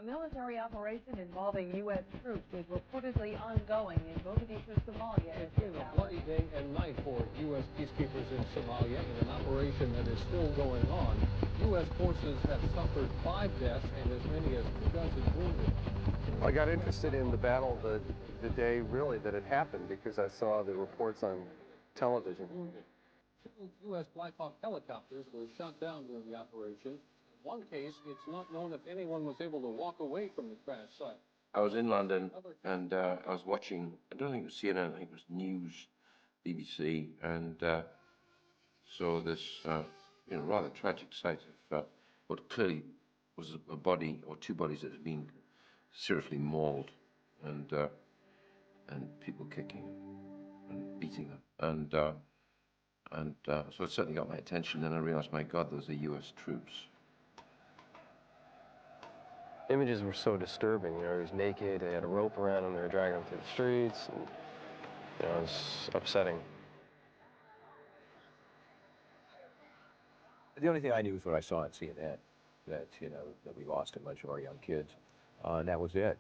A military operation involving U.S. troops is reportedly ongoing in Mogadishu, Somalia. It's been a bloody day and night for U.S. peacekeepers in Somalia in an operation that is still going on. U.S. forces have suffered 5 deaths and as many as 24 wounded. I got interested in the battle the day really that it happened because I saw the reports on television. 2 U.S. Black Hawk helicopters were shot down during the operation. In one case, it's not known if anyone was able to walk away from the crash site. I was in London and I was watching, I don't think it was CNN, I think it was News, BBC, and saw this rather tragic sight of what clearly was a body or 2 bodies that had been seriously mauled and people kicking and beating them. So it certainly got my attention, and I realized, my God, those are U.S. troops. Images were so disturbing. He was naked, they had a rope around him, they were dragging him through the streets, and it was upsetting. The only thing I knew was what I saw on CNN, that we lost a bunch of our young kids, and that was it.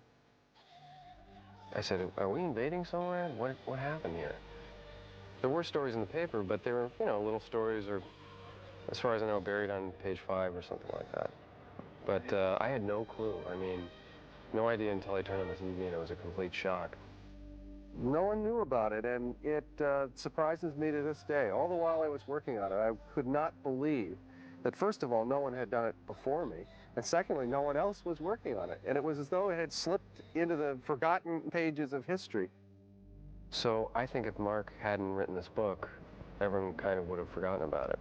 I said, are we invading somewhere? What happened here? There were stories in the paper, but they were, little stories, or as far as I know, buried on page 5 or something like that. But I had no clue. I mean, no idea until I turned on the TV, and it was a complete shock. No one knew about it, and it surprises me to this day. All the while I was working on it, I could not believe that, first of all, no one had done it before me, and secondly, no one else was working on it. And it was as though it had slipped into the forgotten pages of history. So I think if Mark hadn't written this book, everyone kind of would have forgotten about it.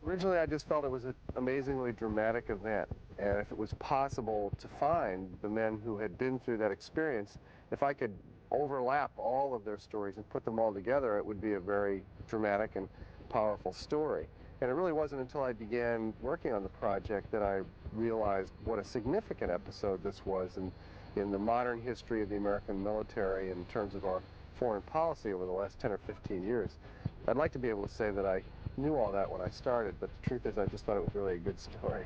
Originally, I just felt it was an amazingly dramatic event, and if it was possible to find the men who had been through that experience, if I could overlap all of their stories and put them all together, it would be a very dramatic and powerful story. And it really wasn't until I began working on the project that I realized what a significant episode this was in the modern history of the American military in terms of our foreign policy over the last 10 or 15 years. I'd like to be able to say that I knew all that when I started, but the truth is I just thought it was really a good story.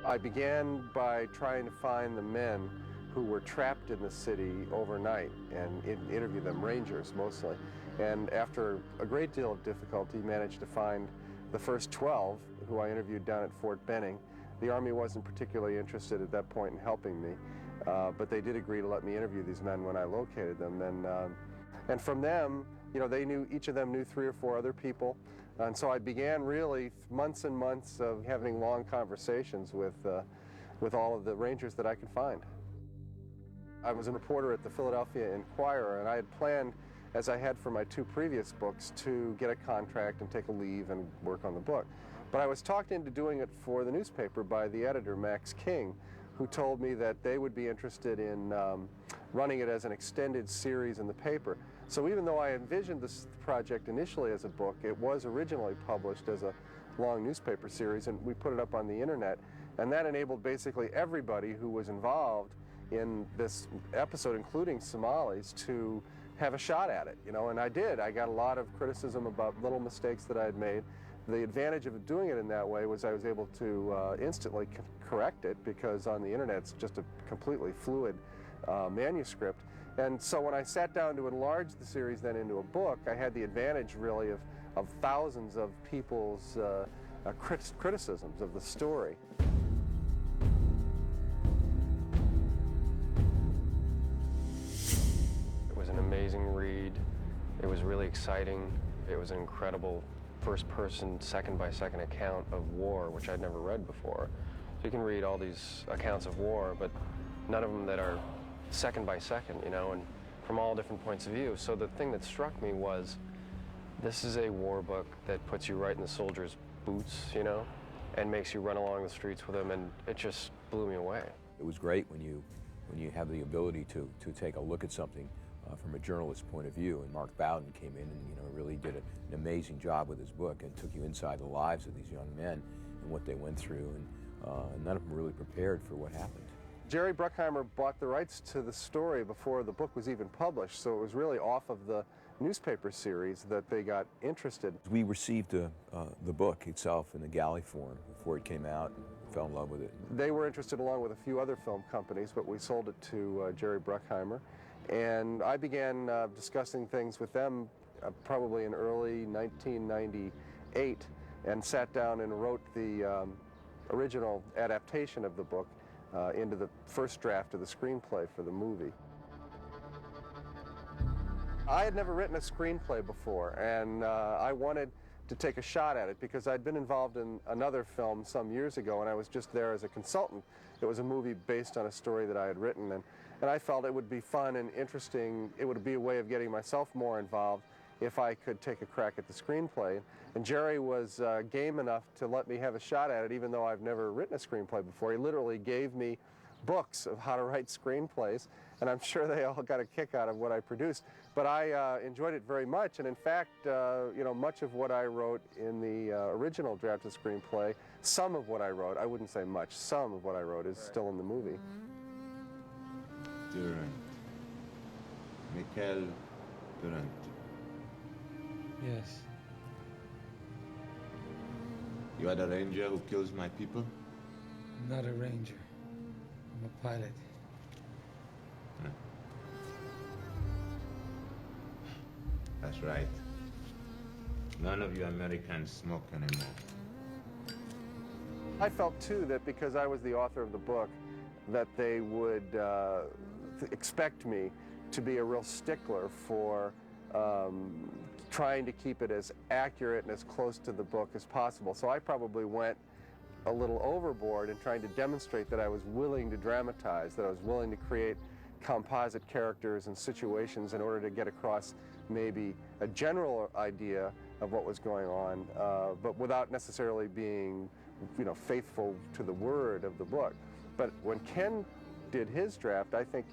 I began by trying to find the men who were trapped in the city overnight and interview them, Rangers mostly. And after a great deal of difficulty, managed to find the first 12 who I interviewed down at Fort Benning. The Army wasn't particularly interested at that point in helping me, but they did agree to let me interview these men when I located them. And from them, they knew, each of them knew 3 or 4 other people. And so I began really months and months of having long conversations with all of the Rangers that I could find. I was a reporter at the Philadelphia Inquirer, and I had planned, as I had for my 2 previous books, to get a contract and take a leave and work on the book. But I was talked into doing it for the newspaper by the editor, Max King, who told me that they would be interested in running it as an extended series in the paper. So even though I envisioned this project initially as a book, it was originally published as a long newspaper series, and we put it up on the internet. And that enabled basically everybody who was involved in this episode, including Somalis, to have a shot at it, and I did. I got a lot of criticism about little mistakes that I had made. The advantage of doing it in that way was I was able to instantly correct it, because on the internet it's just a completely fluid manuscript. And so when I sat down to enlarge the series then into a book, I had the advantage really of thousands of people's criticisms of the story. It was an amazing read. It was really exciting. It was an incredible first-person, second-by-second account of war, which I'd never read before. So you can read all these accounts of war, but none of them that are second-by-second, and from all different points of view. So the thing that struck me was, this is a war book that puts you right in the soldier's boots, and makes you run along the streets with them, and it just blew me away. It was great when you have the ability to take a look at something from a journalist's point of view, and Mark Bowden came in and really did an amazing job with his book and took you inside the lives of these young men and what they went through, and none of them were really prepared for what happened. Jerry Bruckheimer bought the rights to the story before the book was even published, so it was really off of the newspaper series that they got interested. We received the book itself in the galley form before it came out and fell in love with it. They were interested along with a few other film companies, but we sold it to Jerry Bruckheimer. And I began discussing things with them probably in early 1998 and sat down and wrote the original adaptation of the book into the first draft of the screenplay for the movie. I had never written a screenplay before, and I wanted to take a shot at it because I'd been involved in another film some years ago, and I was just there as a consultant. It was a movie based on a story that I had written, and I felt it would be fun and interesting. It would be a way of getting myself more involved if I could take a crack at the screenplay. And Jerry was game enough to let me have a shot at it, even though I've never written a screenplay before. He literally gave me books of how to write screenplays, and I'm sure they all got a kick out of what I produced. But I enjoyed it very much, and in fact, you know, much of what I wrote in the original draft of the screenplay, some of what I wrote, I wouldn't say much, some of what I wrote is still in the movie. Durant. Michael Durant. Yes. You are the ranger who kills my people? I'm not a ranger. I'm a pilot. That's right. None of you Americans smoke anymore. I felt, too, that because I was the author of the book, that they would expect me to be a real stickler for trying to keep it as accurate and as close to the book as possible. So I probably went a little overboard in trying to demonstrate that I was willing to dramatize, that I was willing to create composite characters and situations in order to get across maybe a general idea of what was going on, but without necessarily being, you know, faithful to the word of the book. But when Ken did his draft, I think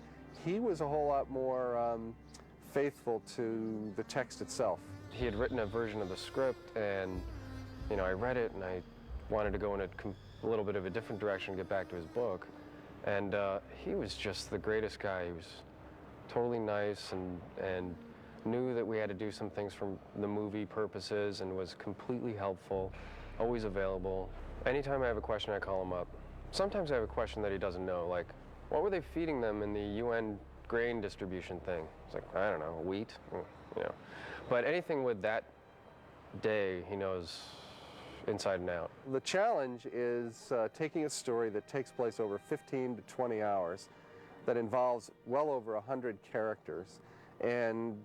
he was a whole lot more faithful to the text itself. He had written a version of the script, and, you know, I read it, and I wanted to go in a little bit of a different direction, get back to his book. And he was just the greatest guy. He was totally nice and knew that we had to do some things for the movie purposes and was completely helpful, always available. Anytime I have a question, I call him up. Sometimes I have a question that he doesn't know, like, what were they feeding them in the UN grain distribution thing? It's like, I don't know, wheat, you know. But anything with that day, he knows inside and out. The challenge is taking a story that takes place over 15 to 20 hours, that involves well over 100 characters, and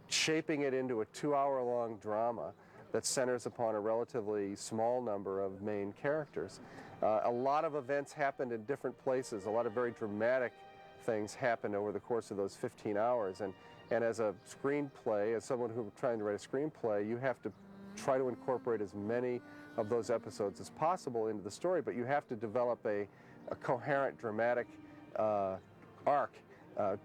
shaping it into a 2-hour-long drama that centers upon a relatively small number of main characters. A lot of events happened in different places. A lot of very dramatic things happened over the course of those 15 hours. And as a screenplay, as someone who's trying to write a screenplay, you have to try to incorporate as many of those episodes as possible into the story, but you have to develop a coherent, dramatic arc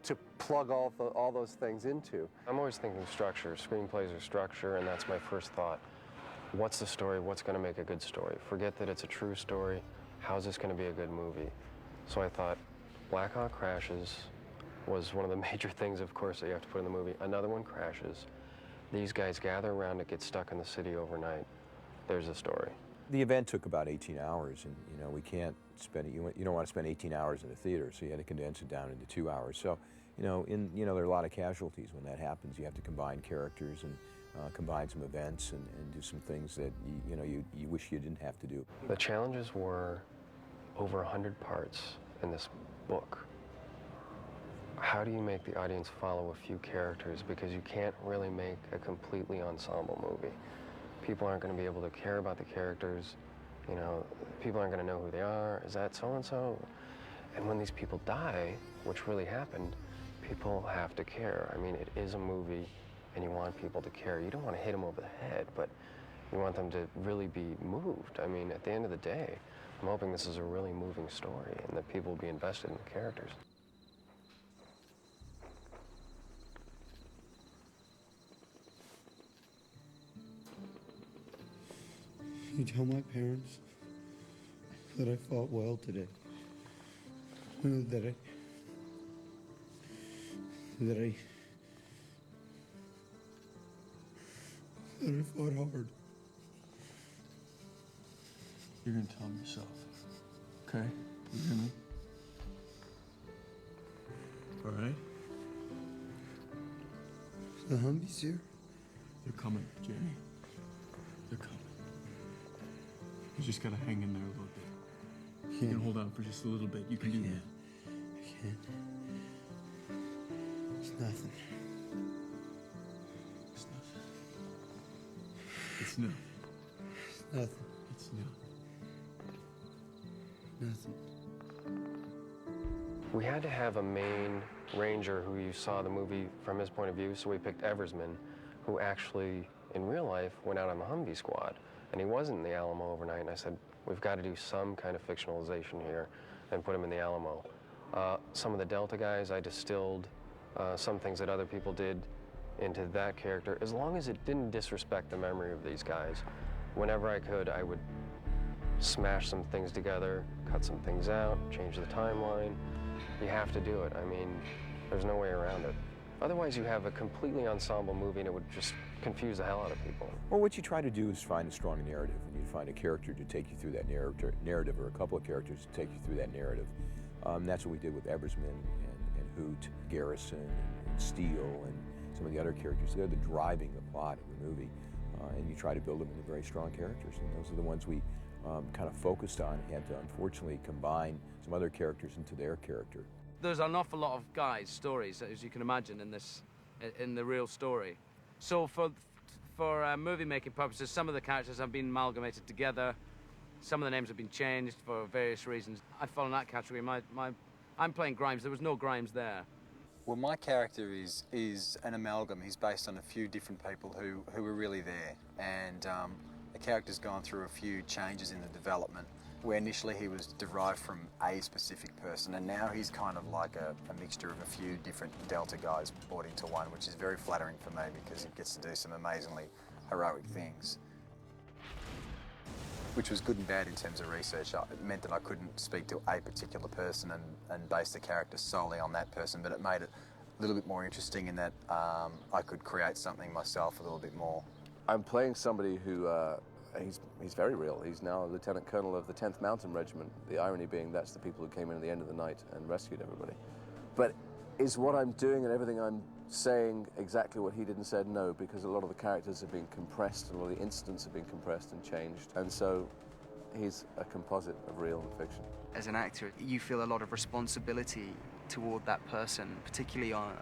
to plug all those things into. I'm always thinking structure. Screenplays are structure, and that's my first thought. What's the story? What's going to make a good story? Forget that it's a true story. How's this going to be a good movie? So I thought Black Hawk crashes was one of the major things, of course, that you have to put in the movie. Another one crashes. These guys gather around it, get stuck in the city overnight. There's a story. The event took about 18 hours, and you know, we can't spend it. You don't want to spend 18 hours in a theater, so you had to condense it down into 2 hours. So, there are a lot of casualties when that happens. You have to combine characters and combine some events and do some things that you wish you didn't have to do. The challenges were over 100 parts in this book. How do you make the audience follow a few characters? Because you can't really make a completely ensemble movie. People aren't going to be able to care about the characters. You know, people aren't going to know who they are. Is that so-and-so? And when these people die, which really happened, people have to care. I mean, it is a movie, and you want people to care. You don't want to hit them over the head, but you want them to really be moved. I mean, at the end of the day, I'm hoping this is a really moving story and that people will be invested in the characters. You tell my parents that I fought well today. that I fought hard. You're gonna tell him yourself, okay? You hear me? All right? The Humvees here? They're coming, Jamie. They're coming. You just gotta hang in there a little bit. You can hold on for just a little bit. You can do that. I can't. It's nothing. It's nothing. It's no. It's nothing. It's no. Nothing. We had to have a main ranger who you saw the movie from his point of view, so we picked Eversman, who actually, in real life, went out on the Humvee squad. And he wasn't in the Alamo overnight, and I said, we've got to do some kind of fictionalization here and put him in the Alamo. Some of the Delta guys, I distilled some things that other people did into that character, as long as it didn't disrespect the memory of these guys. Whenever I could, I would smash some things together, cut some things out, change the timeline. You have to do it. I mean, there's no way around it. Otherwise, you have a completely ensemble movie and it would just confuse the hell out of people. Well, what you try to do is find a strong narrative, and you find a character to take you through that narrative, or a couple of characters to take you through that narrative. That's what we did with Eversman and Hoot, Garrison, and Steele, and some of the other characters. They're the driving the plot of the movie, and you try to build them into very strong characters, and those are the ones we kind of focused on. Had to unfortunately combine some other characters into their character. There's an awful lot of guys' stories, as you can imagine, in the real story. So for movie-making purposes, some of the characters have been amalgamated together. Some of the names have been changed for various reasons. I fall in that category. I'm playing Grimes. There was no Grimes there. Well, my character is an amalgam. He's based on a few different people who were really there. And the character's gone through a few changes in the development, where initially he was derived from a specific person, and now he's kind of like a mixture of a few different Delta guys brought into one, which is very flattering for me because he gets to do some amazingly heroic things. Which was good and bad in terms of research. It meant that I couldn't speak to a particular person and base the character solely on that person, but it made it a little bit more interesting in that I could create something myself a little bit more. I'm playing somebody who, he's very real. He's now a lieutenant colonel of the 10th Mountain Regiment. The irony being that's the people who came in at the end of the night and rescued everybody. But is what I'm doing and everything I'm saying exactly what he did and said? No, because a lot of the characters have been compressed, and a lot of the incidents have been compressed and changed. And so he's a composite of real and fiction. As an actor, you feel a lot of responsibility toward that person, particularly on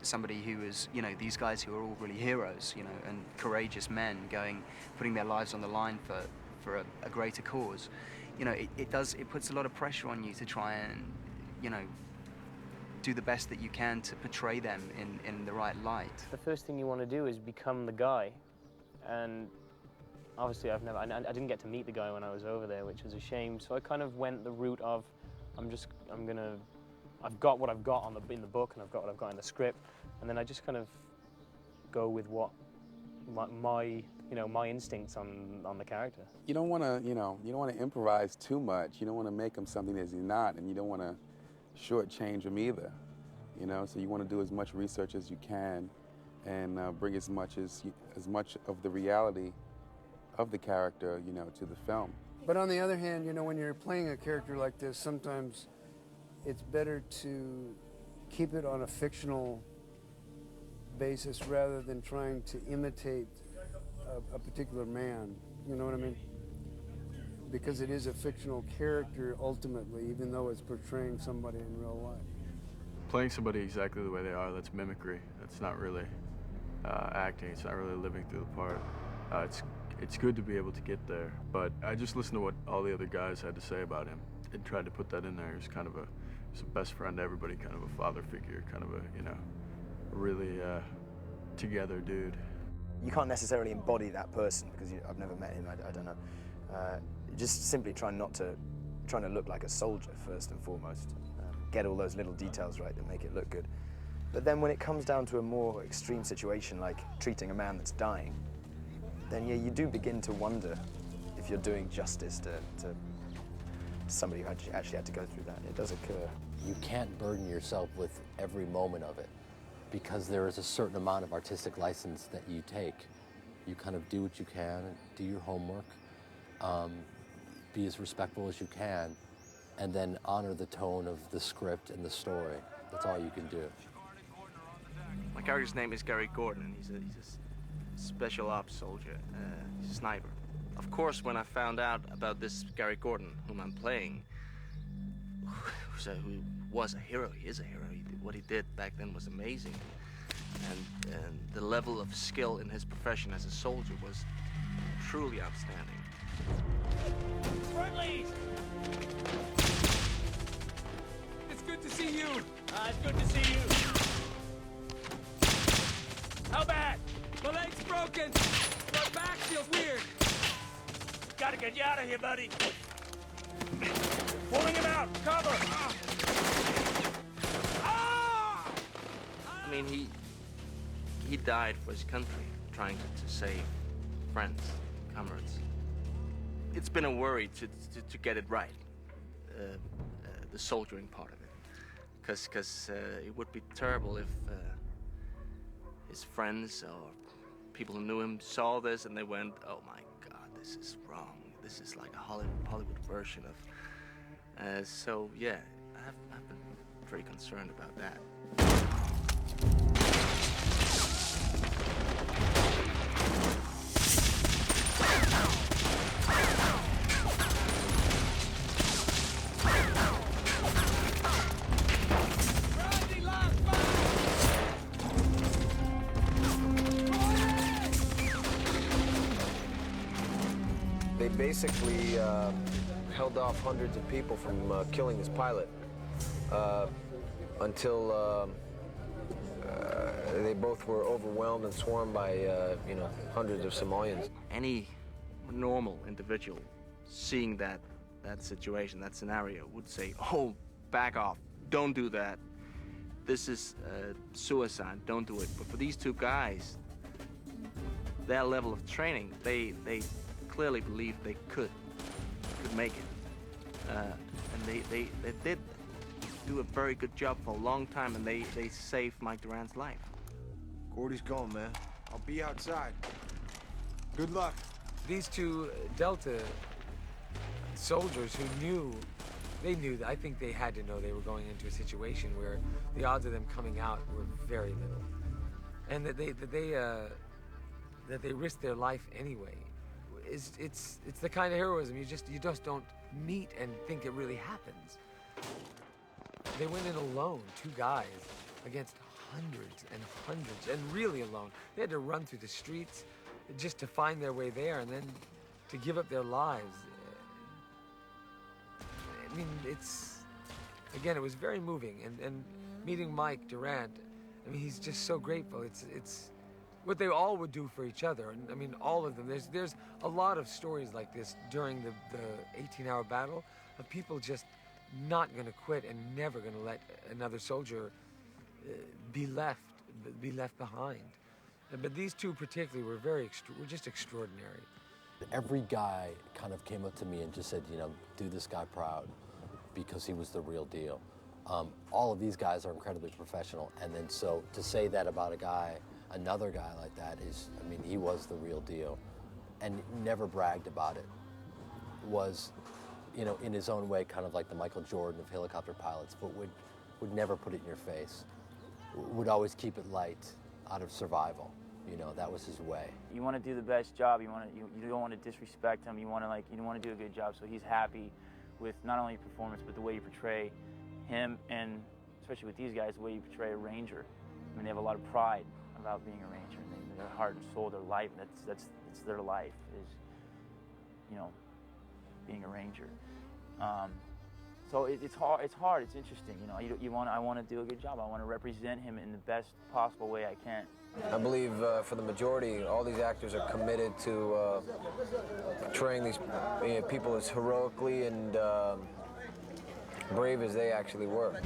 somebody who is, you know, these guys who are all really heroes, you know, and courageous men putting their lives on the line for a greater cause. You know, it puts a lot of pressure on you to try and, you know, do the best that you can to portray them in the right light. The first thing you want to do is become the guy, and obviously I didn't get to meet the guy when I was over there, which was a shame. So I kind of went the route of, I've got what I've got in the book, and I've got what I've got in the script, and then I just kind of go with what my instincts on the character. You don't want to improvise too much. You don't want to make him something that he's not, and you don't want to shortchange him either. You know, so you want to do as much research as you can, and bring as much of the reality of the character, you know, to the film. But on the other hand, you know, when you're playing a character like this, sometimes it's better to keep it on a fictional basis rather than trying to imitate a particular man. You know what I mean? Because it is a fictional character ultimately, even though it's portraying somebody in real life. Playing somebody exactly the way they are, that's mimicry. That's not really acting. It's not really living through the part. It's good to be able to get there, but I just listened to what all the other guys had to say about him and tried to put that in there. He was kind of he's a best friend to everybody, kind of a father figure, kind of a, you know, really together dude. You can't necessarily embody that person because I've never met him. I don't know. Just simply trying to look like a soldier first and foremost. Get all those little details right that make it look good. But then when it comes down to a more extreme situation like treating a man that's dying, then yeah, you do begin to wonder if you're doing justice to somebody who actually had to go through that. It does occur. You can't burden yourself with every moment of it because there is a certain amount of artistic license that you take. You kind of do what you can, do your homework, be as respectful as you can, and then honor the tone of the script and the story. That's all you can do. My character's name is Gary Gordon, and he's a special ops soldier. He's a sniper. Of course, when I found out about this Gary Gordon, whom I'm playing, who was a hero, he is a hero. What he did back then was amazing. And the level of skill in his profession as a soldier was truly outstanding. Friendlies! It's good to see you. It's good to see you. How bad? My leg's broken. My back feels weird. Gotta get you out of here, buddy. Pulling him out. Cover. I mean, he died for his country, trying to save friends, comrades. It's been a worry to get it right, the soldiering part of it, because it would be terrible if his friends or people who knew him saw this and they went, "Oh my God, this is wrong. This is like a Hollywood version of." So yeah, I've been very concerned about that. They basically held off hundreds of people from killing this pilot until they both were overwhelmed and swarmed by, hundreds of Somalians. Any normal individual seeing that situation, that scenario, would say, "Oh, back off, don't do that. This is suicide, don't do it." But for these two guys, their level of training, they clearly believed they could make it. And they did do a very good job for a long time, and they saved Mike Duran's life. Gordy's gone, man. I'll be outside. Good luck. These two Delta soldiers who knew, I think they had to know they were going into a situation where the odds of them coming out were very little. And that they risked their life anyway. It's the kind of heroism you just don't meet and think it really happens. They went in alone, two guys, against hundreds and hundreds, and really alone. They had to run through the streets just to find their way there, and then to give up their lives. I mean, it was very moving, and meeting Mike Durant, I mean, he's just so grateful. It's what they all would do for each other, and I mean, all of them. There's a lot of stories like this during the 18-hour battle of people just not going to quit and never going to let another soldier be left behind. But these two particularly were just extraordinary. Every guy kind of came up to me and just said, do this guy proud because he was the real deal. All of these guys are incredibly professional, and then so to say that about another guy like that is, I mean, he was the real deal and never bragged about it. Was, in his own way, kind of like the Michael Jordan of helicopter pilots, but would never put it in your face. Would always keep it light out of survival. That was his way. You want to do the best job. You don't want to disrespect him. You want to do a good job. So he's happy with not only your performance, but the way you portray him, and especially with these guys, the way you portray a ranger. I mean, they have a lot of pride about being a ranger. And their heart and soul, their life. That's their life is, being a ranger. So it's hard. It's interesting. I want to do a good job. I want to represent him in the best possible way I can. I believe for the majority, all these actors are committed to portraying these people as heroically and brave as they actually were.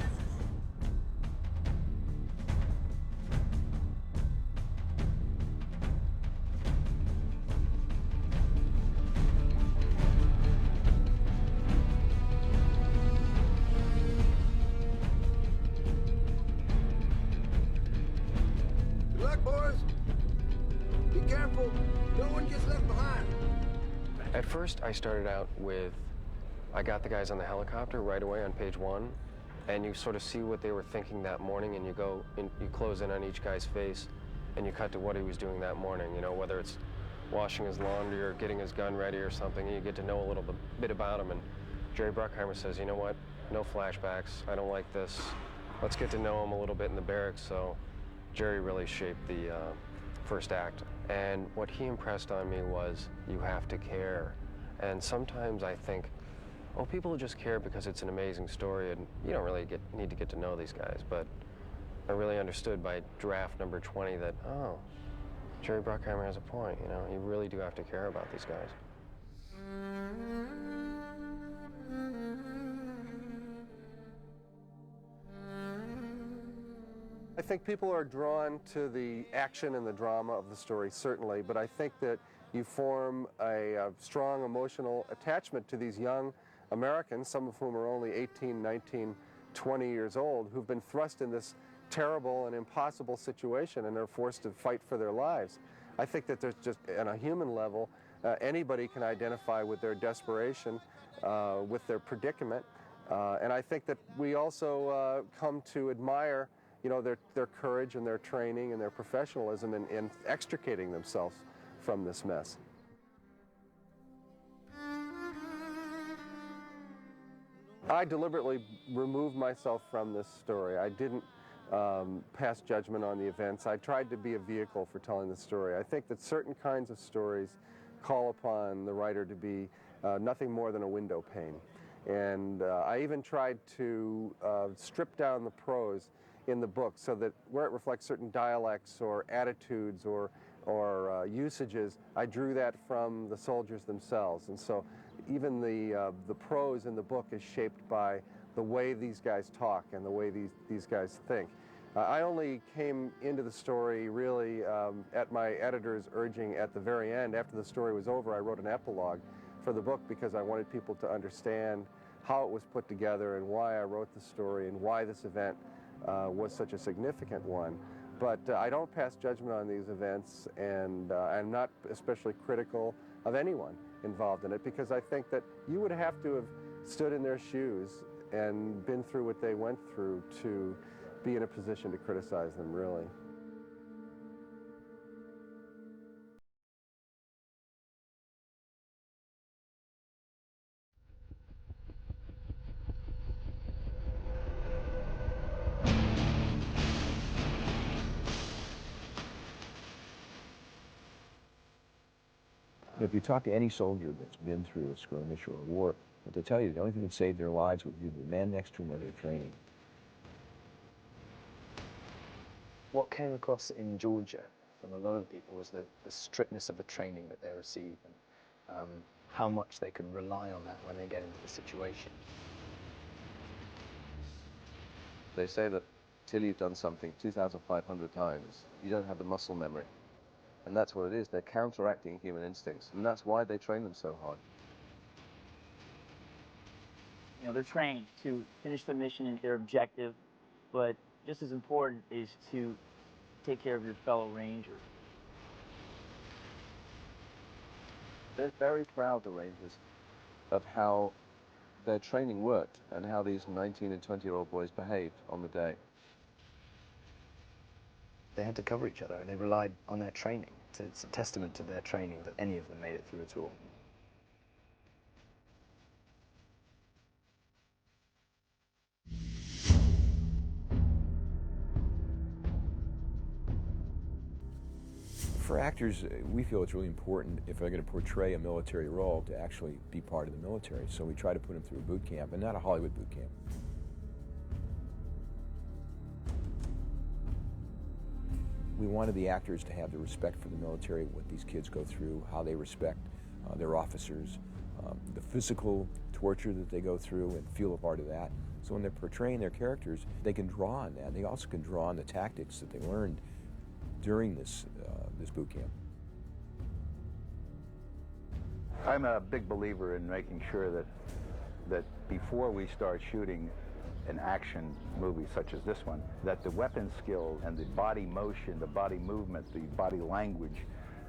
First, I started out with, I got the guys on the helicopter right away on page 1, and you sort of see what they were thinking that morning, and you close in on each guy's face, and you cut to what he was doing that morning, you know, whether it's washing his laundry or getting his gun ready or something, and you get to know a little bit about him. And Jerry Bruckheimer says, you know what, no flashbacks, I don't like this. Let's get to know him a little bit in the barracks. So Jerry really shaped the first act. And what he impressed on me was, you have to care. And sometimes I think, oh, people just care because it's an amazing story, and you don't really need to get to know these guys. But I really understood by draft number 20 that, oh, Jerry Bruckheimer has a point, you know, you really do have to care about these guys. I think people are drawn to the action and the drama of the story, certainly, but I think that you form a strong emotional attachment to these young Americans, some of whom are only 18, 19, 20 years old, who've been thrust in this terrible and impossible situation and are forced to fight for their lives. I think that there's just, on a human level, anybody can identify with their desperation, with their predicament, and I think that we also come to admire, you know, their courage and their training and their professionalism in extricating themselves from this mess. I deliberately removed myself from this story. I didn't pass judgment on the events. I tried to be a vehicle for telling the story. I think that certain kinds of stories call upon the writer to be nothing more than a window pane. And I even tried to strip down the prose in the book so that where it reflects certain dialects or attitudes or usages, I drew that from the soldiers themselves. And so even the prose in the book is shaped by the way these guys talk and the way these guys think. I only came into the story really at my editor's urging at the very end. After the story was over, I wrote an epilogue for the book because I wanted people to understand how it was put together and why I wrote the story and why this event was such a significant one. But I don't pass judgment on these events, and I'm not especially critical of anyone involved in it, because I think that you would have to have stood in their shoes and been through what they went through to be in a position to criticize them, really. If you talk to any soldier that's been through a skirmish or a war, what they'll tell you, the only thing that saved their lives was either the man next to them or their training. What came across in Georgia from a lot of people was the strictness of the training that they receive, and how much they can rely on that when they get into the situation. They say that till you've done something 2,500 times, you don't have the muscle memory. And that's what it is. They're counteracting human instincts, and that's why they train them so hard. You know, they're trained to finish the mission and their objective, but just as important is to take care of your fellow Rangers. They're very proud, the Rangers, of how their training worked and how these 19 and 20-year-old boys behaved on the day. They had to cover each other, and they relied on their training. It's a testament to their training that any of them made it through at all. For actors, we feel it's really important, if they're going to portray a military role, to actually be part of the military. So we try to put them through a boot camp, and not a Hollywood boot camp. We wanted the actors to have the respect for the military, what these kids go through, how they respect their officers, the physical torture that they go through, and feel a part of that. So when they're portraying their characters, they can draw on that. They also can draw on the tactics that they learned during this boot camp. I'm a big believer in making sure that before we start shooting an action movie such as this one, that the weapon skills and the body motion, the body movement, the body language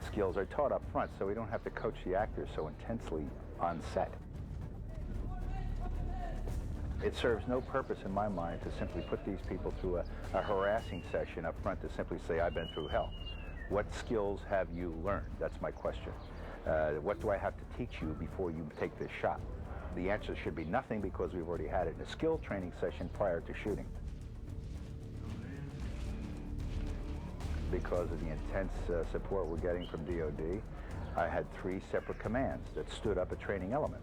skills are taught up front, so we don't have to coach the actors so intensely on set. It serves no purpose in my mind to simply put these people through a harassing session up front to simply say, I've been through hell. What skills have you learned? That's my question. What do I have to teach you before you take this shot? The answer should be nothing, because we've already had it in a skill training session prior to shooting. Because of the intense support we're getting from DOD, I had 3 separate commands that stood up a training element.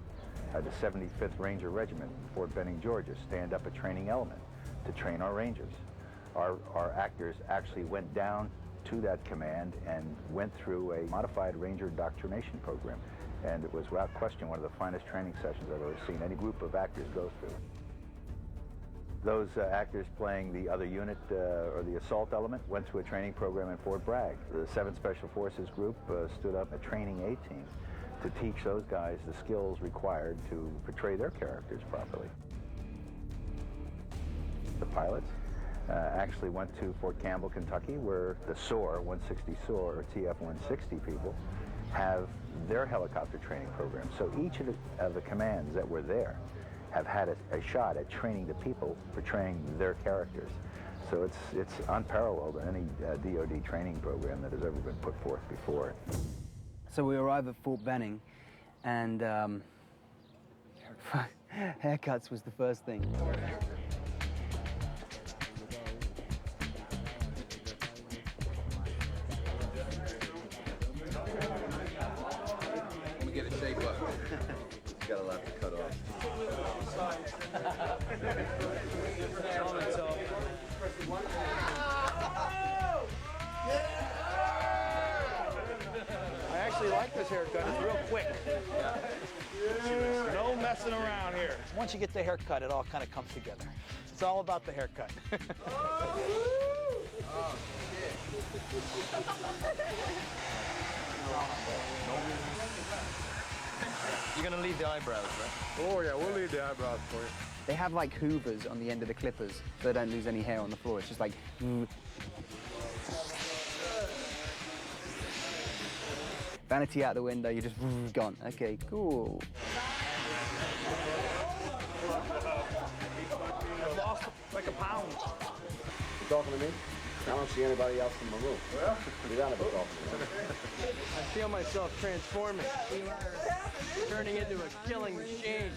I had the 75th Ranger Regiment, Fort Benning, Georgia, stand up a training element to train our Rangers. Our actors actually went down to that command and went through a modified Ranger indoctrination program. And it was without question one of the finest training sessions I've ever seen any group of actors go through. Those actors playing the other unit or the assault element went through a training program in Fort Bragg. The 7th Special Forces group stood up a training A-team to teach those guys the skills required to portray their characters properly. The pilots actually went to Fort Campbell, Kentucky, where the SOAR, 160 SOAR, or TF-160 people, have their helicopter training program. So each of the commands that were there have had a shot at training the people portraying their characters. So it's unparalleled in any DOD training program that has ever been put forth before. So we arrive at Fort Benning, and haircuts was the first thing. Let me get a shape up. He's got a lot to cut off. I actually like this haircut. It's real quick. No messing around here. Once you get the haircut, it all kind of comes together. It's all about the haircut. You're gonna leave the eyebrows, right? Oh yeah, we'll leave the eyebrows for you. They have like hoovers on the end of the clippers so they don't lose any hair on the floor. It's just like... Vanity out the window, you're just gone. Okay, cool. I've lost like a pound. You talking to me? I don't see anybody else in the room. You gotta be talking to me. I feel myself transforming, turning into a killing machine.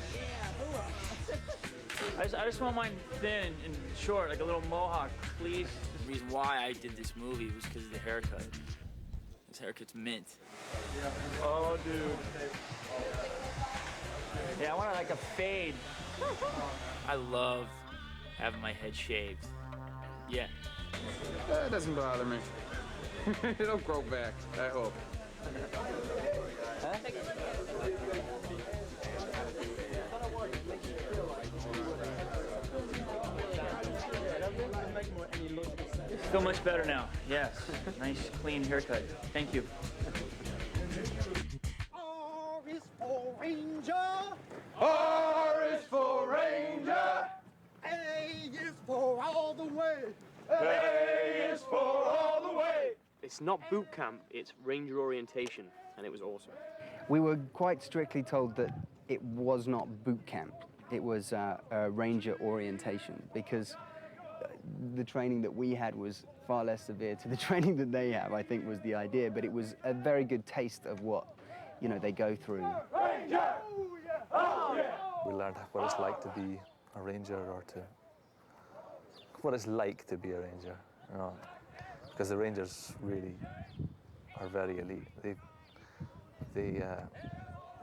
I just want mine thin and short, like a little mohawk, please. The reason why I did this movie was because of the haircut. This haircut's mint. Oh, dude. Yeah, I want it like a fade. I love having my head shaved. Yeah. That doesn't bother me. It'll grow back, I hope. Feel much better now. Yes. Nice, clean haircut. Thank you. R is for Ranger. R is for Ranger. A is for all the way. A is for all the way. It's not boot camp, it's Ranger orientation, and it was awesome. We were quite strictly told that it was not boot camp. It was a Ranger orientation, because the training that we had was far less severe to the training that they have, I think was the idea, but it was a very good taste of what, you know, they go through. Ranger! Oh, yeah! We learned what it's like to be a Ranger, or what it's like to be a Ranger, you know, because the Rangers really are very elite. They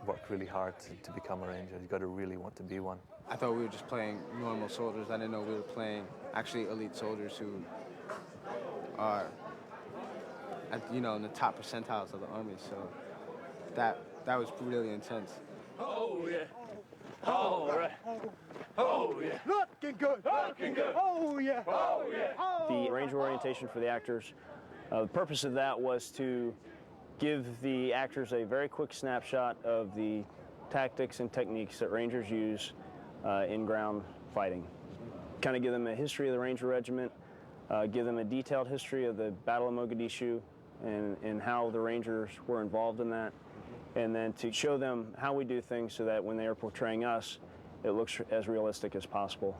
work really hard to become a Ranger. You've got to really want to be one. I thought we were just playing normal soldiers. I didn't know we were playing actually elite soldiers who are, you know, in the top percentiles of the army. So that was really intense. Oh, yeah. Oh, right. Oh, yeah. Looking good. Looking good. Oh, yeah. Oh, yeah. The Ranger orientation for the actors, the purpose of that was to give the actors a very quick snapshot of the tactics and techniques that Rangers use in ground fighting. Kind of give them a history of the Ranger Regiment, give them a detailed history of the Battle of Mogadishu, and how the Rangers were involved in that, and then to show them how we do things so that when they are portraying us, it looks as realistic as possible.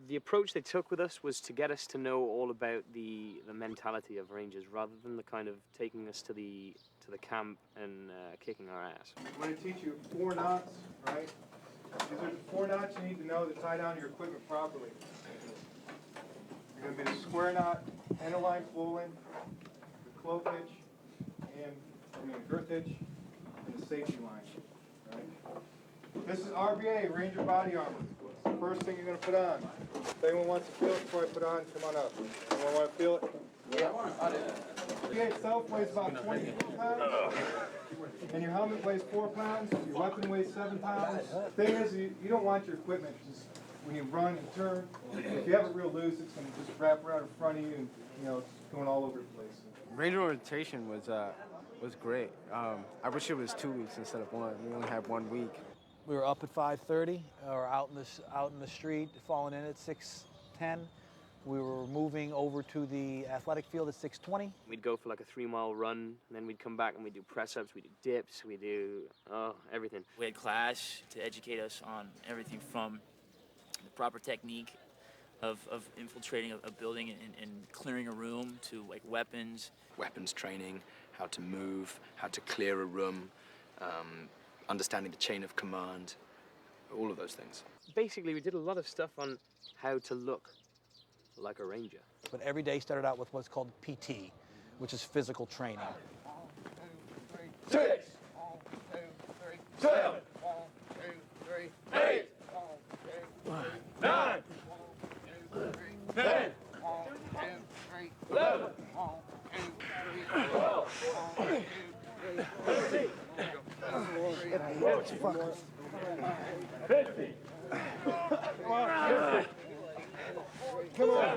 The approach they took with us was to get us to know all about the mentality of Rangers, rather than the kind of taking us to the camp and kicking our ass. I'm going to teach you 4 knots, right? These are the 4 knots you need to know to tie down your equipment properly. You're going to be the square knot, handle line flow in, the clove hitch, girth hitch, and the safety line, right? This is RBA, Ranger Body Armor. It's the first thing you're going to put on. If anyone wants to feel it before I put on, come on up. Anyone want to feel it? Yeah. RBA itself weighs about 24 pounds. And your helmet weighs 4 pounds, your weapon weighs 7 pounds. The thing is, you don't want your equipment just when you run and turn. If you have it real loose, it's going to just wrap around in front of you and, it's going all over the place. Ranger orientation was great. I wish it was 2 weeks instead of 1. We only had 1 week. We were up at 5:30, or out in the street, falling in at 6:10. We were moving over to the athletic field at 6:20. We'd go for like a 3-mile run, and then we'd come back and we'd do press-ups, we'd do dips, we'd do, everything. We had class to educate us on everything from the proper technique of infiltrating a building and clearing a room to like weapons. Weapons training, how to move, how to clear a room, understanding the chain of command, all of those things. Basically, we did a lot of stuff on how to look like a Ranger. But every day started out with what's called PT, which is physical training. 6, 1, 2, 3, 7, 1, 2, 3, 8, 1, 2, 9, 10, 1, 2, 3, 11, 1, 2, 3, 12, 1, 2, 3, 13, 50. Come on.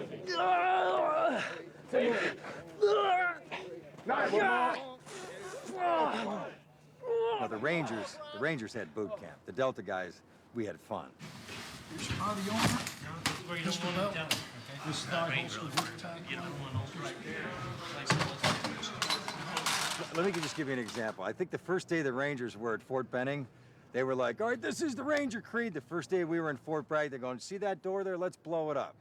Now the Rangers had boot camp. The Delta guys, we had fun. Here's your body armor, pistol belt. This is our holster boot tag. Let me just give you an example. I think the first day the Rangers were at Fort Benning, they were like, all right, this is the Ranger Creed. The first day we were in Fort Bragg, they're going, see that door there? Let's blow it up.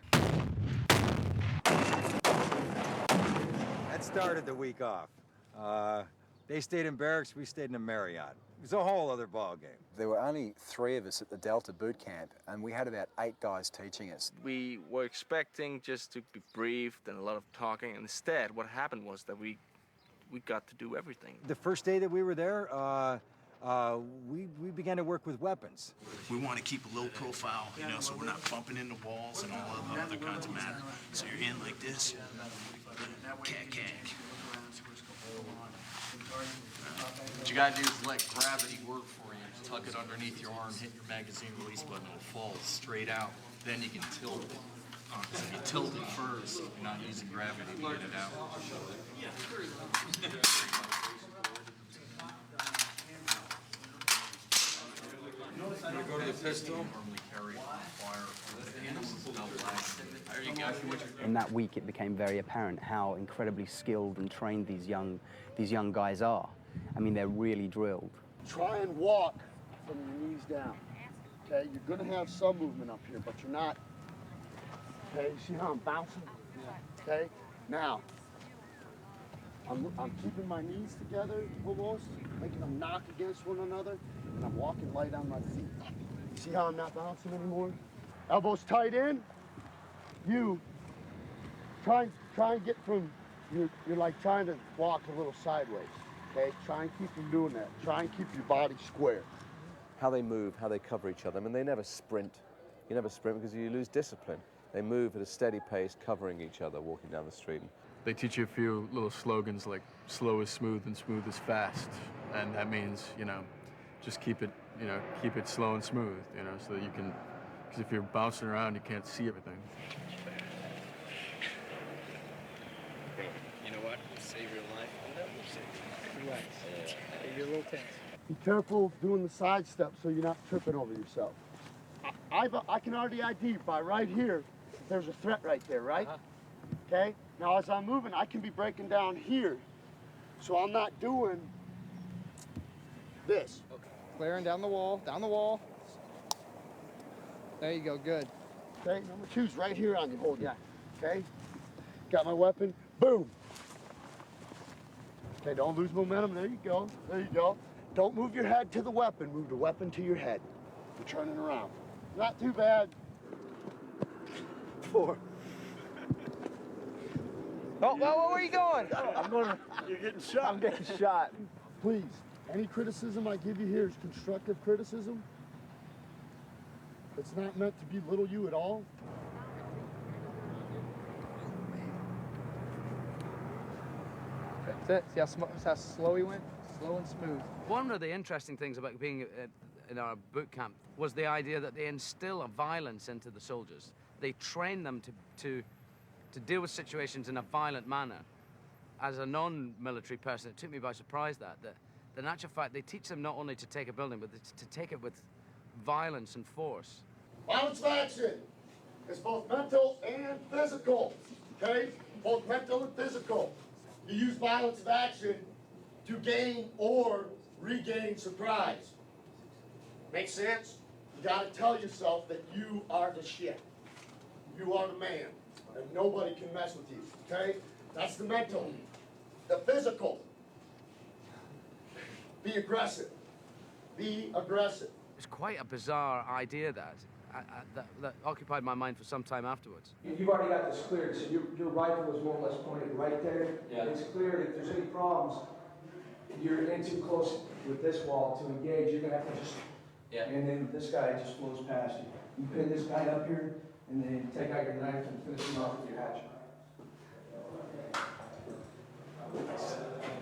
That started the week off. They stayed in barracks, we stayed in a Marriott. It was a whole other ball game. There were only 3 of us at the Delta boot camp, and we had about 8 guys teaching us. We were expecting just to be briefed and a lot of talking, and instead what happened was that we got to do everything. The first day that we were there, we began to work with weapons. We want to keep a low profile, so we're not bumping into walls and all of other kinds of matter. So you're in like this, cack. What you gotta do is let gravity work for you. Just tuck it underneath your arm, hit your magazine release button, it'll fall straight out. Then you can tilt it. So if you tilt it first, you're not using gravity to get it out. I'm gonna go to the pistol. Normally carry fire. There you go. In that week, it became very apparent how incredibly skilled and trained these young guys are. I mean, they're really drilled. Try and walk from your knees down. Okay, you're gonna have some movement up here, but you're not. Okay, you see how I'm bouncing? Yeah. Okay, now I'm keeping my knees together almost, making them knock against one another, and I'm walking light on my feet. See how I'm not bouncing anymore? Elbows tight in. You try and get from, you're like trying to walk a little sideways, okay? Try and keep from doing that. Try and keep your body square. How they move, how they cover each other. I mean, they never sprint. You never sprint because you lose discipline. They move at a steady pace, covering each other, walking down the street. They teach you a few little slogans like slow is smooth and smooth is fast. And that means, just keep it slow and smooth, so that you can, because if you're bouncing around, you can't see everything. You know what? Save your life. Relax. You're a little tense. Be careful doing the side step so you're not tripping over yourself. I can already ID by right here, there's a threat right there, right? Okay? Now as I'm moving, I can be breaking down here So I'm not doing this. Clearing down the wall, down the wall. There you go, good. Okay, number two's right here on you, hold it. Okay, got my weapon, boom. Okay, don't lose momentum, there you go, there you go. Don't move your head to the weapon, move the weapon to your head. You're turning around. Not too bad. 4. Oh, where are you going? You're getting shot. I'm getting shot. Please, any criticism I give you here is constructive criticism. It's not meant to belittle you at all. That's it. See how slow he went? Slow and smooth. One of the interesting things about being in our boot camp was the idea that they instill a violence into the soldiers. They train them to deal with situations in a violent manner. As a non-military person, it took me by surprise that in actual fact, they teach them not only to take a building, but to take it with violence and force. Violence of action is both mental and physical, okay? Both mental and physical. You use violence of action to gain or regain surprise. Make sense? You gotta tell yourself that you are the shit. You are the man, and nobody can mess with you, okay? That's the mental. The physical. Be aggressive. Be aggressive. It's quite a bizarre idea that occupied my mind for some time afterwards. You've already got this cleared, so your rifle is more or less pointed right there. Yeah. It's cleared. If there's any problems, you're in too close with this wall to engage, you're gonna have to just, and then this guy just flows past you. You pin this guy up here, and then take out your knife and finish him off with your hatchet.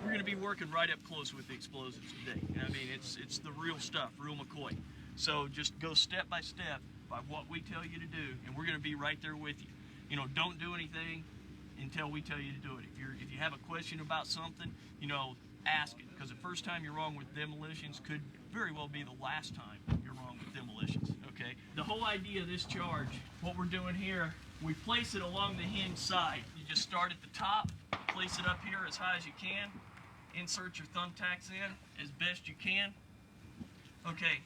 We're going to be working right up close with the explosives today. I mean, it's the real stuff, real McCoy. So just go step by step by what we tell you to do, and we're going to be right there with you. You know, don't do anything until we tell you to do it. If you have a question about something, you know, ask it, because the first time you're wrong with demolitions could very well be the last time you're wrong with demolitions, okay? The whole idea of this charge, what we're doing here, we place it along the hinge side. You just start at the top, place it up here as high as you can, insert your thumbtacks in as best you can. Okay,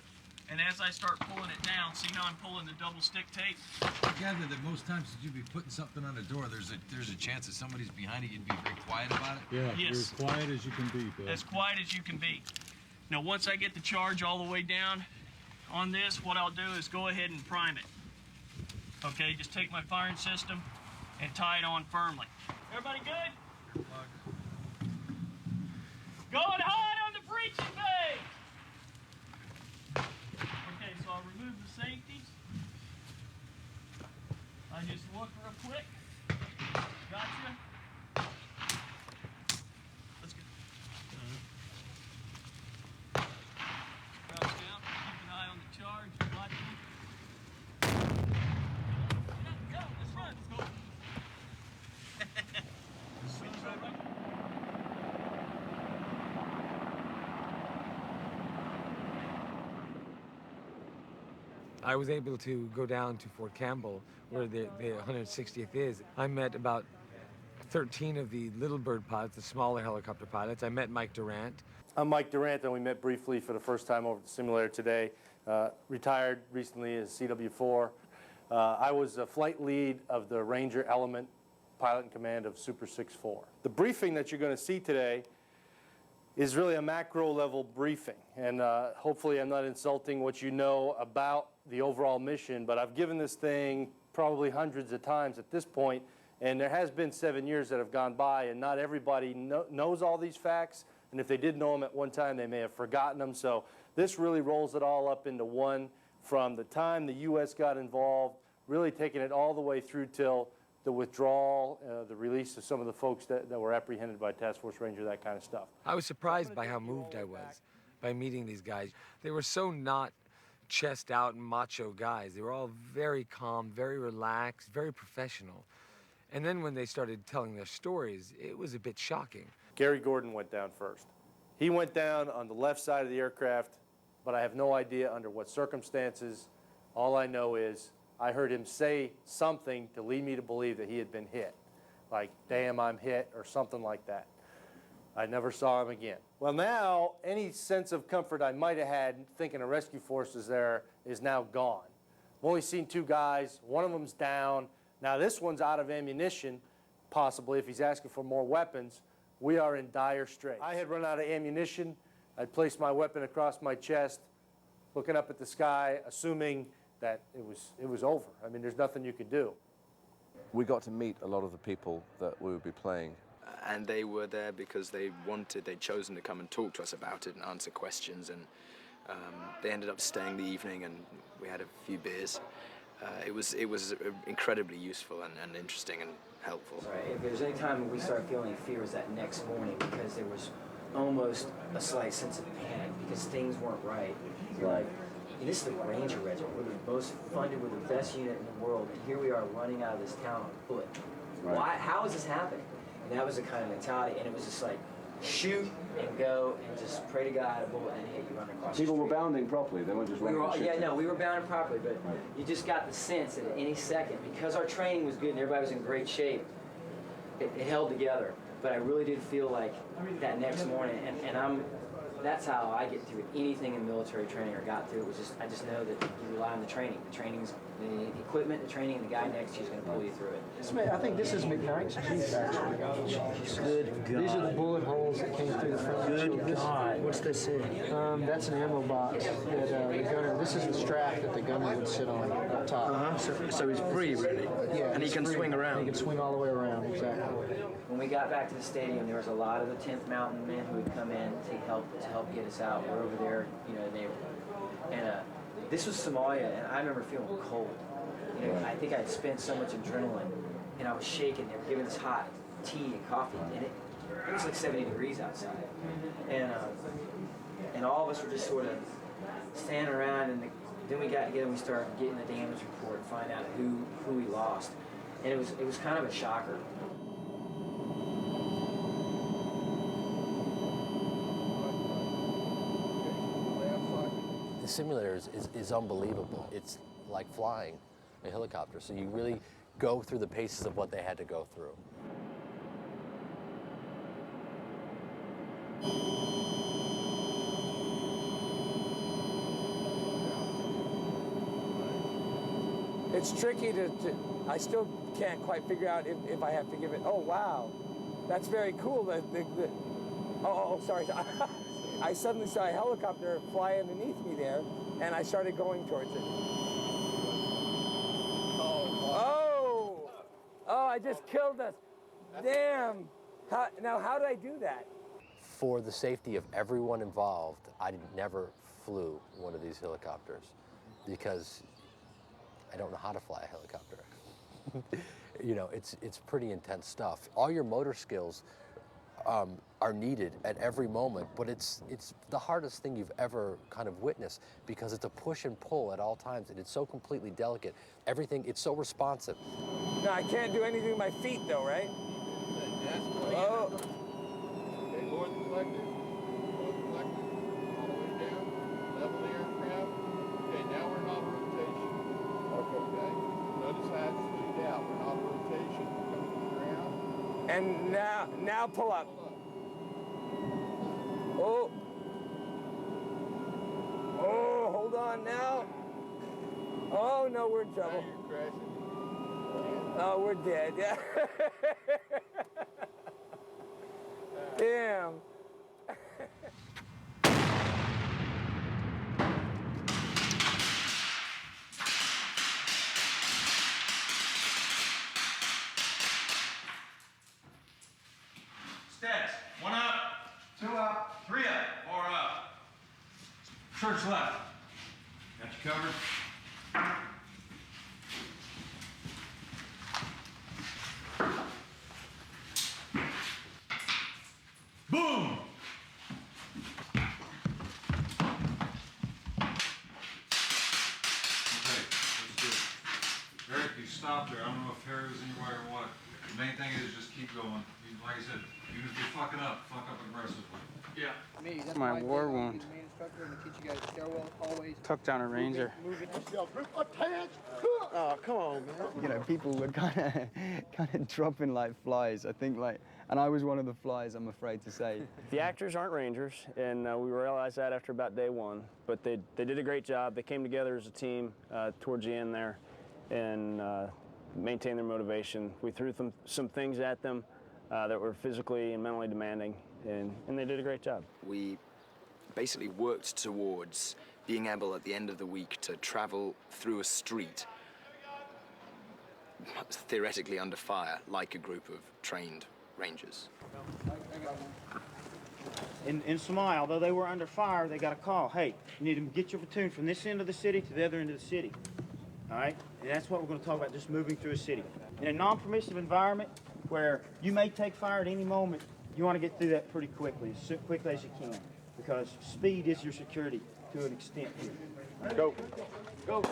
and as I start pulling it down, see how I'm pulling the double stick tape? I gather that most times that you'd be putting something on the door, there's a chance that somebody's behind it, you'd be very quiet about it? Yeah, yes. You're as quiet as you can be, Bill. As quiet as you can be. Now, once I get the charge all the way down on this, what I'll do is go ahead and prime it. Okay, just take my firing system and tie it on firmly. Everybody good? Going hard on the breaching bay! Okay, so I'll remove the safeties. I just look real quick. Gotcha. Let's go. Crouch down, keep an eye on the charge, watch it. Yeah, let's run, let's go. Switch right. I was able to go down to Fort Campbell, where the 160th is. I met about 13 of the Little Bird pilots, the smaller helicopter pilots. I met Mike Durant. I'm Mike Durant, and we met briefly for the first time over the simulator today. Retired recently as CW4. I was a flight lead of the Ranger Element pilot in command of Super 6-4. The briefing that you're going to see today is really a macro level briefing, and hopefully I'm not insulting what you know about the overall mission, but I've given this thing probably hundreds of times at this point, and there has been 7 years that have gone by, and not everybody knows all these facts, and if they did know them at one time, they may have forgotten them. So this really rolls it all up into one, from the time the U.S. got involved, really taking it all the way through till the withdrawal, the release of some of the folks that were apprehended by Task Force Ranger, that kind of stuff. I was surprised by how moved I was by meeting these guys. They were so not chest out and macho guys. They were all very calm, very relaxed, very professional. And then when they started telling their stories, it was a bit shocking. Gary Gordon went down first. He went down on the left side of the aircraft, but I have no idea under what circumstances. All I know is I heard him say something to lead me to believe that he had been hit. Like, damn, I'm hit, or something like that. I never saw him again. Well, now, any sense of comfort I might have had thinking a rescue force was there is now gone. I've only seen 2 guys. One of them's down. Now, this one's out of ammunition, possibly, if he's asking for more weapons. We are in dire straits. I had run out of ammunition. I'd placed my weapon across my chest, looking up at the sky, assuming that it was over. I mean, there's nothing you could do. We got to meet a lot of the people that we would be playing. And they were there because they'd chosen to come and talk to us about it and answer questions, and they ended up staying the evening, and we had a few beers. It was incredibly useful and interesting and helpful. Right. If there's any time we started feeling fear, was that next morning, because there was almost a slight sense of panic because things weren't right. Like, this is the Ranger Regiment. We're the most funded, we're the best unit in the world, and here we are running out of this town on foot. Right. Why? How is this happening? And that was the kind of mentality, and it was just like, shoot and go and just pray to God a bullet and hit you running across People the were street. bounding properly. They weren't just running. We were bounding properly, but you just got the sense that at any second, because our training was good and everybody was in great shape, it held together. But I really did feel like that next morning, and that's how I get through anything in military training or got through. It was just, I just know that you rely on the training. The training's, the equipment, the training, and the guy next to you is going to pull you through it. I think this is McKnight's Chief, actually. Good God. These are the bullet holes that came through the front. Good God. What's this in? That's an ammo box that the gunner, this is the strap that the gunner would sit on up top. So he's free, really? Yeah. And he can swing around. He can swing all the way around, exactly. When we got back to the stadium, there was a lot of the 10th Mountain men who would come in to help get us out. We're over there, and this was Somalia, and I remember feeling cold. I think I'd spent so much adrenaline, and I was shaking. They were giving us hot tea and coffee, and it was like 70 degrees outside, and all of us were just sort of standing around, and then we got together and we started getting the damage report, and find out who we lost, and it was kind of a shocker. The simulator is unbelievable. It's like flying a helicopter, so you really go through the paces of what they had to go through. It's tricky I still can't quite figure out if I have to give it, oh wow, that's very cool. Sorry. I suddenly saw a helicopter fly underneath me there, and I started going towards it. Oh, I just killed us. Damn. Now, how did I do that? For the safety of everyone involved, I never flew one of these helicopters because I don't know how to fly a helicopter. It's pretty intense stuff. All your motor skills are needed at every moment, but it's the hardest thing you've ever kind of witnessed because it's a push and pull at all times, and it's so completely delicate. Everything, it's so responsive. No, I can't do anything with my feet though, right? Oh. Okay, lower the collector. Lower the collector. All the way down. Level the aircraft. Okay, now we're in auto rotation. Okay. Notice how it's smoothed out. We're in auto rotation. Coming to the ground. And now pull up. Oh. Oh, hold on now. Oh, no, we're in trouble. Now you're crashing. Oh, we're dead. Yeah. Damn. Steps. 1 up. 2 up. 3 up. 4 up. Church left. Got you covered. Boom! Okay, let's do it. Eric, you stopped there. I don't know if Harry was in your way or what. The main thing is just keep going. Like I said, even if you're fucking up, fuck up aggressively. Yeah. Me, that's My my war job. I'm wound. the main instructor and I teach you guys stairwell always. Took down a ranger. Oh, come on, man. You know, people were kind of dropping like flies. I think and I was one of the flies, I'm afraid to say. The actors aren't rangers, and we realized that after about day one. But they did a great job. They came together as a team towards the end there, and maintained their motivation. We threw some things at them that were physically and mentally demanding, and they did a great job. We basically worked towards being able at the end of the week to travel through a street theoretically under fire like a group of trained rangers. In Somalia, although they were under fire, they got a call. Hey, you need to get your platoon from this end of the city to the other end of the city. All right? And that's what we're going to talk about, just moving through a city. In a non-permissive environment where you may take fire at any moment, you want to get through that pretty quickly, as quickly as you can, because speed is your security to an extent here. All right? Go. Go.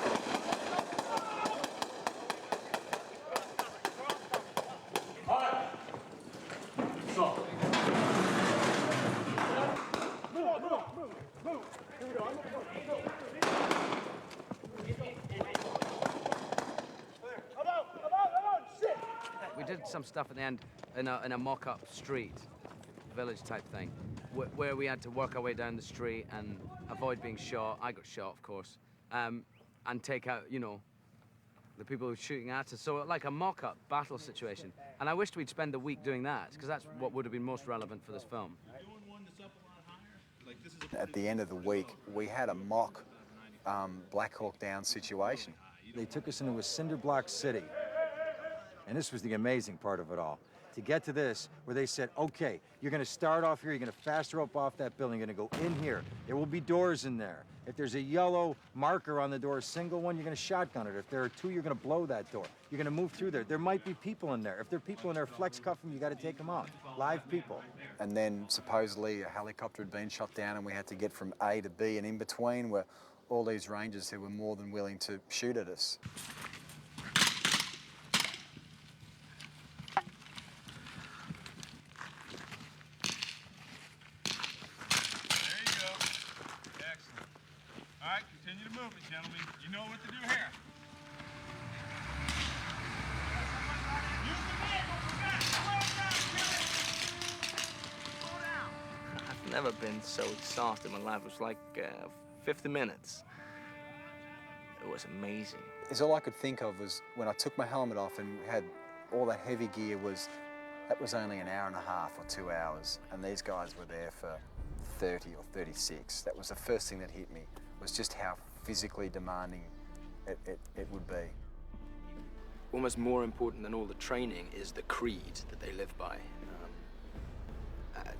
We did some stuff at the end in a mock-up street, village type thing, where we had to work our way down the street and avoid being shot. I got shot, of course, and take out, you know, the people who were shooting at us. So like a mock-up battle situation. And I wished we'd spend the week doing that, because that's what would have been most relevant for this film. At the end of the week, we had a mock Black Hawk Down situation. They took us into a cinder block city. And this was the amazing part of it all. To get to this, where they said, okay, you're gonna start off here, you're gonna fast rope off that building, you're gonna go in here. There will be doors in there. If there's a yellow marker on the door, a single one, you're gonna shotgun it. If there are two, you're gonna blow that door. You're gonna move through there. There might be people in there. If there are people in there, flex cuff them, you gotta take them out. Live people. And then supposedly a helicopter had been shot down and we had to get from A to B, and in between were all these rangers who were more than willing to shoot at us. All right, continue to move it, gentlemen. You know what to do here. I've never been so exhausted in my life. It was like 50 minutes. It was amazing. Is all I could think of was when I took my helmet off and had all the heavy gear that was only an hour and a half or 2 hours, and these guys were there for 30 or 36. That was the first thing that hit me, was just how physically demanding it would be. Almost more important than all the training is the creed that they live by.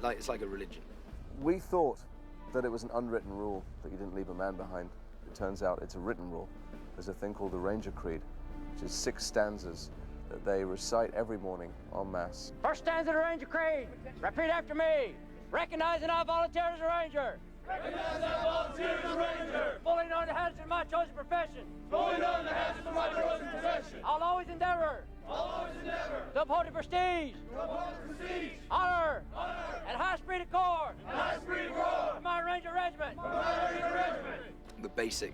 It's like a religion. We thought that it was an unwritten rule that you didn't leave a man behind. It turns out it's a written rule. There's a thing called the Ranger Creed, which is 6 stanzas that they recite every morning en masse. First stanza of the Ranger Creed. Repeat after me. Recognizing I volunteer as a Ranger. Recognize I volunteer as a Ranger. Fully knowing the hazards of my chosen profession. Fully knowing the hazards of my chosen profession. I'll always endeavor. To uphold the prestige. Honor. And high spirit accord. For my Ranger regiment. The basic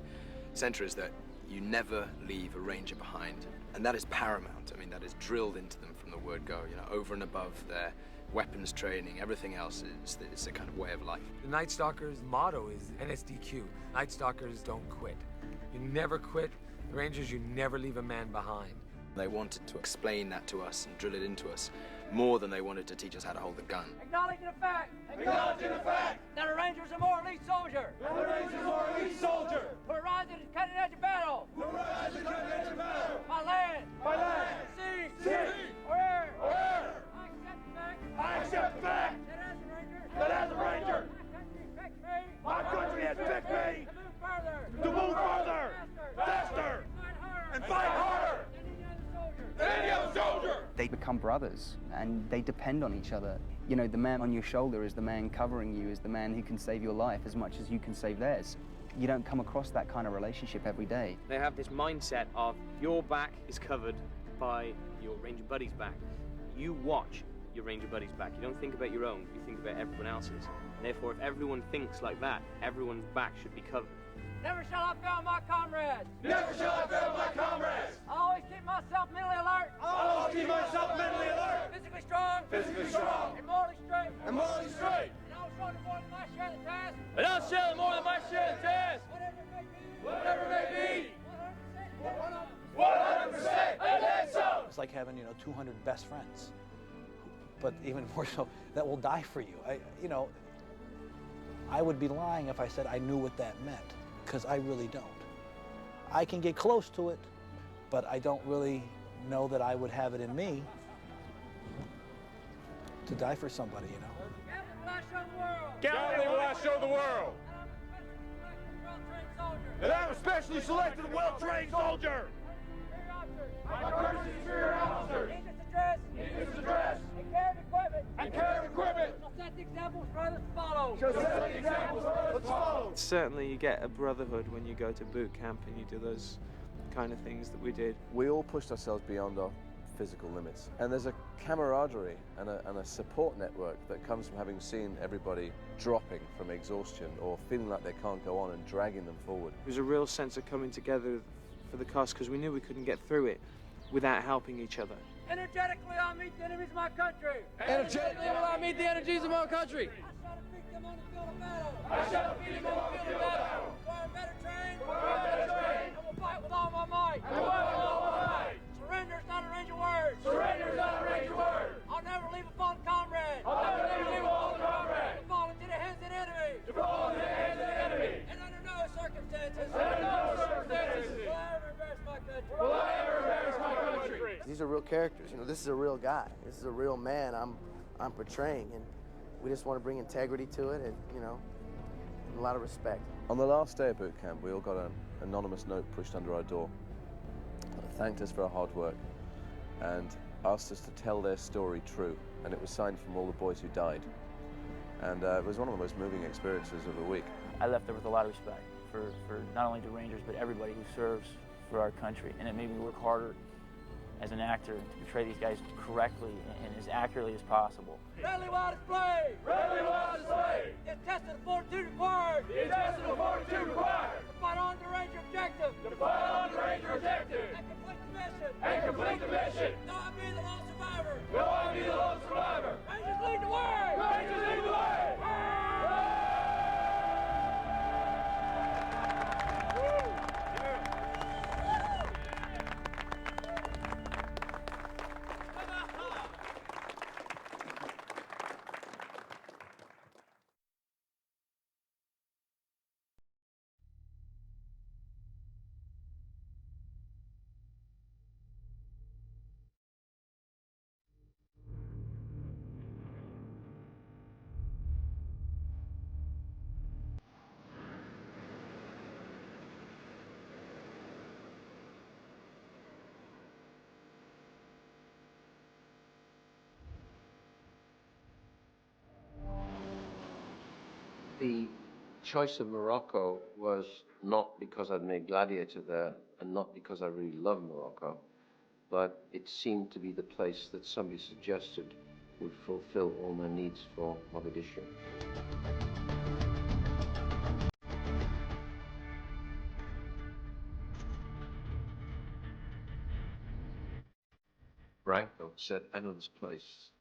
center is that you never leave a ranger behind, and that is paramount. I mean, that is drilled into them from the word go. You know, over and above their weapons training, everything else is a kind of way of life. The Night Stalkers' motto is NSDQ. Night Stalkers don't quit. You never quit. The Rangers, you never leave a man behind. They wanted to explain that to us and drill it into us more than they wanted to teach us how to hold the gun. Acknowledging the fact. Acknowledging the fact. That a Ranger is a more elite soldier. That a Ranger is a more elite soldier. Who arrives at the cutting edge of battle. Who arrives at the cutting edge of battle. By land. By land. Sea. Or air. Or air. I accept the fact. That as a Ranger. My country has picked me. To move further. Faster. And fight harder. Than any other soldier. They become brothers, and they depend on each other. You know, the man on your shoulder is the man covering you, is the man who can save your life as much as you can save theirs. You don't come across that kind of relationship every day. They have this mindset of your back is covered by your Ranger buddy's back. You watch your ranger buddies back. You don't think about your own, you think about everyone else's. And therefore, if everyone thinks like that, everyone's back should be covered. Never shall I fail my comrades. Never shall I fail my comrades. I always keep myself mentally alert. I always keep myself mentally alert. Physically strong. Physically strong. And morally straight. And morally straight. And I will shoulder more than my share of the task. And I'll shoulder more than my share of the task. Whatever it may be. Whatever it may be. 100%. And then some. It's like having, 200 best friends, but even more so, that will die for you. I would be lying if I said I knew what that meant, because I really don't. I can get close to it, but I don't really know that I would have it in me to die for somebody, Gallantly will I show the world. And I'm a specially selected, well-trained soldier. My course is superior officers. Needless to dress. And carry of equipment. And carry of equipment. Shall set the examples for others to follow. Shall set the examples for others to follow. Certainly you get a brotherhood when you go to boot camp and you do those kind of things that we did. We all pushed ourselves beyond our physical limits. And there's a camaraderie and a support network that comes from having seen everybody dropping from exhaustion or feeling like they can't go on and dragging them forward. It was a real sense of coming together for the cause because we knew we couldn't get through it without helping each other. Energetically, I'll meet the enemies of my country. Energetically, will I meet the energies of my country. I shall defeat them on the field of battle. For I'm better trained. I will fight with all my might. Surrender is not a range of words. Surrender is not a range of words. I'll never leave a fallen comrade. I'll never leave a fallen comrade. To fall into the hands of the enemy. To fall into the hands of the enemy. And under no circumstances. Will I ever embarrass my country. Will I ever embarrass my country. These are real characters. This is a real guy. This is a real man I'm portraying, and we just want to bring integrity to it, and and a lot of respect. On the last day of boot camp, we all got an anonymous note pushed under our door that thanked us for our hard work and asked us to tell their story true. And it was signed from all the boys who died. And it was one of the most moving experiences of the week. I left there with a lot of respect for not only the Rangers, but everybody who serves for our country. And it made me work harder as an actor to portray these guys correctly and as accurately as possible. Readily while displayed! Readily while displayed! The intestinal fortitude required! The intestinal fortitude required! To fight on the Ranger objective! To fight on the Ranger objective! And complete the mission! And complete the mission! Though I be the lone survivor! Will I be the lone survivor? Rangers lead the way! Rangers lead the way! The choice of Morocco was not because I'd made Gladiator there and not because I really love Morocco, but it seemed to be the place that somebody suggested would fulfill all my needs for Mogadishu. Branko said, I know this place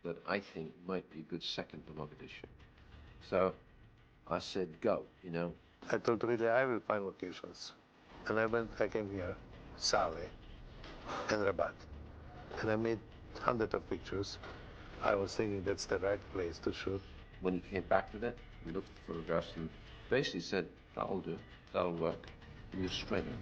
that I think might be a good second to Mogadishu. So I said, go, I told Ridley, I will find locations. And I came here, Saleh, and Rabat. And I made hundreds of pictures. I was thinking that's the right place to shoot. When he came back with it, we looked at the photographs and basically said, that'll do, that'll work. We were straight in.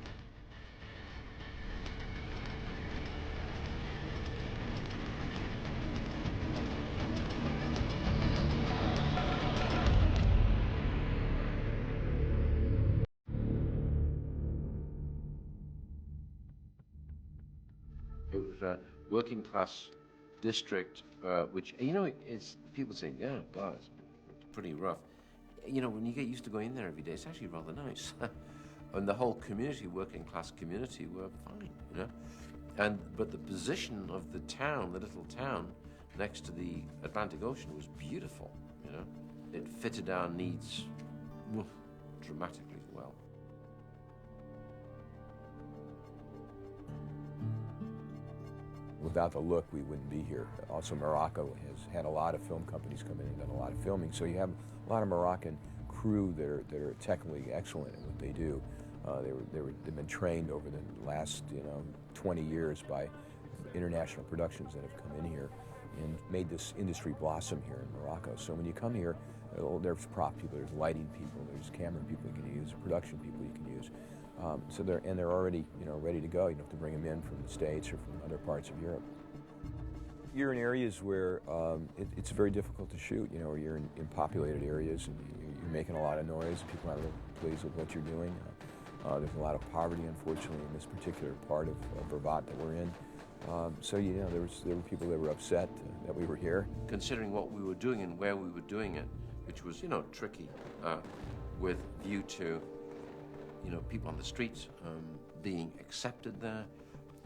It was a working class district, which, it's, people say, yeah, God, it's pretty rough. When you get used to going in there every day, it's actually rather nice. And the whole community, working class community, were fine, But the position of the town, the little town, next to the Atlantic Ocean was beautiful, you know. It fitted our needs dramatically well. Without the look, we wouldn't be here. Also, Morocco has had a lot of film companies come in and done a lot of filming, so you have a lot of Moroccan crew that are technically excellent at what they do. They've been trained over the last 20 years by international productions that have come in here and made this industry blossom here in Morocco. So when you come here, there's prop people, there's lighting people, there's camera people you can use, production people you can use. So they're already ready to go. You don't have to bring them in from the States or from other parts of Europe. You're in areas where it's very difficult to shoot. Or you're in populated areas and you're making a lot of noise. People aren't really pleased with what you're doing. There's a lot of poverty, unfortunately, in this particular part of Brabant that we're in. So there were people that were upset that we were here. Considering what we were doing and where we were doing it, which was tricky, with view to people on the streets being accepted there.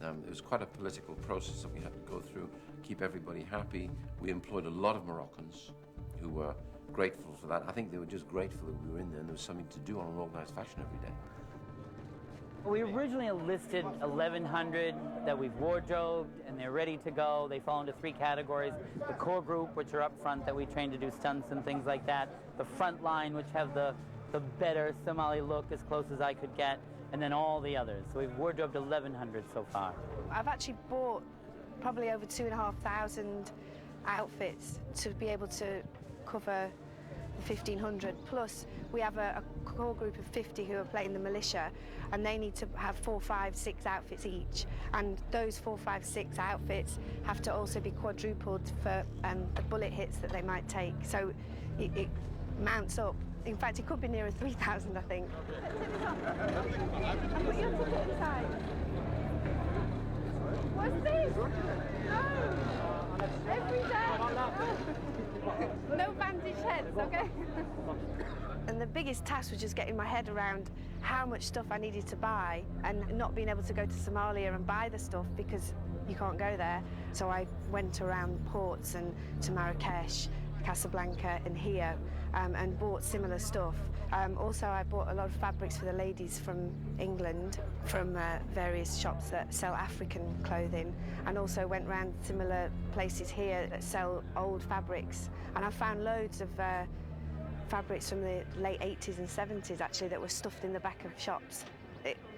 It was quite a political process that we had to go through, keep everybody happy. We employed a lot of Moroccans who were grateful for that. I think they were just grateful that we were in there and there was something to do on an organized fashion every day. We originally listed 1,100 that we've wardrobed and they're ready to go. They fall into 3 categories. The core group, which are up front, that we train to do stunts and things like that. The front line, which have the better Somali look as close as I could get, and then all the others. So we've wardrobed 1,100 so far. I've actually bought probably over 2,500 outfits to be able to cover the 1,500. Plus, we have a core group of 50 who are playing the militia, and they need to have 4, 5, 6 outfits each. And those 4, 5, 6 outfits have to also be quadrupled for the bullet hits that they might take. So it mounts up. In fact, it could be nearer 3,000, I think. Put your ticket inside. What's this? No! Every day! No bandaged heads, okay? And the biggest task was just getting my head around how much stuff I needed to buy and not being able to go to Somalia and buy the stuff because you can't go there. So I went around ports and to Marrakesh, Casablanca and here and bought similar stuff. Also, I bought a lot of fabrics for the ladies from England, from various shops that sell African clothing, and also went around similar places here that sell old fabrics. And I found loads of fabrics from the late 80s and 70s, actually, that were stuffed in the back of shops.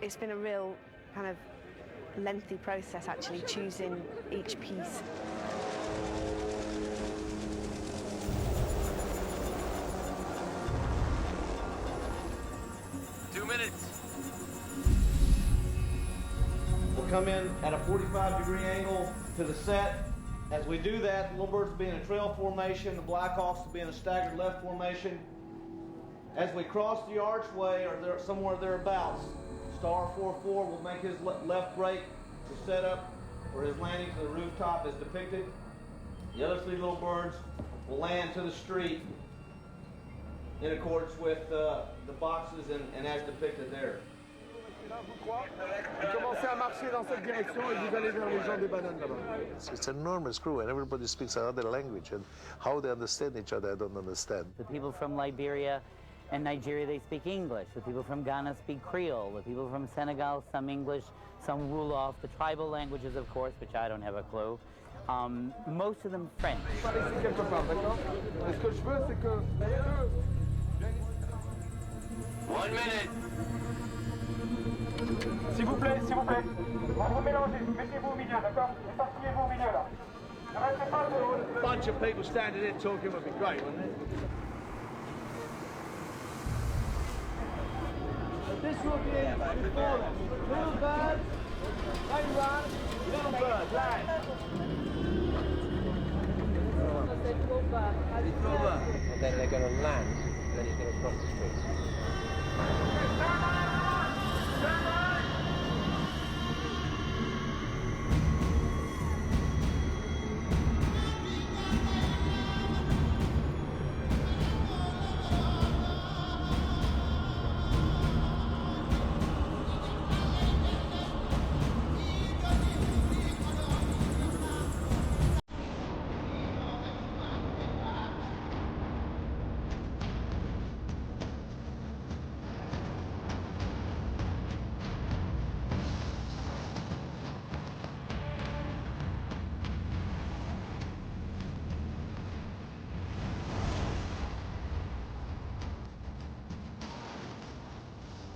It's been a real kind of lengthy process, actually, choosing each piece. We'll come in at a 45-degree angle to the set. As we do that, the little birds will be in a trail formation, the Black Hawks will be in a staggered left formation. As we cross the archway, or there, somewhere thereabouts, Star 4-4 will make his left brake to set up for his landing to the rooftop as depicted. The other 3 little birds will land to the street in accordance with the boxes and as depicted there. It's an enormous crew and everybody speaks another language, and how they understand each other I don't understand. The people from Liberia and Nigeria, they speak English. The people from Ghana speak Creole. The people from Senegal, some English, some Wolof. The tribal languages, of course, which I don't have a clue. Most of them French. 1 minute. S'il vous plaît, s'il vous plaît. On vous mélangez, mettez-vous au milieu, d'accord? Éparpillez-vous au milieu là. Ne restez pas de... A bunch of people standing in talking would be great, wouldn't it? This will be before them. Little bird, line one, little bird, line. And then they're going to land, and then he's going to cross the street.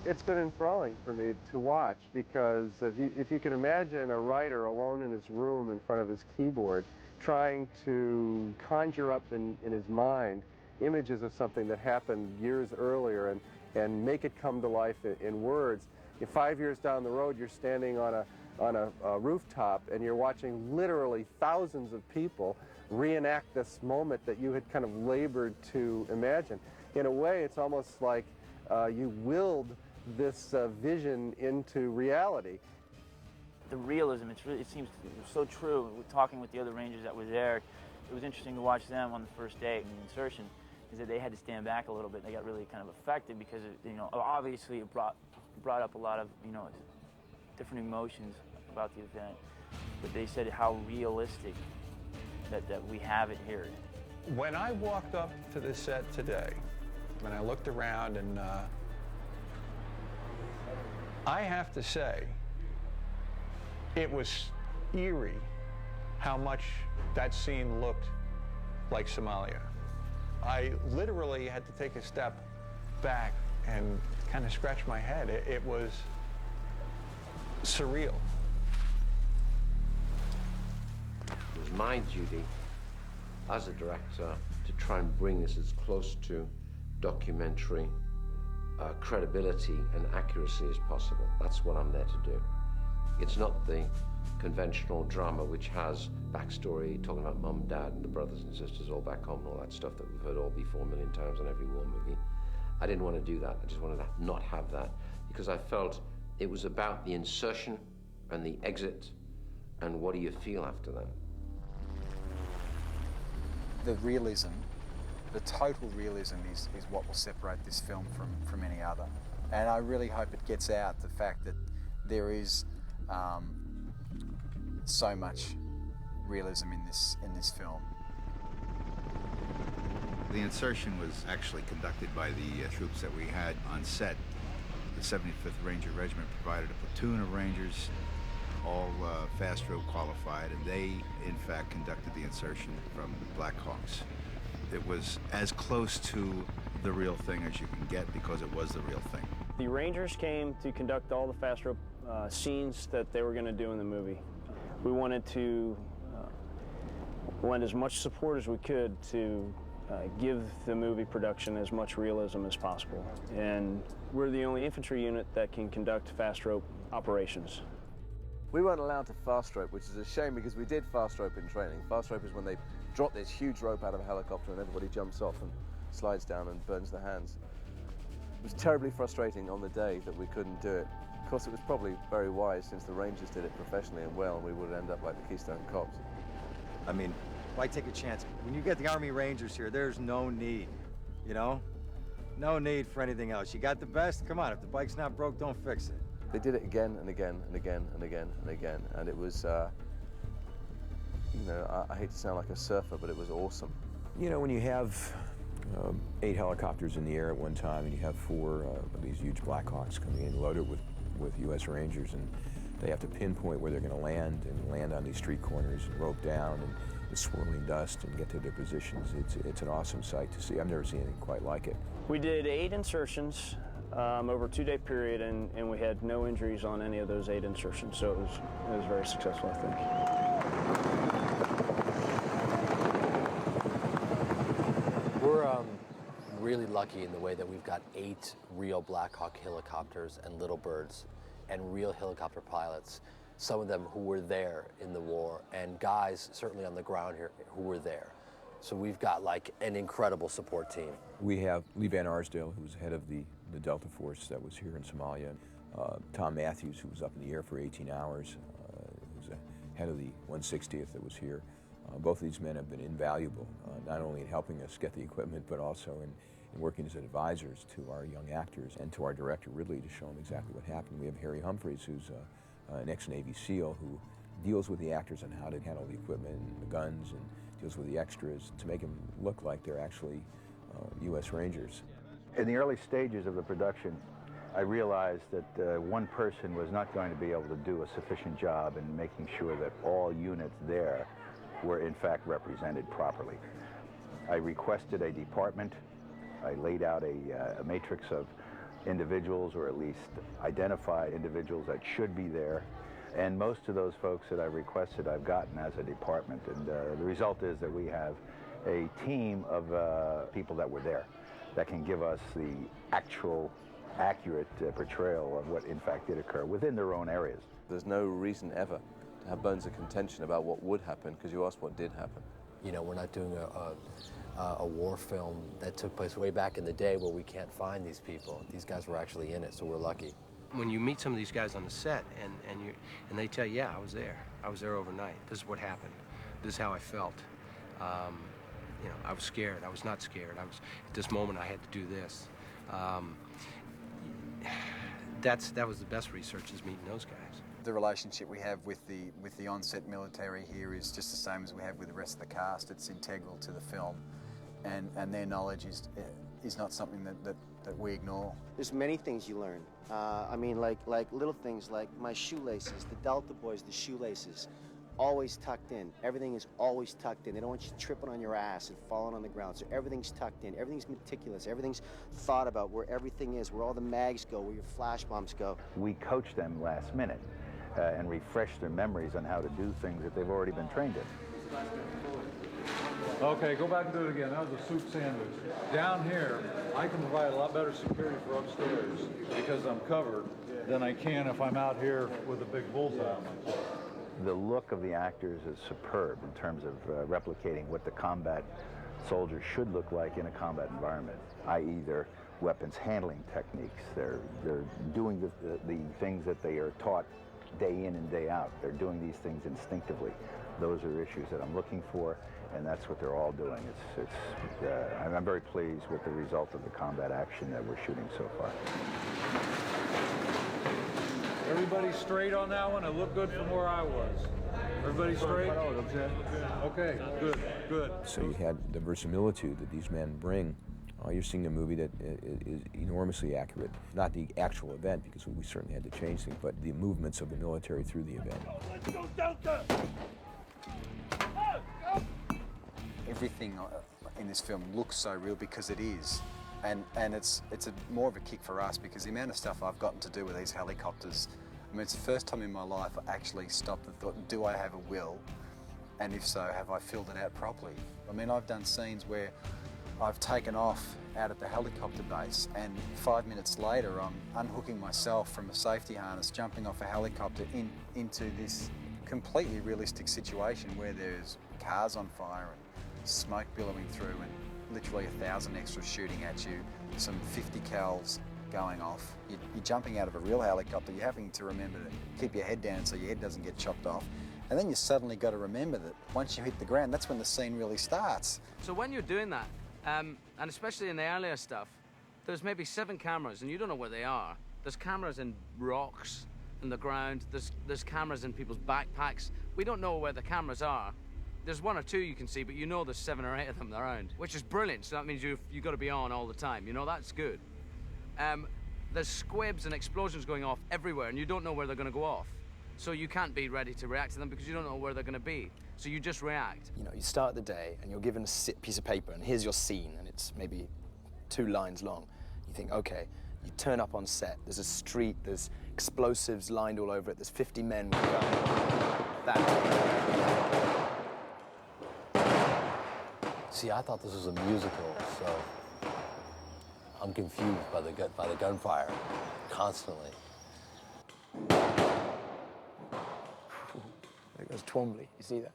it's been enthralling for me to watch, because if you can imagine a writer alone in his room in front of his keyboard trying to conjure up in his mind images of something that happened years earlier and make it come to life in words. 5 years down the road, you're standing on a rooftop and you're watching literally thousands of people reenact this moment that you had kind of labored to imagine. In a way, it's almost like you willed this vision into reality. The realism, it seems so true. Talking with the other Rangers that were there, it was interesting to watch them on the first day in the insertion, is that they had to stand back a little bit. They got really kind of affected because, obviously it brought up a lot of, different emotions about the event. But they said how realistic that we have it here. When I walked up to the set today, when I looked around, and I have to say, it was eerie how much that scene looked like Somalia. I literally had to take a step back and kind of scratch my head. It was surreal. It was my duty as a director to try and bring this as close to documentary credibility and accuracy as possible. That's what I'm there to do. It's not the conventional drama which has backstory, talking about mum, dad, and the brothers and sisters all back home and all that stuff that we've heard all before a million times on every war movie. I didn't want to do that. I just wanted to not have that, because I felt it was about the insertion and the exit and what do you feel after that. The realism, the total realism is what will separate this film from any other. And I really hope it gets out the fact that there is so much realism in this film. The insertion was actually conducted by the troops that we had on set. The 75th Ranger Regiment provided a platoon of Rangers, all fast rope qualified, and they, in fact, conducted the insertion from the Black Hawks. It was as close to the real thing as you can get, because it was the real thing. The Rangers came to conduct all the fast rope scenes that they were going to do in the movie. We wanted to lend as much support as we could to give the movie production as much realism as possible. And we're the only infantry unit that can conduct fast rope operations. We weren't allowed to fast rope, which is a shame, because we did fast rope in training. Fast rope is when they drop this huge rope out of a helicopter and everybody jumps off and slides down and burns their hands. It was terribly frustrating on the day that we couldn't do it. Of course, it was probably very wise, since the Rangers did it professionally and well, and we would end up like the Keystone Cops. I mean, why take a chance? When you get the Army Rangers here, there's no need, No need for anything else. You got the best, come on, if the bike's not broke, don't fix it. They did it again and again and again and again and again, and it was, I hate to sound like a surfer, but it was awesome. When you have 8 helicopters in the air at one time, and you have 4 of these huge Black Hawks coming in loaded with U.S. Rangers, and they have to pinpoint where they're going to land on these street corners and rope down and the swirling dust and get to their positions. It's an awesome sight to see. I've never seen anything quite like it. We did 8 insertions over a 2-day period, and we had no injuries on any of those 8 insertions, so it was very successful, I think. We're really lucky in the way that we've got 8 real Black Hawk helicopters and Little Birds and real helicopter pilots, some of them who were there in the war, and guys certainly on the ground here who were there. So we've got like an incredible support team. We have Lee Van Arsdale, who was head of the Delta Force that was here in Somalia, Tom Matthews, who was up in the air for 18 hours, who's the head of the 160th that was here. Both of these men have been invaluable, not only in helping us get the equipment, but also in working as advisors to our young actors and to our director, Ridley, to show them exactly what happened. We have Harry Humphreys, who's an ex-Navy SEAL, who deals with the actors on how to handle the equipment and the guns, and deals with the extras to make them look like they're actually U.S. Rangers. In the early stages of the production, I realized that one person was not going to be able to do a sufficient job in making sure that all units there were in fact represented properly. I requested a department. I laid out a matrix of individuals, or at least identify individuals that should be there. And most of those folks that I've requested, I've gotten as a department. And the result is that we have a team of people that were there that can give us the actual, accurate portrayal of what in fact did occur within their own areas. There's no reason ever to have bones of contention about what would happen, because you asked what did happen. You know, we're not doing a war film that took place way back in the day where we can't find these people. These guys were actually in it, so we're lucky. When you meet some of these guys on the set and they tell you, yeah, I was there overnight. This is what happened. This is how I felt. You know, I was scared. I was not scared. At this moment I had to do this. That was the best research, is meeting those guys. The relationship we have with the on-set military here is just the same as we have with the rest of the cast. It's integral to the film, and their knowledge is not something that we ignore. There's many things you learn. I mean, like little things like my shoelaces, the Delta boys, the shoelaces, always tucked in. Everything is always tucked in. They don't want you tripping on your ass and falling on the ground. So everything's tucked in. Everything's meticulous. Everything's thought about where everything is, where all the mags go, where your flash bombs go. We coach them last minute and refresh their memories on how to do things that they've already been trained in. Okay, go back and do it again. That was a soup sandwich. Down here, I can provide a lot better security for upstairs because I'm covered than I can if I'm out here with a big bullseye on my chest. The look of the actors is superb in terms of replicating what the combat soldier should look like in a combat environment, i.e. their weapons handling techniques. They're doing the things that they are taught day in and day out. They're doing these things instinctively. Those are issues that I'm looking for, and that's what they're all doing. I'm very pleased with the result of the combat action that we're shooting so far. Everybody straight on that one? It looked good from where I was. Everybody straight? Okay, good, good. So you had the verisimilitude that these men bring. You're seeing a movie that is enormously accurate. Not the actual event, because we certainly had to change things, but the movements of the military through the event. Let's go, Delta! Everything in this film looks so real because it is. And it's more of a kick for us because the amount of stuff I've gotten to do with these helicopters, I mean, it's the first time in my life I actually stopped and thought, do I have a will? And if so, have I filled it out properly? I mean, I've done scenes where I've taken off out at the helicopter base and 5 minutes later I'm unhooking myself from a safety harness, jumping off a helicopter into this completely realistic situation where there's cars on fire and smoke billowing through and literally 1,000 extras shooting at you, some 50 cals going off. You're jumping out of a real helicopter, you're having to remember to keep your head down so your head doesn't get chopped off. And then you suddenly got to remember that once you hit the ground, that's when the scene really starts. So when you're doing that, and especially in the earlier stuff, there's maybe 7 cameras and you don't know where they are. There's cameras in rocks, in the ground, there's cameras in people's backpacks. We don't know where the cameras are. There's 1 or 2 you can see, but you know there's 7 or 8 of them around, which is brilliant. So that means you've got to be on all the time. You know, that's good. There's squibs and explosions going off everywhere, and you don't know where they're going to go off. So you can't be ready to react to them because you don't know where they're going to be. So you just react. You know, you start the day and you're given a piece of paper, and here's your scene, and it's maybe 2 lines long. You think, okay, you turn up on set. There's a street. There's explosives lined all over it. There's 50 men with guns. See, I thought this was a musical, so I'm confused by the gunfire constantly. There goes Twombly. You see that?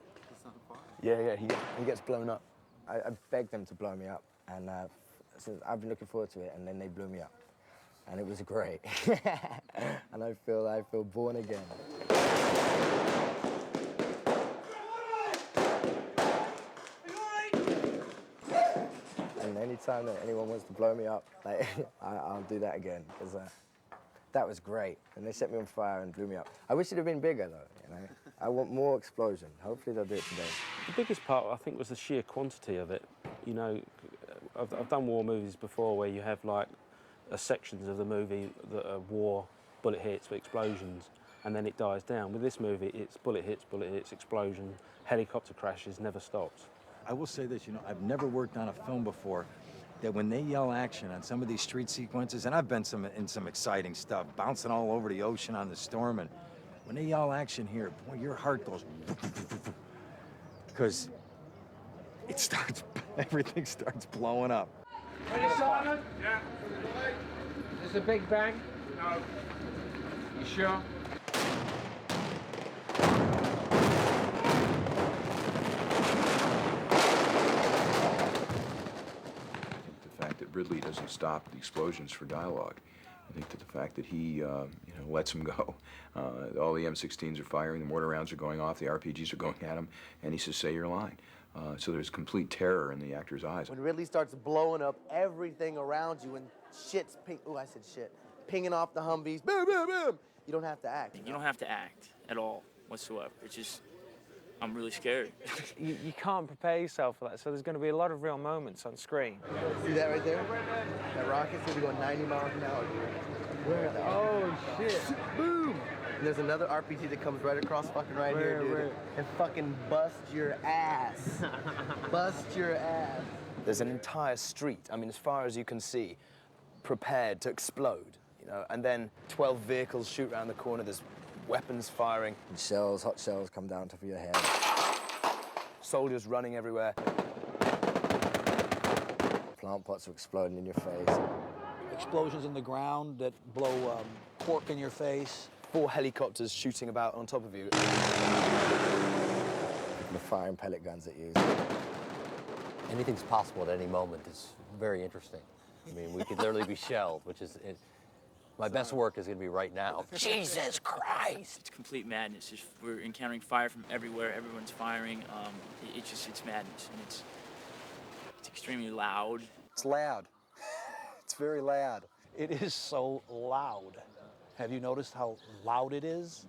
Yeah, he gets blown up. I begged them to blow me up, and since I've been looking forward to it, and then they blew me up, and it was great. And I feel born again. And anytime that anyone wants to blow me up, like, I'll do that again, because that was great. And they set me on fire and blew me up. I wish it had been bigger, though, you know. I want more explosion. Hopefully they'll do it today. The biggest part, I think, was the sheer quantity of it. You know, I've done war movies before where you have, like, sections of the movie that are war, bullet hits, explosions, and then it dies down. With this movie, it's bullet hits, explosion, helicopter crashes, never stops. I will say this, you know, I've never worked on a film before that when they yell action on some of these street sequences, and I've been in some exciting stuff, bouncing all over the ocean on the storm, and when they yell action here, boy, your heart goes, because it starts, everything starts blowing up. Ready, Simon? Yeah. Is this a big bang? No. You sure? The fact that Ridley doesn't stop the explosions for dialogue. I think that the fact that he lets them go. All the M16s are firing, the mortar rounds are going off, the RPGs are going at him, and he says, say your line. So there's complete terror in the actor's eyes. When Ridley starts blowing up everything around you and shit's pinging off the Humvees, boom, boom, boom, you don't have to act. You don't have to act at all whatsoever. It's just, I'm really scared. You can't prepare yourself for that, so there's going to be a lot of real moments on screen. See that right there? That rocket's going to be going 90 miles an hour. Where? Oh, shit. Boom! And there's another RPG that comes right across fucking right here, dude. And fucking bust your ass. Bust your ass. There's an entire street, I mean, as far as you can see, prepared to explode, you know, and then 12 vehicles shoot around the corner, there's weapons firing. Shells, hot shells come down top of your head. Soldiers running everywhere. Plant pots are exploding in your face. Explosions in the ground that blow cork in your face. 4 helicopters shooting about on top of you. The firing pellet guns at you. Anything's possible at any moment. It's very interesting. I mean, we could literally be shelled, which is... My best work is going to be right now. Jesus Christ! It's complete madness. We're encountering fire from everywhere. Everyone's firing. It's madness, and it's extremely loud. It's loud. It's very loud. It is so loud. Have you noticed how loud it is?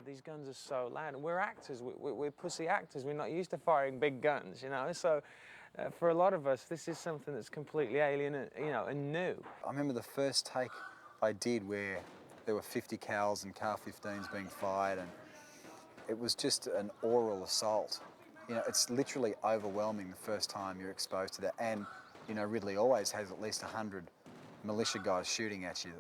These guns are so loud, and we're actors. We're pussy actors. We're not used to firing big guns, you know. So, for a lot of us, this is something that's completely alien, you know, and new. I remember the first take I did where there were 50 cals and CAR-15s being fired, and it was just an oral assault. You know, it's literally overwhelming the first time you're exposed to that. And, you know, Ridley always has at least 100 militia guys shooting at you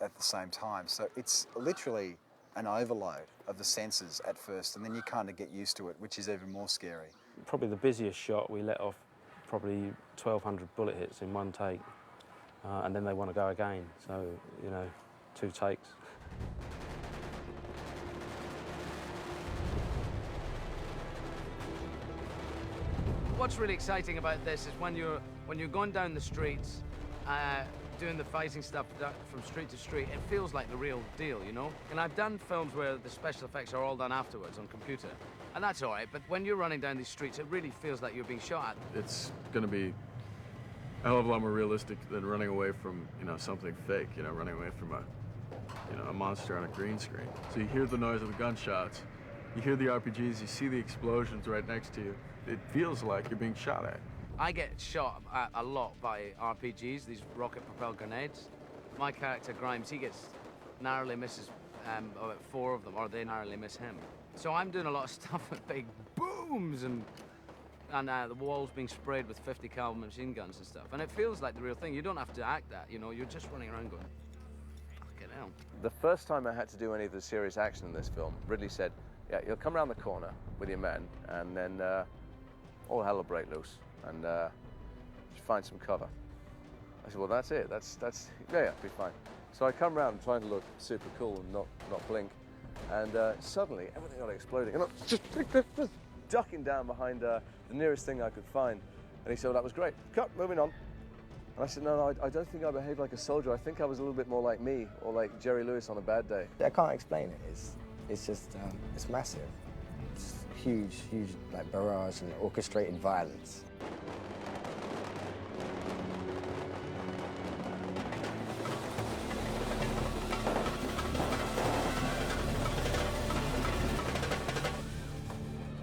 at the same time. So it's literally an overload of the senses at first, and then you kind of get used to it, which is even more scary. Probably the busiest shot, we let off probably 1,200 bullet hits in one take, and then they want to go again, so, you know, 2 takes. What's really exciting about this is when you're going down the streets, doing the fighting stuff from street to street, it feels like the real deal, you know? And I've done films where the special effects are all done afterwards on computer, and that's all right, but when you're running down these streets, it really feels like you're being shot at. It's going to be a hell of a lot more realistic than running away from, you know, something fake, you know, running away from a monster on a green screen. So you hear the noise of the gunshots, you hear the RPGs, you see the explosions right next to you. It feels like you're being shot at. I get shot at a lot by RPGs, these rocket-propelled grenades. My character, Grimes, he narrowly misses about 4 of them, or they narrowly miss him. So I'm doing a lot of stuff with big booms and the walls being sprayed with 50 cal machine guns and stuff. And it feels like the real thing. You don't have to act that, you know, you're just running around going, fucking hell. The first time I had to do any of the serious action in this film, Ridley said, yeah, you'll come around the corner with your men, and then all hell will break loose, and just find some cover. I said, well, that's it. That's yeah, be fine. So I come around trying to look super cool and not blink, and suddenly everything got exploding, and I'm just ducking down behind the nearest thing I could find. And he said, well, that was great. Cut, moving on. And I said, no, I don't think I behaved like a soldier. I think I was a little bit more like me, or like Jerry Lewis on a bad day. I can't explain it. It's just, it's massive. It's huge, like barrage and orchestrated violence.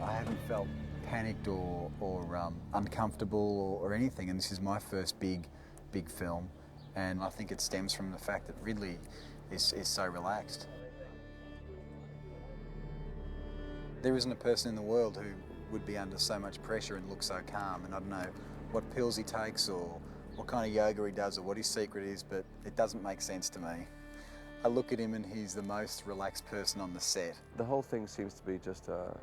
I haven't felt panicked or uncomfortable or anything, and this is my first big film, and I think it stems from the fact that Ridley is so relaxed. There isn't a person in the world who would be under so much pressure and look so calm, and I don't know what pills he takes or what kind of yoga he does or what his secret is, but it doesn't make sense to me. I look at him and he's the most relaxed person on the set. The whole thing seems to be just a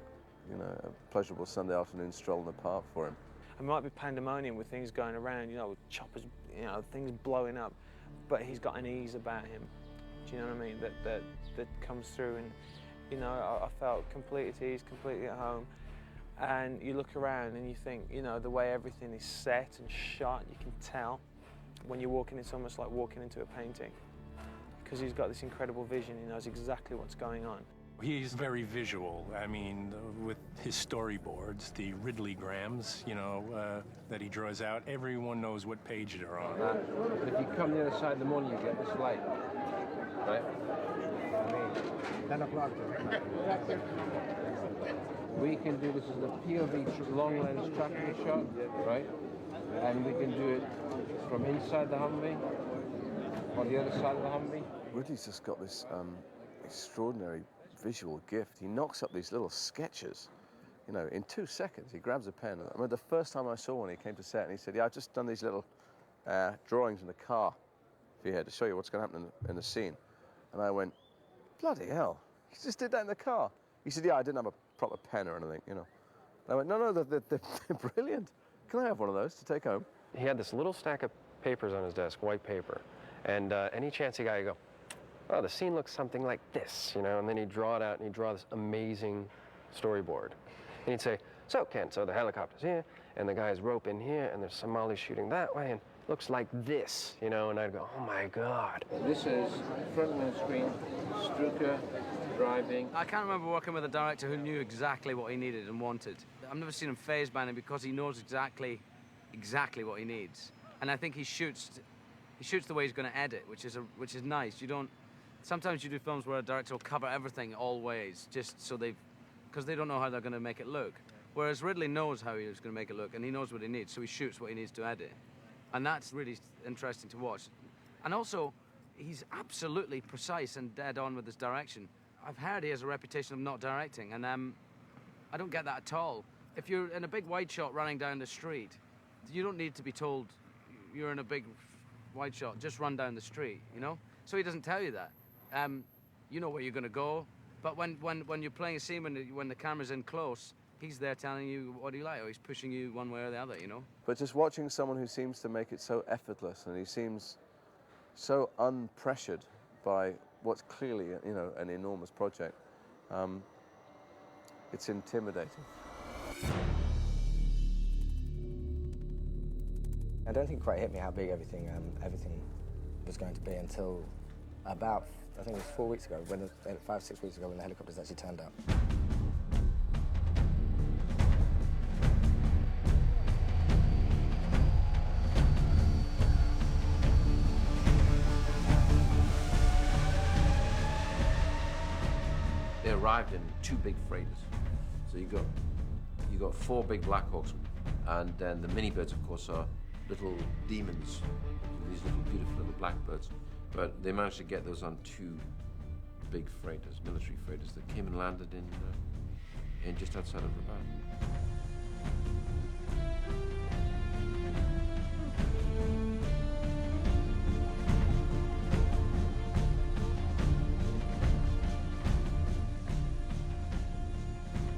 pleasurable Sunday afternoon stroll in the park for him. It might be pandemonium with things going around, with choppers, things blowing up, but he's got an ease about him. Do you know what I mean? That comes through, and I felt completely at ease, completely at home. And you look around and you think, the way everything is set and shot, you can tell when you're walking. It's almost like walking into a painting, because he's got this incredible vision. He knows exactly what's going on. He's very visual. I mean, with his storyboards, the Ridley-grams, that he draws out, everyone knows what page they're on. But if you come the other side of the morning, you get this light, right? 10 o'clock. We can do this as a POV long lens tracking shot, right? And we can do it from inside the Humvee or the other side of the Humvee. Ridley's just got this extraordinary visual gift. He knocks up these little sketches, in 2 seconds. He grabs a pen. I remember the first time I saw one, he came to set and he said, "Yeah, I've just done these little drawings in the car for you here to show you what's going to happen in the scene." And I went, "Bloody hell, he just did that in the car." He said, "Yeah, I didn't have a proper pen or anything, And I went, no, they're brilliant. Can I have one of those to take home?" He had this little stack of papers on his desk, white paper, and any chance he got, he'd go, "Oh, the scene looks something like this," and then he'd draw it out and he'd draw this amazing storyboard. And he'd say, "So, Ken, so the helicopter's here, and the guy's rope in here, and there's Somalis shooting that way, and it looks like this," And I'd go, "Oh my God." This is front of the screen, Strucker, driving. I can't remember working with a director who knew exactly what he needed and wanted. I've never seen him phased by anything because he knows exactly what he needs. And I think he shoots the way he's going to edit, which is nice. Sometimes you do films where a director will cover everything always, just so because they don't know how they're going to make it look. Whereas Ridley knows how he's going to make it look, and he knows what he needs, so he shoots what he needs to edit. And that's really interesting to watch. And also, he's absolutely precise and dead on with his direction. I've heard he has a reputation of not directing, and I don't get that at all. If you're in a big wide shot running down the street, you don't need to be told you're in a big wide shot, just run down the street, So he doesn't tell you that. You know where you're going to go, but when you're playing a scene, when the camera's in close, he's there telling you what do you like, or he's pushing you one way or the other, But just watching someone who seems to make it so effortless, and he seems so unpressured by what's clearly, an enormous project, it's intimidating. I don't think it quite hit me how big everything was going to be until about, I think it was 4 weeks ago, 5-6 weeks ago, when the helicopters actually turned up. They arrived in 2 big freighters. So you got 4 big Black Hawks, and then the mini-birds, of course, are little demons, these little beautiful little blackbirds. But they managed to get those on 2 big freighters, military freighters, that came and landed in just outside of Rabat.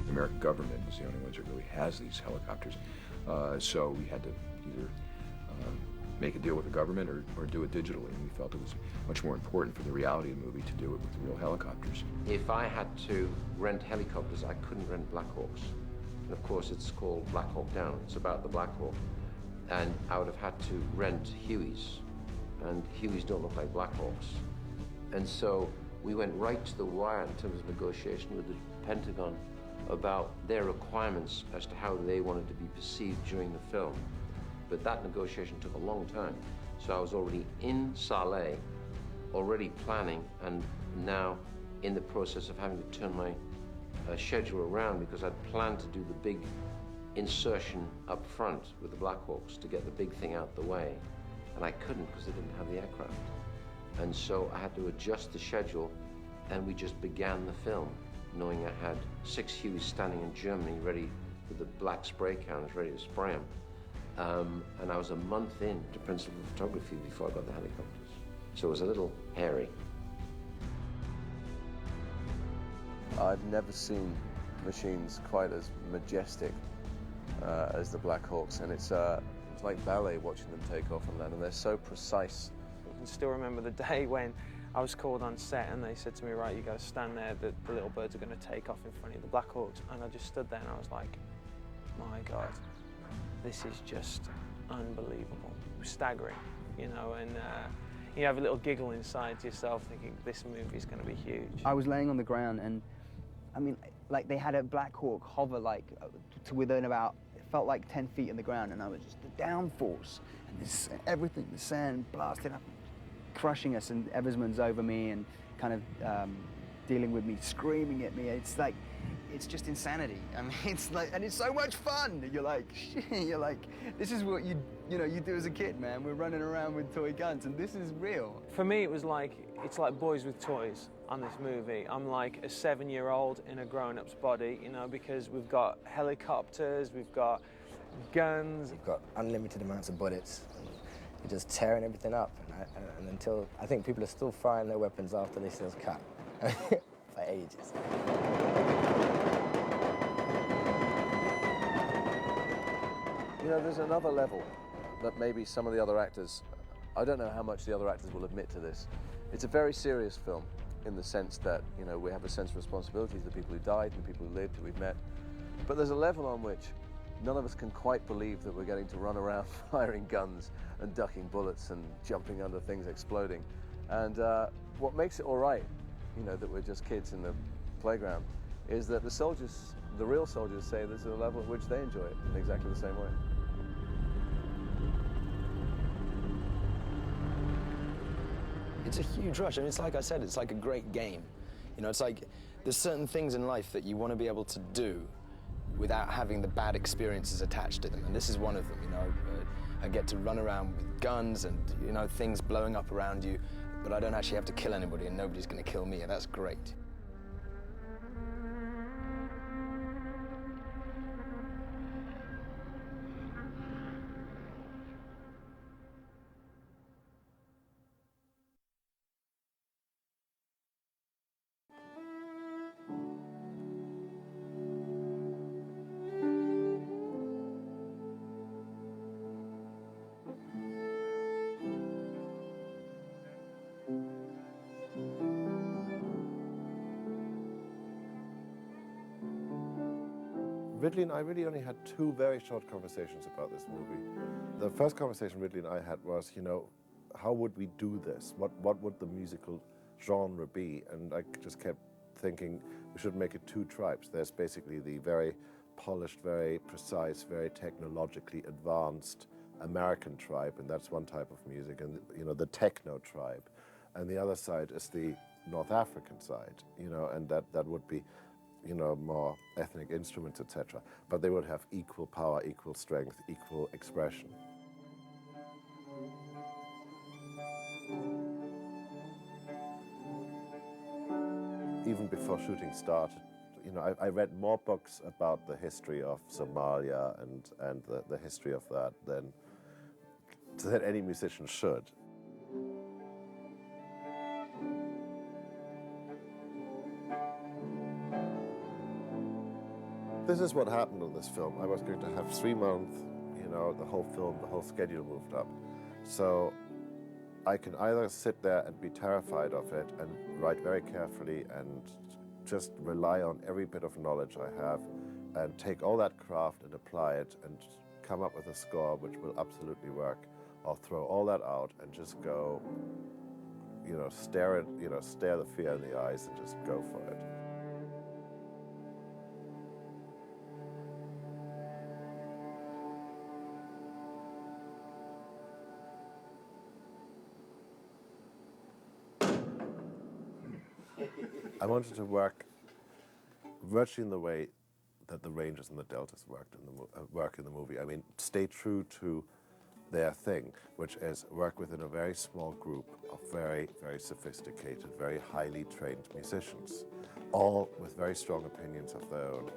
The American government is the only ones that really has these helicopters. So we had to either make a deal with the government or do it digitally. And we felt it was much more important for the reality of the movie to do it with the real helicopters. If I had to rent helicopters, I couldn't rent Black Hawks. And of course, it's called Black Hawk Down. It's about the Black Hawk. And I would have had to rent Hueys. And Hueys don't look like Black Hawks. And so we went right to the wire in terms of negotiation with the Pentagon about their requirements as to how they wanted to be perceived during the film. But that negotiation took a long time. So I was already in Saleh, already planning, and now in the process of having to turn my schedule around, because I'd planned to do the big insertion up front with the Black Hawks to get the big thing out the way, and I couldn't because they didn't have the aircraft. And so I had to adjust the schedule, and we just began the film, knowing I had 6 Hueys standing in Germany ready with the black spray cannons ready to spray them. And I was a month into principal photography before I got the helicopters. So it was a little hairy. I've never seen machines quite as majestic as the Black Hawks, and it's like ballet watching them take off and land, and they're so precise. I can still remember the day when I was called on set and they said to me, right, you got to stand there, the little birds are going to take off in front of the Black Hawks, and I just stood there and I was like, my God, this is just unbelievable, staggering, you know, and you have a little giggle inside to yourself thinking this movie is going to be huge. I was laying on the ground and, I mean, like they had a Black Hawk hover like to within about, it felt like 10 feet in the ground, and I was just the downforce, and this, everything, the sand blasting up, crushing us, and Eversman's over me and kind of dealing with me, screaming at me. It's like, it's just insanity. I mean, it's like, and it's so much fun. You're like, this is what you do as a kid, man. We're running around with toy guns, and this is real. For me, it was like, it's like boys with toys on this movie. I'm like a 7-year-old in a grown-up's body, you know, because we've got helicopters, we've got guns. We've got unlimited amounts of bullets. You're just tearing everything up, and until, I think people are still firing their weapons after they see us cut for ages. You know, there's another level that maybe some of the other actors, I don't know how much the other actors will admit to this. It's a very serious film in the sense that, you know, we have a sense of responsibility to the people who died and the people who lived, who we've met. But there's a level on which none of us can quite believe that we're getting to run around firing guns and ducking bullets and jumping under things exploding. And what makes it all right, you know, that we're just kids in the playground, is that the soldiers, the real soldiers, say there's a level at which they enjoy it in exactly the same way. It's a huge rush. I mean, it's like I said, it's like a great game. You know, it's like there's certain things in life that you want to be able to do without having the bad experiences attached to them, and this is one of them. You know, I get to run around with guns and, you know, things blowing up around you, but I don't actually have to kill anybody, and nobody's going to kill me, and that's great. Ridley and I really only had 2 very short conversations about this movie. The first conversation Ridley and I had was, you know, how would we do this? What would the musical genre be? And I just kept thinking we should make it 2 tribes. There's basically the very polished, very precise, very technologically advanced American tribe, and that's one type of music, and, you know, the techno tribe. And the other side is the North African side, you know, and that would be, you know, more ethnic instruments, etc. But they would have equal power, equal strength, equal expression. Even before shooting started, you know, I read more books about the history of Somalia and the history of that than any musician should. This is what happened in this film. I was going to have 3 months, you know, the whole film, the whole schedule moved up. So I can either sit there and be terrified of it and write very carefully and just rely on every bit of knowledge I have and take all that craft and apply it and come up with a score which will absolutely work, or throw all that out and just go, you know, stare the fear in the eyes and just go for it. I wanted to work virtually in the way that the Rangers and the Deltas work in the movie. I mean, stay true to their thing, which is work within a very small group of very, very sophisticated, very highly trained musicians, all with very strong opinions of their own.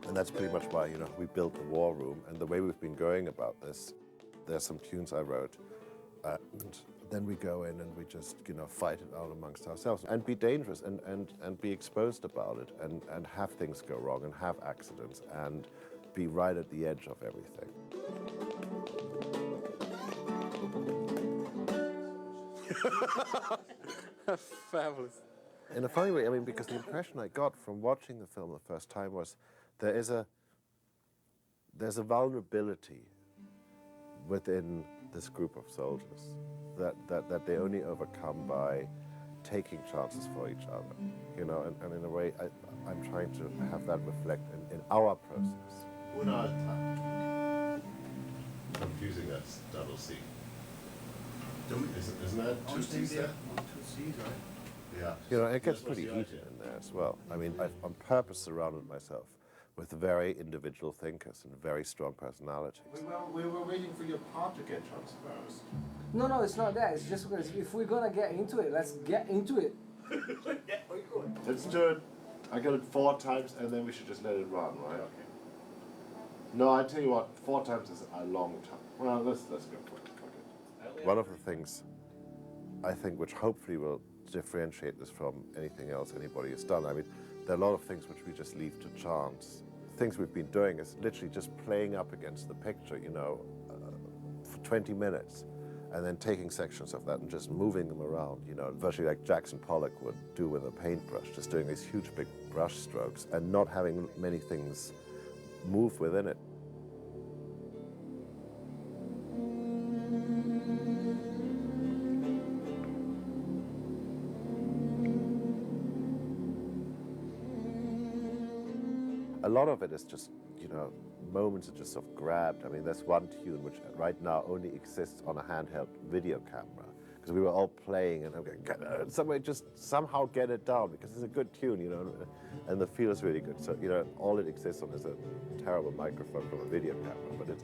And that's pretty much why, we built the war room, and the way we've been going about this, there's some tunes I wrote, and then we go in and we just, fight it out amongst ourselves and be dangerous and be exposed about it and have things go wrong and have accidents and be right at the edge of everything. Fabulous. In a funny way, I mean, because the impression I got from watching the film the first time was there's a vulnerability within this group of soldiers that they only overcome by taking chances for each other, and in a way I'm trying to have that reflect in our process. Confusing that double C. Isn't that two C's there? Two C's, right? Yeah. It gets pretty heated in there as well. I mean, I've on purpose surrounded myself with very individual thinkers and very strong personalities. We were waiting for your part to get transposed. No, it's not that. It's just because if we're gonna get into it, let's get into it. Let's do it. I got it 4 times and then we should just let it run, right? Okay. No, I tell you what, 4 times is a long time. Well, let's go for it. One of the things I think which hopefully will differentiate this from anything else anybody has done, I mean, there are a lot of things which we just leave to chance. Things we've been doing is literally just playing up against the picture, for 20 minutes, and then taking sections of that and just moving them around, virtually like Jackson Pollock would do with a paintbrush, just doing these huge big brush strokes and not having many things move within it. A lot of it is just, moments are just sort of grabbed. I mean, there's one tune which right now only exists on a handheld video camera because we were all playing and I'm going, somebody just somehow get it down because it's a good tune, and the feel is really good. So, all it exists on is a terrible microphone from a video camera, but it's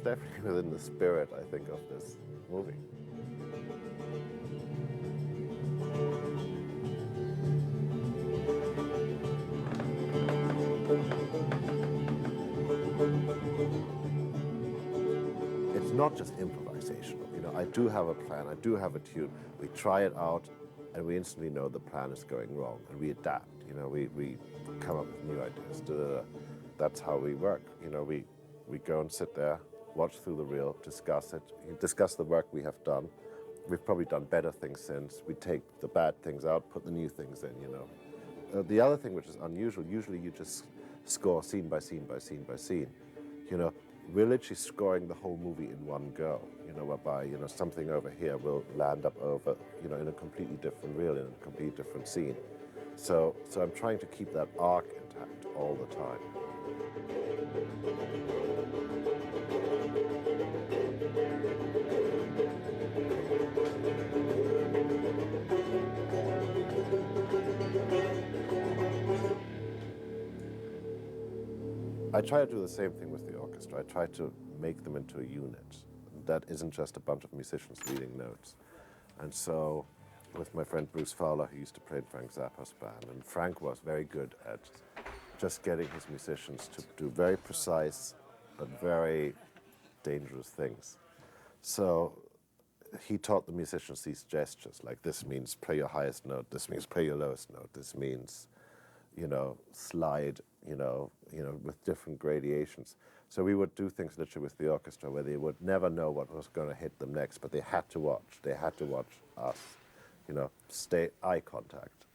definitely within the spirit, I think, of this movie. It's not just improvisational. I do have a plan, I do have a tune. We try it out, and we instantly know the plan is going wrong, and we adapt. We come up with new ideas. That's how we work. We go and sit there, watch through the reel, discuss it, discuss the work we have done. We've probably done better things since. We take the bad things out, put the new things in. The other thing which is unusual, usually you just score scene by scene by scene by scene. We're literally scoring the whole movie in one go, whereby, something over here will land up over, in a completely different reel, in a completely different scene. So I'm trying to keep that arc intact all the time. I try to do the same thing with the orchestra. I try to make them into a unit that isn't just a bunch of musicians leading notes. And so, with my friend Bruce Fowler, who used to play in Frank Zappa's band, and Frank was very good at just getting his musicians to do very precise but very dangerous things. So he taught the musicians these gestures, like this means play your highest note, this means play your lowest note, this means, slide, with different gradations. So we would do things literally with the orchestra where they would never know what was going to hit them next, but they had to watch. They had to watch us, stay eye contact.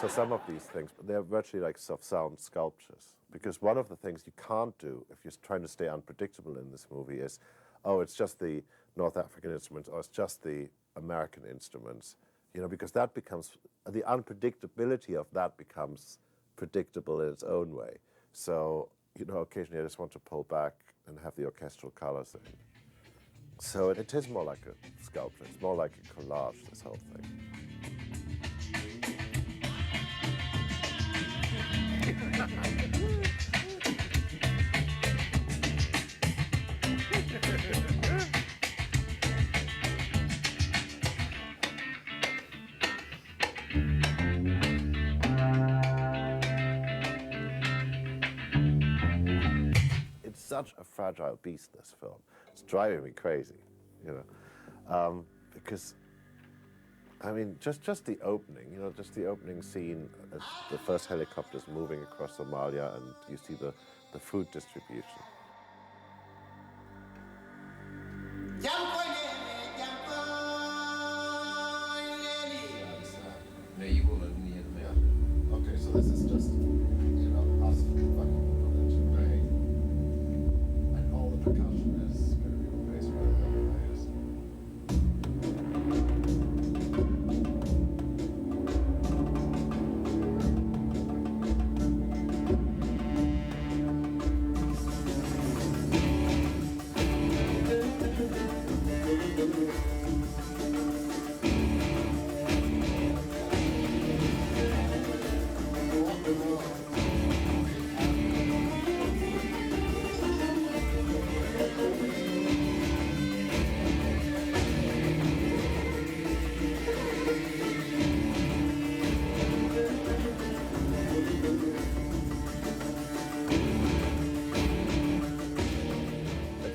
So some of these things, they're virtually like sound sculptures. Because one of the things you can't do if you're trying to stay unpredictable in this movie is, oh, it's just the North African instruments, or it's just the American instruments, you know, because that becomes, the unpredictability of that becomes predictable in its own way. So, you know, occasionally I just want to pull back and have the orchestral colors in. So it is more like a sculpture, it's more like a collage, this whole thing. It's such a fragile beast, this film. It's driving me crazy, you know, because, I mean, just the opening, you know, just the opening scene as the first helicopter's moving across Somalia and you see the food distribution. Okay, so this is just, you know, us fucking with it, right? And all the percussion is going to be replaced by the players.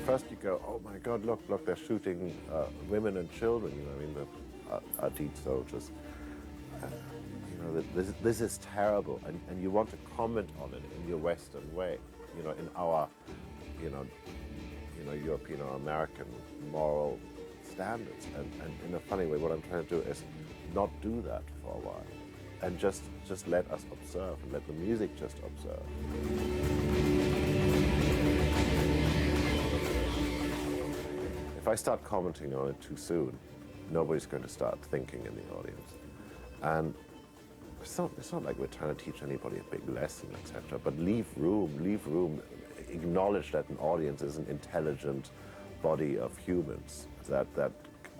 First you go, oh my God, look, they're shooting women and children, you know, I mean, the Ardite soldiers. You know, this is terrible, and you want to comment on it in your Western way, you know, in our, you know, European or American moral standards. And in a funny way, what I'm trying to do is not do that for a while, and just let us observe, and let the music just observe. If I start commenting on it too soon, nobody's going to start thinking in the audience. And it's not like we're trying to teach anybody a big lesson, etc. But leave room, acknowledge that an audience is an intelligent body of humans that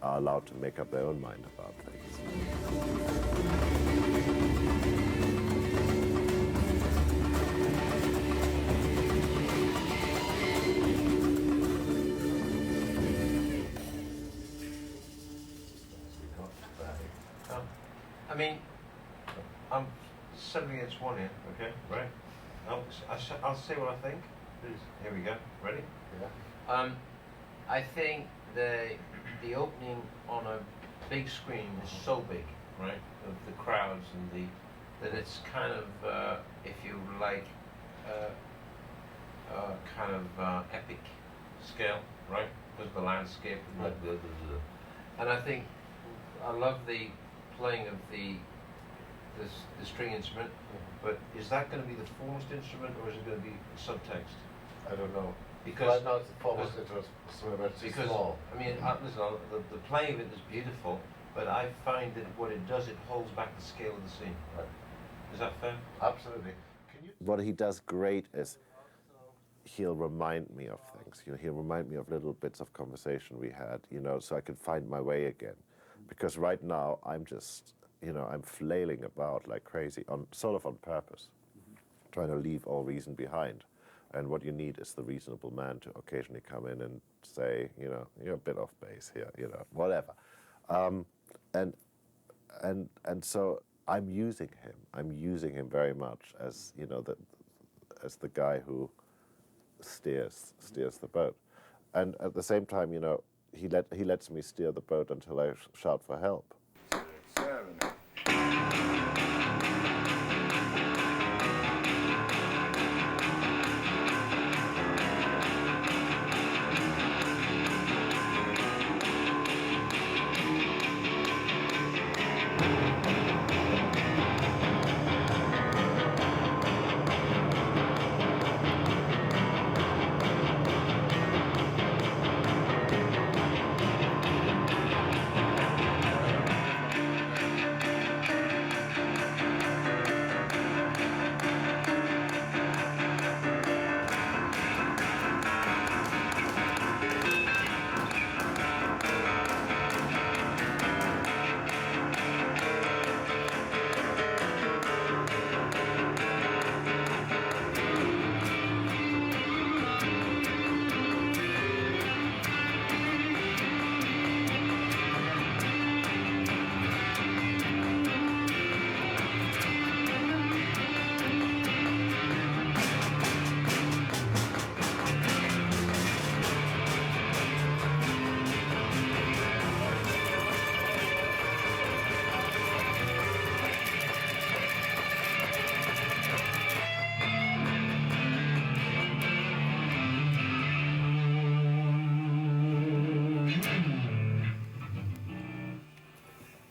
are allowed to make up their own mind about things. I mean, I'm 7 against 1 here, okay, right? I'll say what I think. Please. Here we go. Ready? Yeah. I think the opening on a big screen is so big, right? Of the crowds and that it's kind of, if you like, kind of epic scale, right? Because the landscape and blah, blah, blah, blah. And I think I love the playing of the string instrument, but is that going to be the foremost instrument, or is it going to be subtext? I don't know. Because right now it's the foremost instrument, so it's small. I mean, listen, the playing of it is beautiful, but I find that what it does, it holds back the scale of the scene. Right. Is that fair? Absolutely. What he does great is he'll remind me of things. You know, he'll remind me of little bits of conversation we had, you know, so I can find my way again. Because right now I'm just, you know, I'm flailing about like crazy, sort of on purpose, trying to leave all reason behind. And what you need is the reasonable man to occasionally come in and say, you know, you're a bit off base here, you know, whatever. And so I'm using him. I'm using him very much as, you know, as the guy who steers the boat. And at the same time, you know, he lets me steer the boat until I shout for help. 7.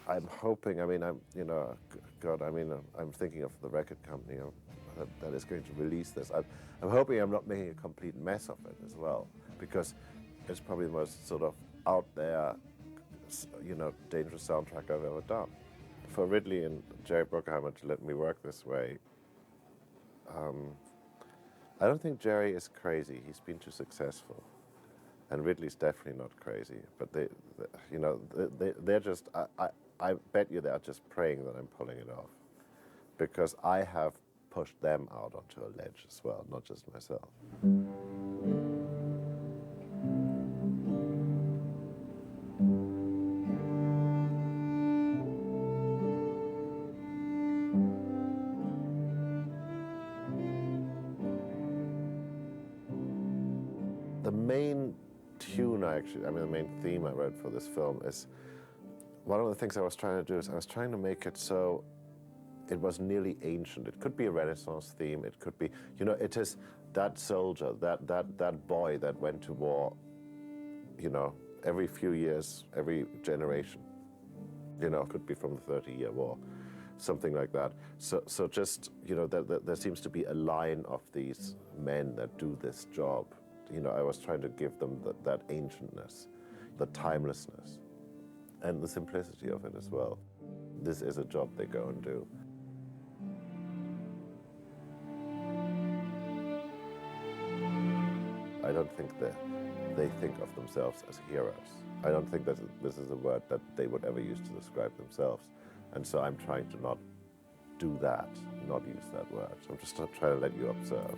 I'm hoping, I mean, God, I mean, I'm thinking of the record company that is going to release this. I'm hoping I'm not making a complete mess of it as well, because it's probably the most sort of out there, dangerous soundtrack I've ever done. For Ridley and Jerry Bruckheimer to let me work this way, I don't think Jerry is crazy. He's been too successful. And Ridley's definitely not crazy, but they're just, I bet you they're just praying that I'm pulling it off, because I have pushed them out onto a ledge as well, not just myself. The main tune the main theme I wrote for this film is, one of the things I was trying to do is I was trying to make it so it was nearly ancient. It could be a Renaissance theme, it could be, it is that soldier, that boy that went to war, every few years, every generation. It could be from the 30-year war, something like that. So just, there seems to be a line of these men that do this job. I was trying to give them that ancientness, the timelessness, and the simplicity of it as well. This is a job they go and do. I don't think that they think of themselves as heroes. I don't think that this is a word that they would ever use to describe themselves. And so I'm trying to not do that, not use that word. So I'm just trying to let you observe.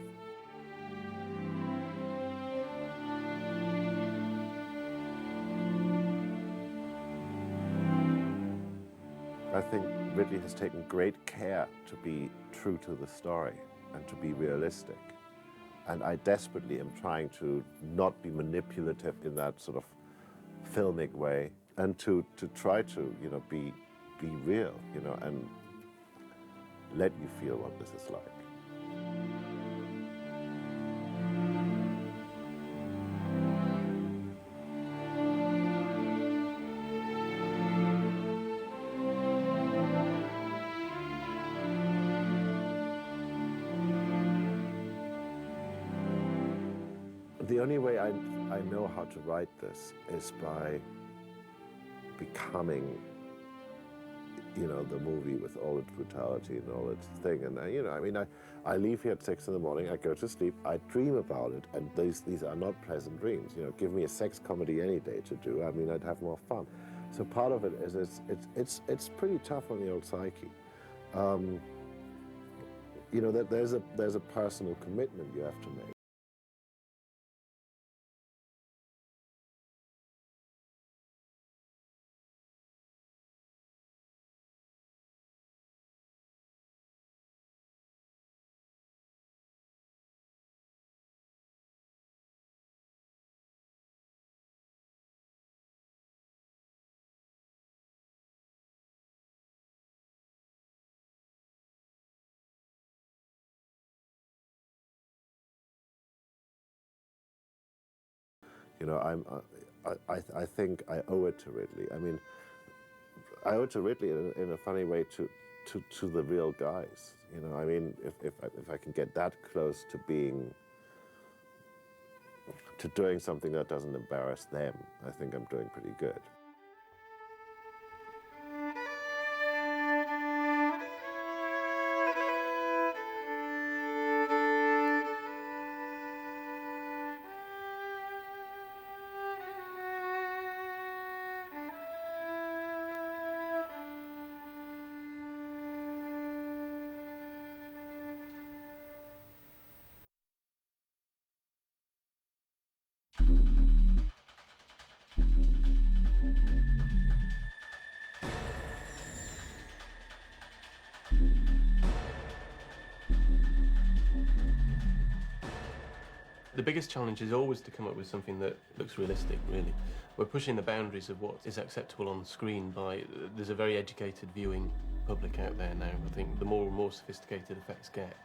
I think Ridley has taken great care to be true to the story and to be realistic. And I desperately am trying to not be manipulative in that sort of filmic way, and to try to, be real, and let you feel what this is like. The only way I know how to write this is by becoming, the movie with all its brutality and all its thing. And, I leave here at 6 in the morning, I go to sleep, I dream about it, and these are not pleasant dreams. Give me a sex comedy any day to do, I'd have more fun. So part of it is it's pretty tough on the old psyche. That there's a personal commitment you have to make. I think I owe it to Ridley. I owe it to Ridley in a funny way to the real guys. If I can get that close to doing something that doesn't embarrass them, I think I'm doing pretty good. The biggest challenge is always to come up with something that looks realistic, really. We're pushing the boundaries of what is acceptable on screen by... There's a very educated viewing public out there now. I think the more and more sophisticated effects get,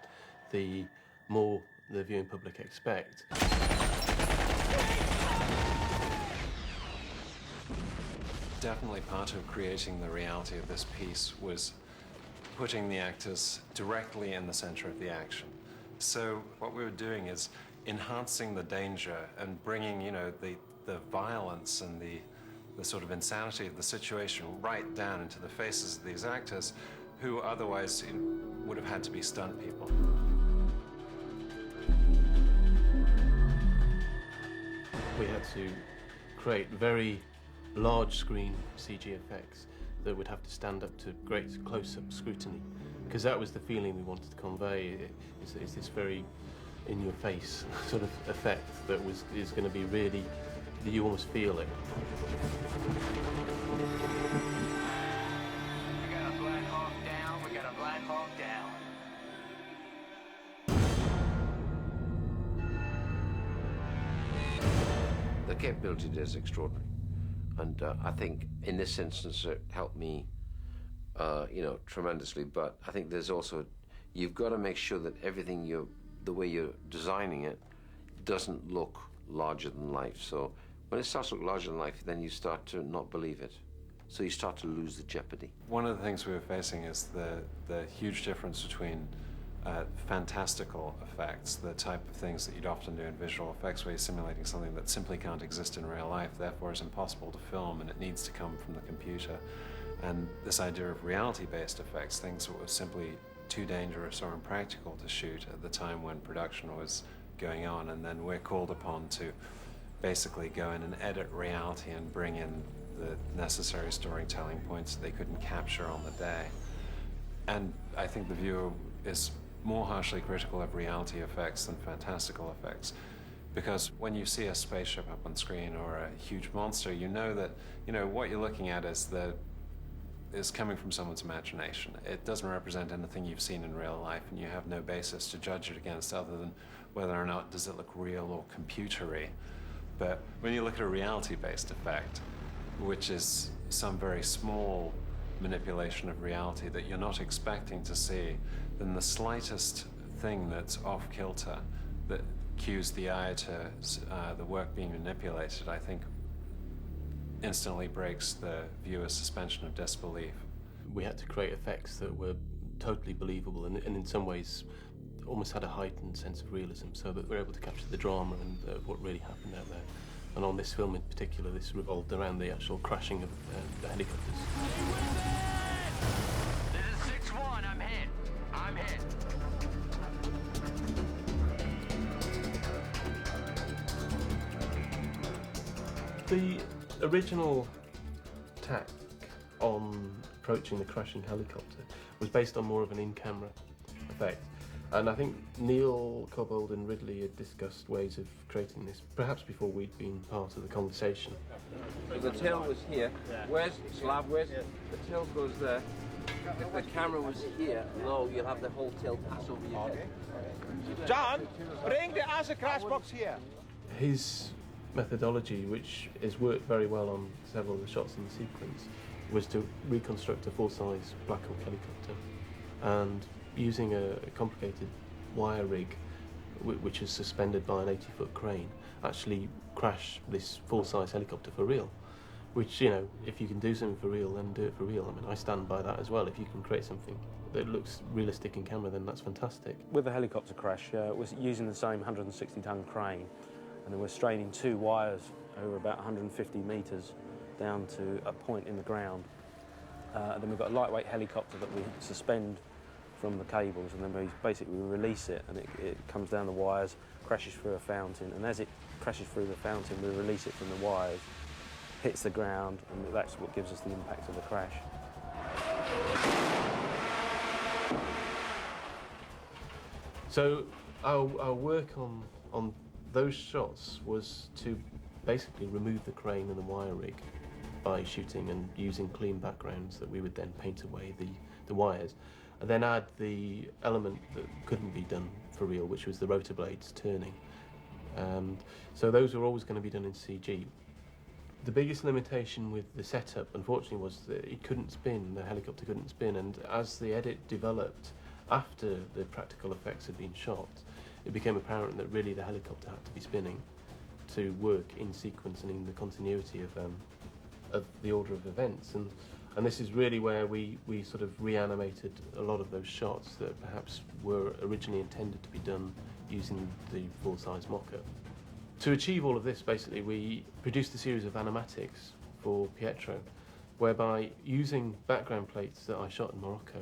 the more the viewing public expect. Definitely part of creating the reality of this piece was putting the actors directly in the center of the action. So what we were doing is enhancing the danger and bringing, you know, the violence and the sort of insanity of the situation right down into the faces of these actors who otherwise would have had to be stunt people. We had to create very large screen CG effects that would have to stand up to great close-up scrutiny, because that was the feeling we wanted to convey. Is this very in-your-face sort of effect that is going to be really, that you almost feel it. We got a Black Hawk down, we got a Black Hawk down. The capability is extraordinary. And I think in this instance it helped me, you know, tremendously. But I think there's also, you've got to make sure that everything the way you're designing it doesn't look larger than life. So when it starts to look larger than life, then you start to not believe it. So you start to lose the jeopardy. One of the things we were facing is the huge difference between fantastical effects, the type of things that you'd often do in visual effects where you're simulating something that simply can't exist in real life, therefore is impossible to film and it needs to come from the computer. And this idea of reality-based effects, things that were simply too dangerous or impractical to shoot at the time when production was going on, and then we're called upon to basically go in and edit reality and bring in the necessary storytelling points that they couldn't capture on the day. And I think the viewer is more harshly critical of reality effects than fantastical effects. Because when you see a spaceship up on screen or a huge monster, you know that, you know, what you're looking at is coming from someone's imagination. It doesn't represent anything you've seen in real life, and you have no basis to judge it against other than whether or not does it look real or computery. But when you look at a reality-based effect, which is some very small manipulation of reality that you're not expecting to see, then the slightest thing that's off-kilter that cues the eye to the work being manipulated, I think instantly breaks the viewer's suspension of disbelief. We had to create effects that were totally believable and in some ways almost had a heightened sense of realism, so that we're able to capture the drama and what really happened out there. And on this film in particular, this revolved around the actual crashing of the helicopters. This is 6-1, I'm hit. I'm hit. The original tack on approaching the crashing helicopter was based on more of an in-camera effect. And I think Neil, Cobbold and Ridley had discussed ways of creating this, perhaps before we'd been part of the conversation. So the tail was here. Where's Slav? Where's the tail goes there? If the camera was here, low, you'll have the whole tail pass over your head. John, bring the answer crash box here. His methodology, which has worked very well on several of the shots in the sequence, was to reconstruct a full-size Black Hawk helicopter and using a complicated wire rig which is suspended by an 80-foot crane, actually crash this full-size helicopter for real. Which, you know, if you can do something for real, then do it for real. I mean, I stand by that as well. If you can create something that looks realistic in camera, then that's fantastic. With the helicopter crash, it was using the same 160-ton crane, and then we're straining two wires over about 150 metres down to a point in the ground. And then we've got a lightweight helicopter that we suspend from the cables, and then we basically release it, and it comes down the wires, crashes through a fountain, and as it crashes through the fountain, we release it from the wires, hits the ground, and that's what gives us the impact of the crash. So our work on those shots was to basically remove the crane and the wire rig by shooting and using clean backgrounds that we would then paint away the wires, and then add the element that couldn't be done for real, which was the rotor blades turning. So those were always going to be done in CG. The biggest limitation with the setup, unfortunately, was that it couldn't spin, the helicopter couldn't spin, and as the edit developed after the practical effects had been shot, it became apparent that really the helicopter had to be spinning to work in sequence and in the continuity of the order of events, and this is really where we sort of reanimated a lot of those shots that perhaps were originally intended to be done using the full-size mock-up. To achieve all of this, basically, we produced a series of animatics for Pietro, whereby using background plates that I shot in Morocco,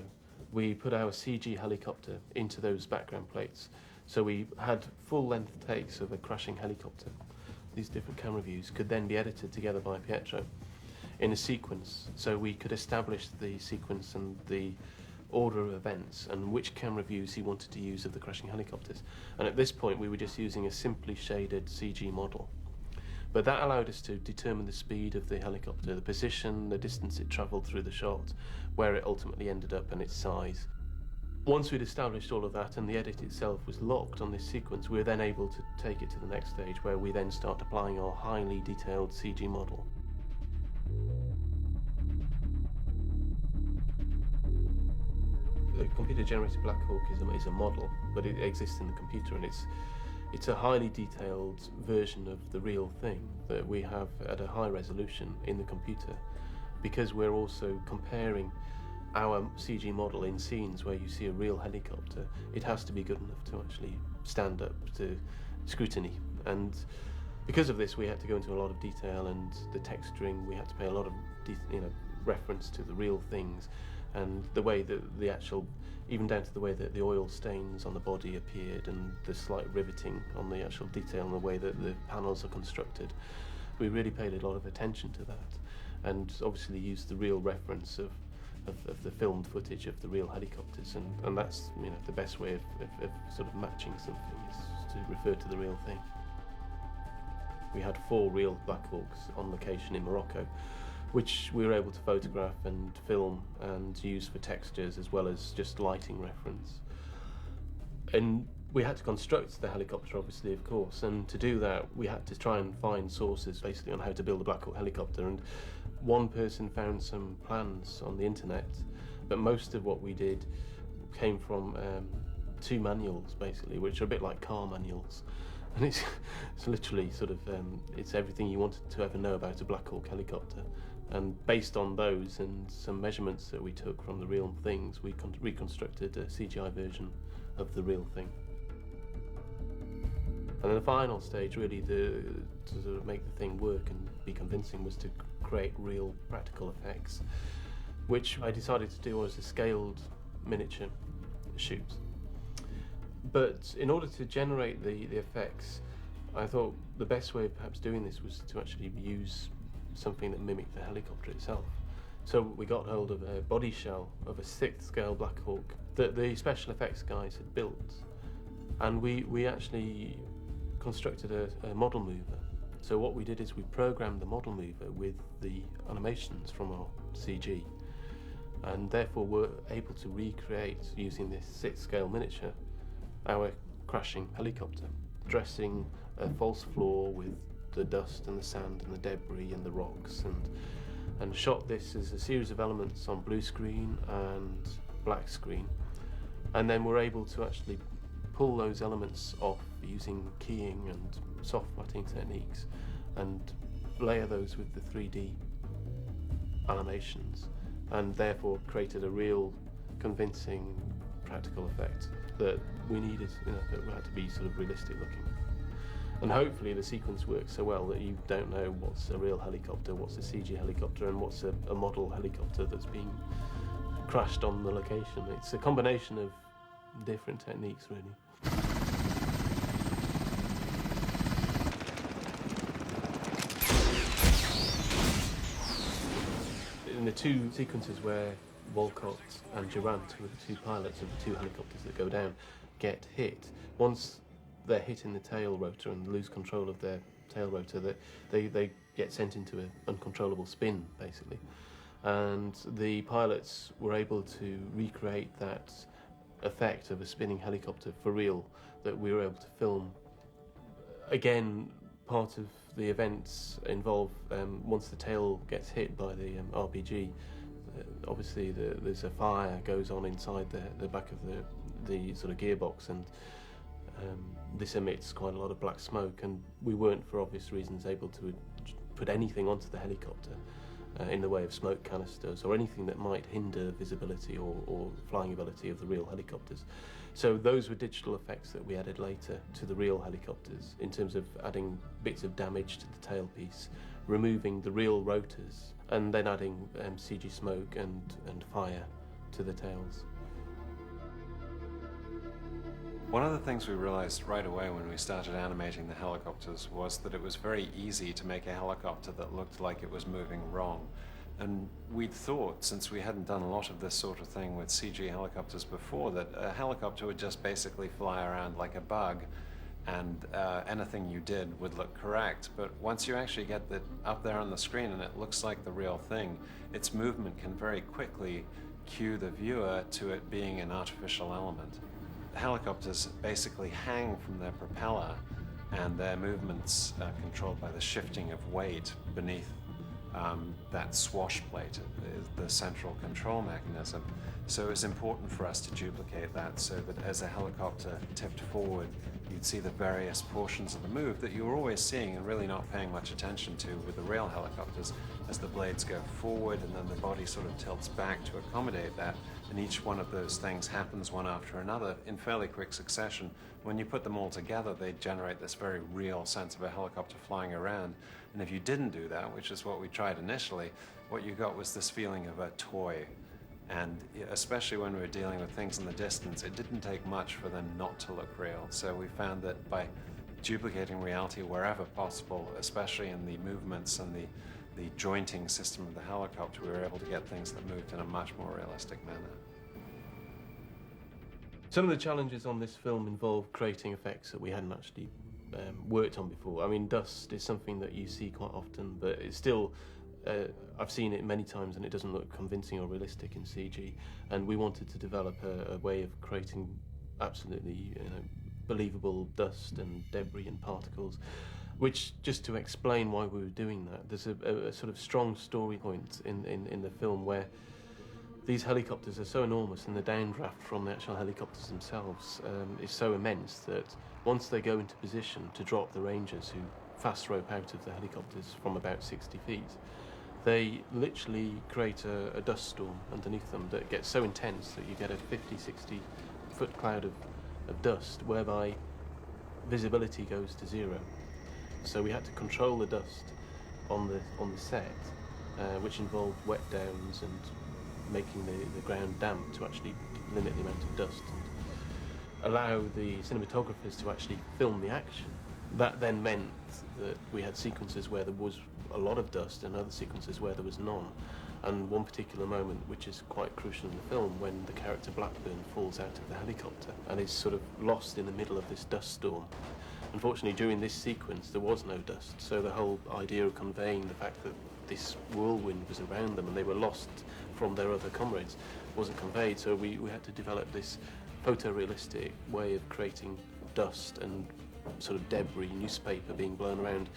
we put our CG helicopter into those background plates. So we had full-length takes of a crashing helicopter. These different camera views could then be edited together by Pietro in a sequence, so we could establish the sequence and the order of events and which camera views he wanted to use of the crashing helicopters. And at this point we were just using a simply shaded CG model. But that allowed us to determine the speed of the helicopter, the position, the distance it travelled through the shot, where it ultimately ended up and its size. Once we'd established all of that and the edit itself was locked on this sequence, we were then able to take it to the next stage, where we then start applying our highly detailed CG model. The computer-generated Black Hawk is a model, but it exists in the computer, and it's a highly detailed version of the real thing that we have at a high resolution in the computer, because we're also comparing our CG model in scenes where you see a real helicopter. It has to be good enough to actually stand up to scrutiny, and because of this we had to go into a lot of detail, and the texturing, we had to pay a lot of reference to the real things, and the way that the actual, even down to the way that the oil stains on the body appeared, and the slight riveting on the actual detail and the way that the panels are constructed. We really paid a lot of attention to that, and obviously used the real reference of the filmed footage of the real helicopters, and that's the best way of sort of matching something, is to refer to the real thing. We had 4 real Black Hawks on location in Morocco, which we were able to photograph and film and use for textures as well as just lighting reference. And we had to construct the helicopter, obviously, of course, and to do that we had to try and find sources basically on how to build a Black Hawk helicopter, and one person found some plans on the internet, but most of what we did came from 2 manuals basically, which are a bit like car manuals. And it's literally sort of, it's everything you wanted to ever know about a Black Hawk helicopter. And based on those and some measurements that we took from the real things, we reconstructed a CGI version of the real thing. And then the final stage, really, to sort of make the thing work and be convincing, was to create real practical effects, which I decided to do as a scaled miniature shoot. But in order to generate the effects, I thought the best way of perhaps doing this was to actually use something that mimicked the helicopter itself. So we got hold of a body shell of a 6th scale Black Hawk that the special effects guys had built, and we actually constructed a model mover. So what we did is we programmed the model mover with the animations from our CG, and therefore were able to recreate, using this 6th scale miniature, our crashing helicopter, dressing a false floor with the dust and the sand and the debris and the rocks, and shot this as a series of elements on blue screen and black screen, and then we're able to actually pull those elements off using keying and soft matting techniques and layer those with the 3D animations, and therefore created a real convincing practical effect that we needed, that had to be sort of realistic looking. And hopefully the sequence works so well that you don't know what's a real helicopter, what's a CG helicopter, and what's a model helicopter that's being crashed on the location. It's a combination of different techniques, really. In the 2 sequences where Walcott and Durant, who are the 2 pilots of the 2 helicopters that go down, get hit, once they're hit in the tail rotor and lose control of their tail rotor, that they get sent into an uncontrollable spin, basically. And the pilots were able to recreate that effect of a spinning helicopter for real, that we were able to film. Again, part of the events involve, once the tail gets hit by the RPG, obviously there's a fire goes on inside the back of the sort of gearbox, and this emits quite a lot of black smoke, and we weren't, for obvious reasons, able to put anything onto the helicopter. in the way of smoke canisters or anything that might hinder visibility or flying ability of the real helicopters. So those were digital effects that we added later to the real helicopters in terms of adding bits of damage to the tailpiece, removing the real rotors, and then adding CG smoke and fire to the tails. One of the things we realized right away when we started animating the helicopters was that it was very easy to make a helicopter that looked like it was moving wrong. And we'd thought, since we hadn't done a lot of this sort of thing with CG helicopters before, that a helicopter would just basically fly around like a bug and anything you did would look correct. But once you actually get it up there on the screen and it looks like the real thing, its movement can very quickly cue the viewer to it being an artificial element. Helicopters basically hang from their propeller, and their movements are controlled by the shifting of weight beneath that swash plate, the central control mechanism. So it's important for us to duplicate that so that as a helicopter tipped forward, you'd see the various portions of the move that you were always seeing and really not paying much attention to with the real helicopters, as the blades go forward and then the body sort of tilts back to accommodate that. And each one of those things happens one after another in fairly quick succession. When you put them all together, they generate this very real sense of a helicopter flying around. And if you didn't do that, which is what we tried initially, what you got was this feeling of a toy. And especially when we were dealing with things in the distance, it didn't take much for them not to look real. So we found that by duplicating reality wherever possible, especially in the movements and the jointing system of the helicopter, we were able to get things that moved in a much more realistic manner. Some of the challenges on this film involve creating effects that we hadn't actually worked on before. I mean, dust is something that you see quite often, but it's still, I've seen it many times and it doesn't look convincing or realistic in CG. And we wanted to develop a way of creating absolutely believable dust and debris and particles, which, just to explain why we were doing that, there's a sort of strong story point in the film where these helicopters are so enormous and the downdraft from the actual helicopters themselves is so immense that once they go into position to drop the Rangers, who fast rope out of the helicopters from about 60 feet, they literally create a dust storm underneath them that gets so intense that you get a 50, 60 foot cloud of dust, whereby visibility goes to zero. So we had to control the dust on the set, which involved wet downs and making the ground damp to actually limit the amount of dust and allow the cinematographers to actually film the action. That then meant that we had sequences where there was a lot of dust and other sequences where there was none. And one particular moment, which is quite crucial in the film, when the character Blackburn falls out of the helicopter and is sort of lost in the middle of this dust storm. Unfortunately, during this sequence, there was no dust, so the whole idea of conveying the fact that this whirlwind was around them and they were lost from their other comrades wasn't conveyed, so we had to develop this photorealistic way of creating dust and sort of debris, newspaper being blown around,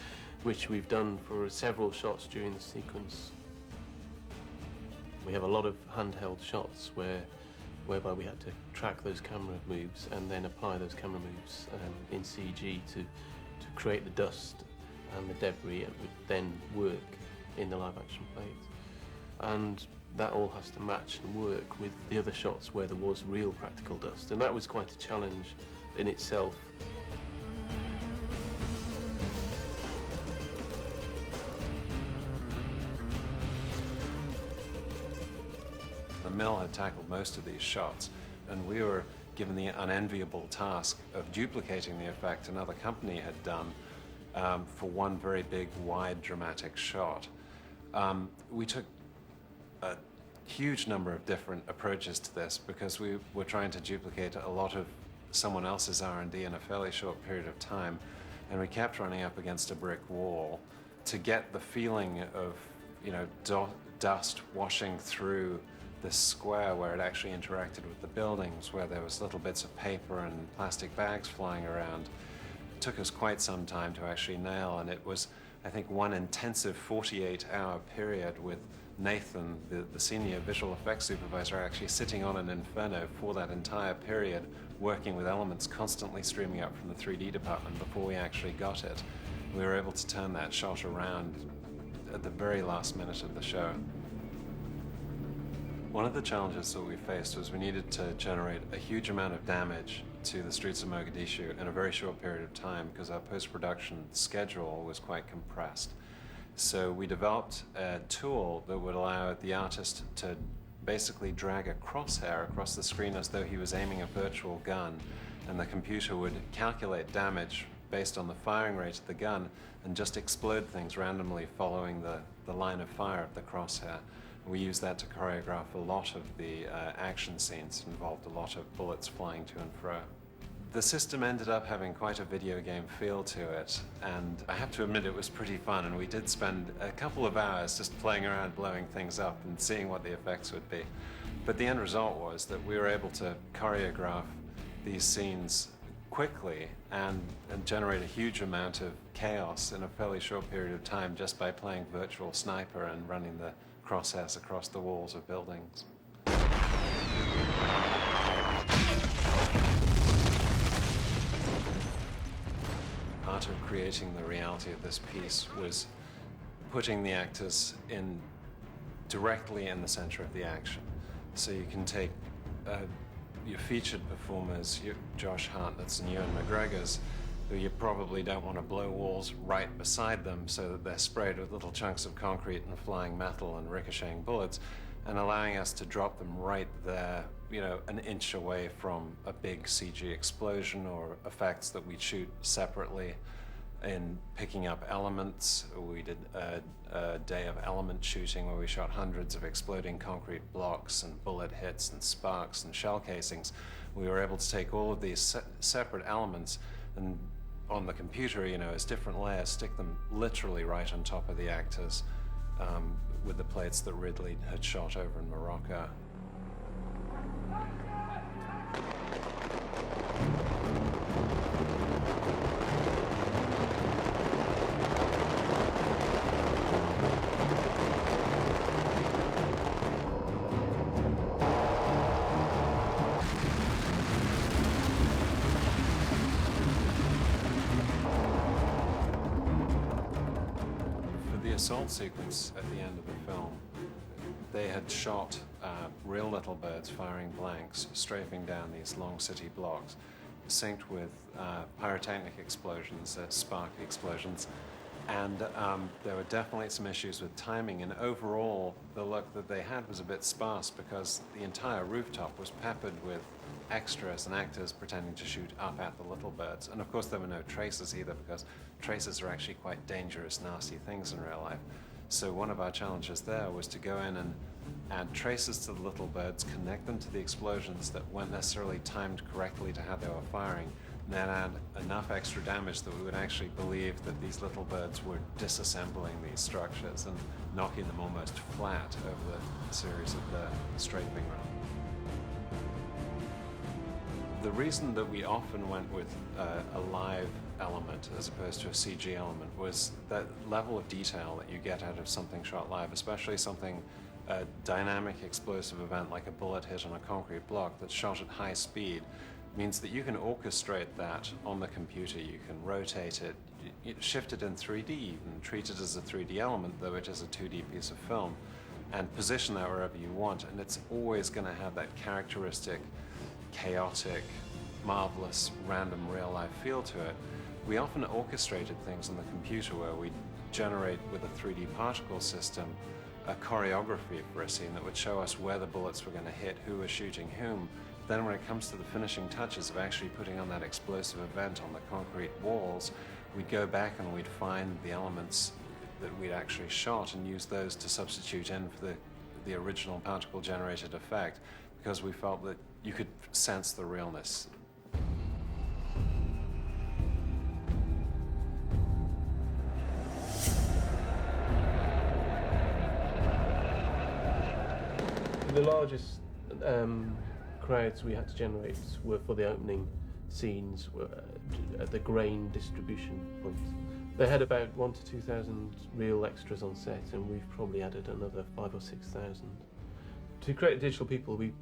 which we've done for several shots during the sequence. We have a lot of handheld shots whereby we had to track those camera moves and then apply those camera moves in CG to create the dust and the debris, and would then work in the live action plates. And that all has to match and work with the other shots where there was real practical dust, and that was quite a challenge in itself. The mill had tackled most of these shots, and we were given the unenviable task of duplicating the effect another company had done for one very big, wide, dramatic shot. We took a huge number of different approaches to this because we were trying to duplicate a lot of someone else's R&D in a fairly short period of time, and we kept running up against a brick wall to get the feeling of, dust washing through this square where it actually interacted with the buildings, where there was little bits of paper and plastic bags flying around. It took us quite some time to actually nail, and it was, I think, one intensive 48-hour period with Nathan, the senior visual effects supervisor, actually sitting on an inferno for that entire period, working with elements constantly streaming up from the 3D department before we actually got it. We were able to turn that shot around at the very last minute of the show. One of the challenges that we faced was we needed to generate a huge amount of damage to the streets of Mogadishu in a very short period of time because our post-production schedule was quite compressed. So we developed a tool that would allow the artist to basically drag a crosshair across the screen as though he was aiming a virtual gun, and the computer would calculate damage based on the firing rate of the gun and just explode things randomly following the line of fire of the crosshair. We used that to choreograph a lot of the action scenes. It involved a lot of bullets flying to and fro. The system ended up having quite a video game feel to it, and I have to admit it was pretty fun, and we did spend a couple of hours just playing around, blowing things up and seeing what the effects would be. But the end result was that we were able to choreograph these scenes quickly and generate a huge amount of chaos in a fairly short period of time just by playing virtual sniper and running the crosshairs across the walls of buildings. Part of creating the reality of this piece was putting the actors directly in the center of the action. So you can take your featured performers, your Josh Hartnett's and Ewan McGregor's, who you probably don't want to blow walls right beside them so that they're sprayed with little chunks of concrete and flying metal and ricocheting bullets, and allowing us to drop them right there, you know, an inch away from a big CG explosion or effects that we shoot separately. In picking up elements, we did a day of element shooting where we shot hundreds of exploding concrete blocks and bullet hits and sparks and shell casings. We were able to take all of these separate elements and on the computer, you know, as different layers, stick them literally right on top of the actors with the plates that Ridley had shot over in Morocco. Assault sequence at the end of the film, they had shot real little birds firing blanks, strafing down these long city blocks, synced with pyrotechnic explosions, spark explosions, and there were definitely some issues with timing, and overall the look that they had was a bit sparse because the entire rooftop was peppered with extras and actors pretending to shoot up at the little birds. And of course there were no tracers either, because tracers are actually quite dangerous, nasty things in real life. So one of our challenges there was to go in and add tracers to the little birds, connect them to the explosions that weren't necessarily timed correctly to how they were firing, and then add enough extra damage that we would actually believe that these little birds were disassembling these structures and knocking them almost flat over the series of the strafing run. The reason that we often went with a live element as opposed to a CG element was that level of detail that you get out of something shot live, especially something, a dynamic explosive event like a bullet hit on a concrete block that's shot at high speed, means that you can orchestrate that on the computer. You can rotate it, shift it in 3D even, treat it as a 3D element, though it is a 2D piece of film, and position that wherever you want, and it's always going to have that characteristic chaotic, marvelous, random real-life feel to it. We often orchestrated things on the computer where we generate with a 3D particle system a choreography for a scene that would show us where the bullets were going to hit, who was shooting whom. Then when it comes to the finishing touches of actually putting on that explosive event on the concrete walls, we'd go back and we'd find the elements that we'd actually shot and use those to substitute in for the original particle-generated effect, because we felt that you could sense the realness. The largest crowds we had to generate were for the opening scenes at the grain distribution point. They had about 1,000 to 2,000 real extras on set, and we've probably added another 5,000 or 6,000. To create digital people, we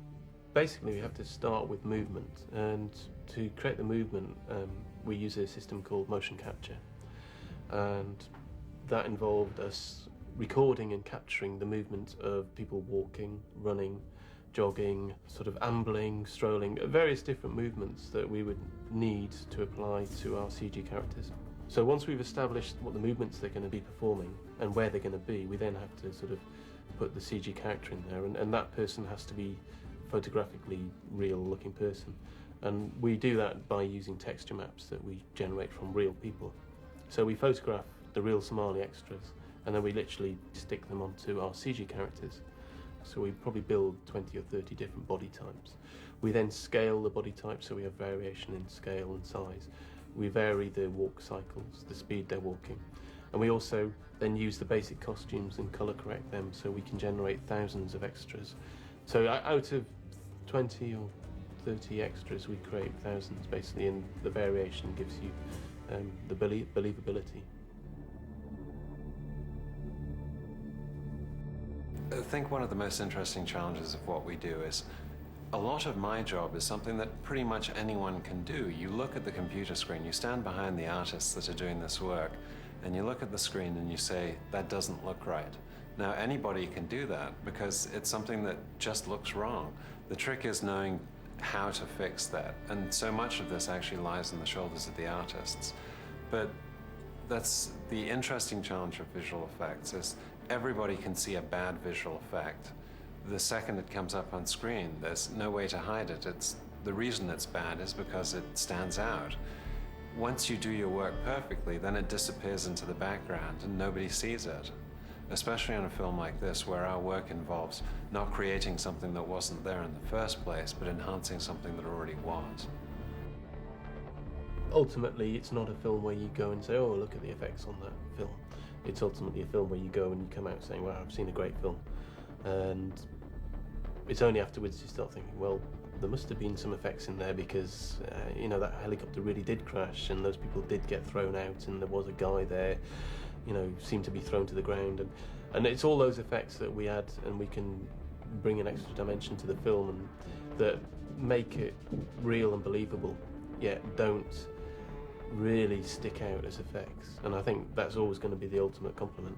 have to start with movement, and to create the movement we use a system called motion capture, and that involved us recording and capturing the movement of people walking, running, jogging, sort of ambling, strolling, various different movements that we would need to apply to our CG characters. So once we've established what the movements they're going to be performing and where they're going to be, we then have to sort of put the CG character in there, and that person has to be photographically real looking person. And we do that by using texture maps that we generate from real people. So we photograph the real Somali extras, and then we literally stick them onto our CG characters. So we probably build 20 or 30 different body types. We then scale the body type, so we have variation in scale and size. We vary the walk cycles, the speed they're walking. And we also then use the basic costumes and colour correct them, so we can generate thousands of extras. So out of 20 or 30 extras, we create thousands basically, and the variation gives you the believability. I think one of the most interesting challenges of what we do is a lot of my job is something that pretty much anyone can do. You look at the computer screen, you stand behind the artists that are doing this work, and you look at the screen and you say, that doesn't look right. Now, anybody can do that because it's something that just looks wrong. The trick is knowing how to fix that, and so much of this actually lies on the shoulders of the artists. But that's the interesting challenge of visual effects, is everybody can see a bad visual effect. The second it comes up on screen, there's no way to hide it. The reason it's bad is because it stands out. Once you do your work perfectly, then it disappears into the background and nobody sees it. Especially on a film like this, where our work involves not creating something that wasn't there in the first place, but enhancing something that already was. Ultimately, it's not a film where you go and say, oh, look at the effects on that film. It's ultimately a film where you go and you come out saying, wow, I've seen a great film. And it's only afterwards you start thinking, well, there must have been some effects in there because, you know, that helicopter really did crash and those people did get thrown out and there was a guy there, you know, seemed to be thrown to the ground. And it's all those effects that we add, and we can bring an extra dimension to the film and that make it real and believable, yet don't really stick out as effects. And I think that's always going to be the ultimate compliment.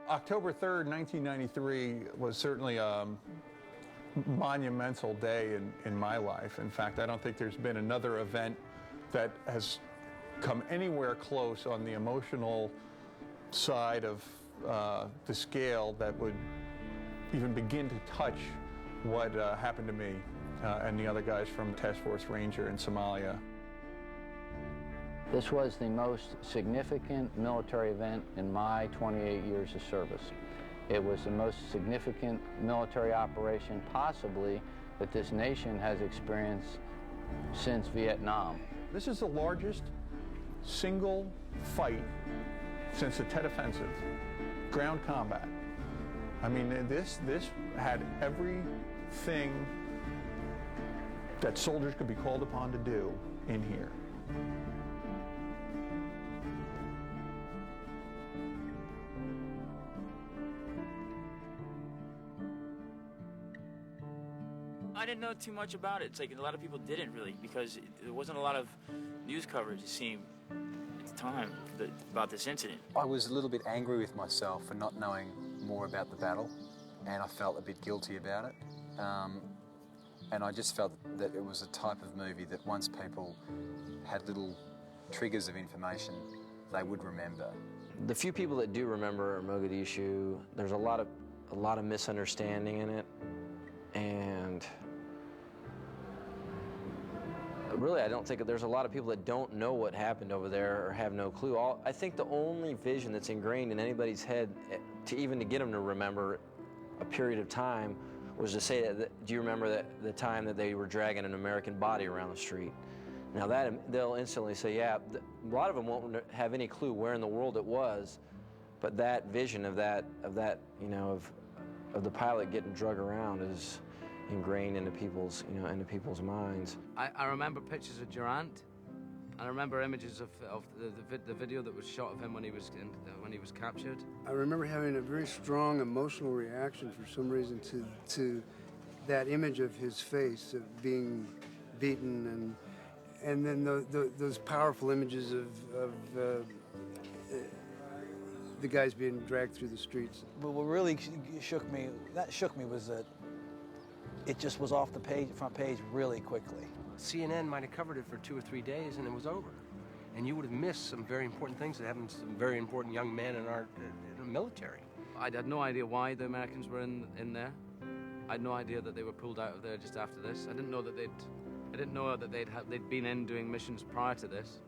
October 3rd, 1993 was certainly a monumental day in my life. In fact, I don't think there's been another event that has come anywhere close on the emotional side of the scale that would even begin to touch what happened to me and the other guys from Task Force Ranger in Somalia. This was the most significant military event in my 28 years of service. It was the most significant military operation possibly that this nation has experienced since Vietnam. This is the largest single fight since the Tet Offensive, ground combat. I mean, this had everything that soldiers could be called upon to do in here. I didn't know too much about it. It's like a lot of people didn't really, because there wasn't a lot of news coverage, it seemed, at the time about this incident. I was a little bit angry with myself for not knowing more about the battle, and I felt a bit guilty about it. And I just felt that it was a type of movie that once people had little triggers of information, they would remember. The few people that do remember Mogadishu, there's a lot of misunderstanding in it, and really, I don't think there's a lot of people that don't know what happened over there or have no clue. I think the only vision that's ingrained in anybody's head to get them to remember a period of time was to say that, do you remember the time that they were dragging an American body around the street? Now they'll instantly say, yeah, a lot of them won't have any clue where in the world it was, but that vision of that, you know, of the pilot getting drug around is ingrained into people's minds. I remember pictures of Durant, And I remember images of the video that was shot of him when he was captured. I remember having a very strong emotional reaction for some reason to that image of his face of being beaten, and then those powerful images of the guys being dragged through the streets. But what really shook me was that it just was off the front page really quickly. CNN might have covered it for 2 or 3 days and it was over. And you would have missed some very important things that happened to some very important young men in our military. I had no idea why the Americans were in there. I had no idea that they were pulled out of there just after this. I didn't know that they'd been in doing missions prior to this,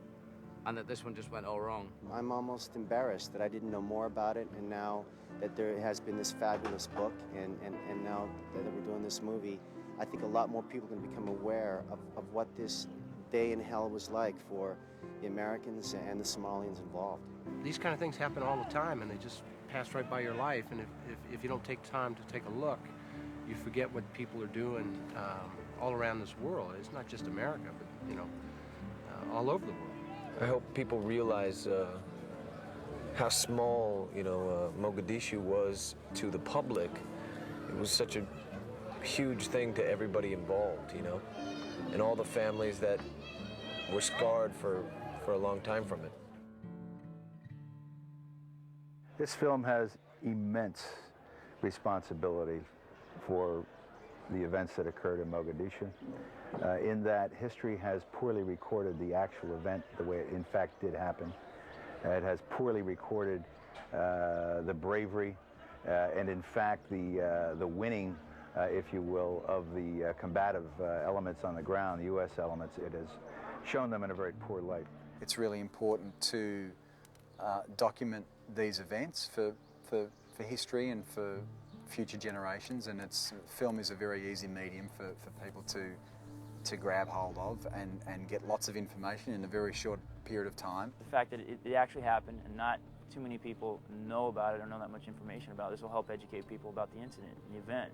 and that this one just went all wrong. I'm almost embarrassed that I didn't know more about it, and now that there has been this fabulous book, and now that we're doing this movie, I think a lot more people can become aware of what this day in hell was like for the Americans and the Somalians involved. These kind of things happen all the time, and they just pass right by your life, and if you don't take time to take a look, you forget what people are doing all around this world. It's not just America, but, you know, all over the world. I hope people realize how small, Mogadishu was to the public. It was such a huge thing to everybody involved, and all the families that were scarred for a long time from it. This film has immense responsibility for the events that occurred in Mogadishu, in that history has poorly recorded the actual event the way it in fact did happen. It has poorly recorded the bravery and in fact the winning, if you will, of the combative elements on the ground, the U.S. elements. It has shown them in a very poor light. It's really important to document these events for history and for future generations, and film is a very easy medium for people to grab hold of and get lots of information in a very short period of time. The fact that it actually happened and not too many people know about it or know that much information about it, this will help educate people about the incident, the event,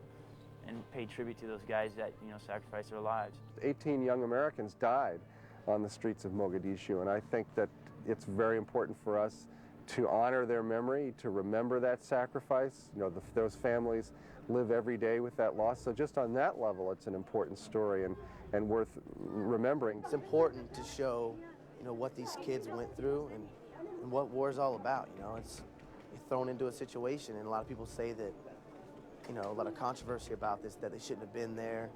and pay tribute to those guys that sacrificed their lives. 18 young Americans died on the streets of Mogadishu, and I think that it's very important for us to honor their memory, to remember that sacrifice. Those families live every day with that loss. So just on that level, it's an important story and worth remembering. It's important to show, what these kids went through and what war is all about. You're thrown into a situation, and a lot of people say that, a lot of controversy about this, that they shouldn't have been there.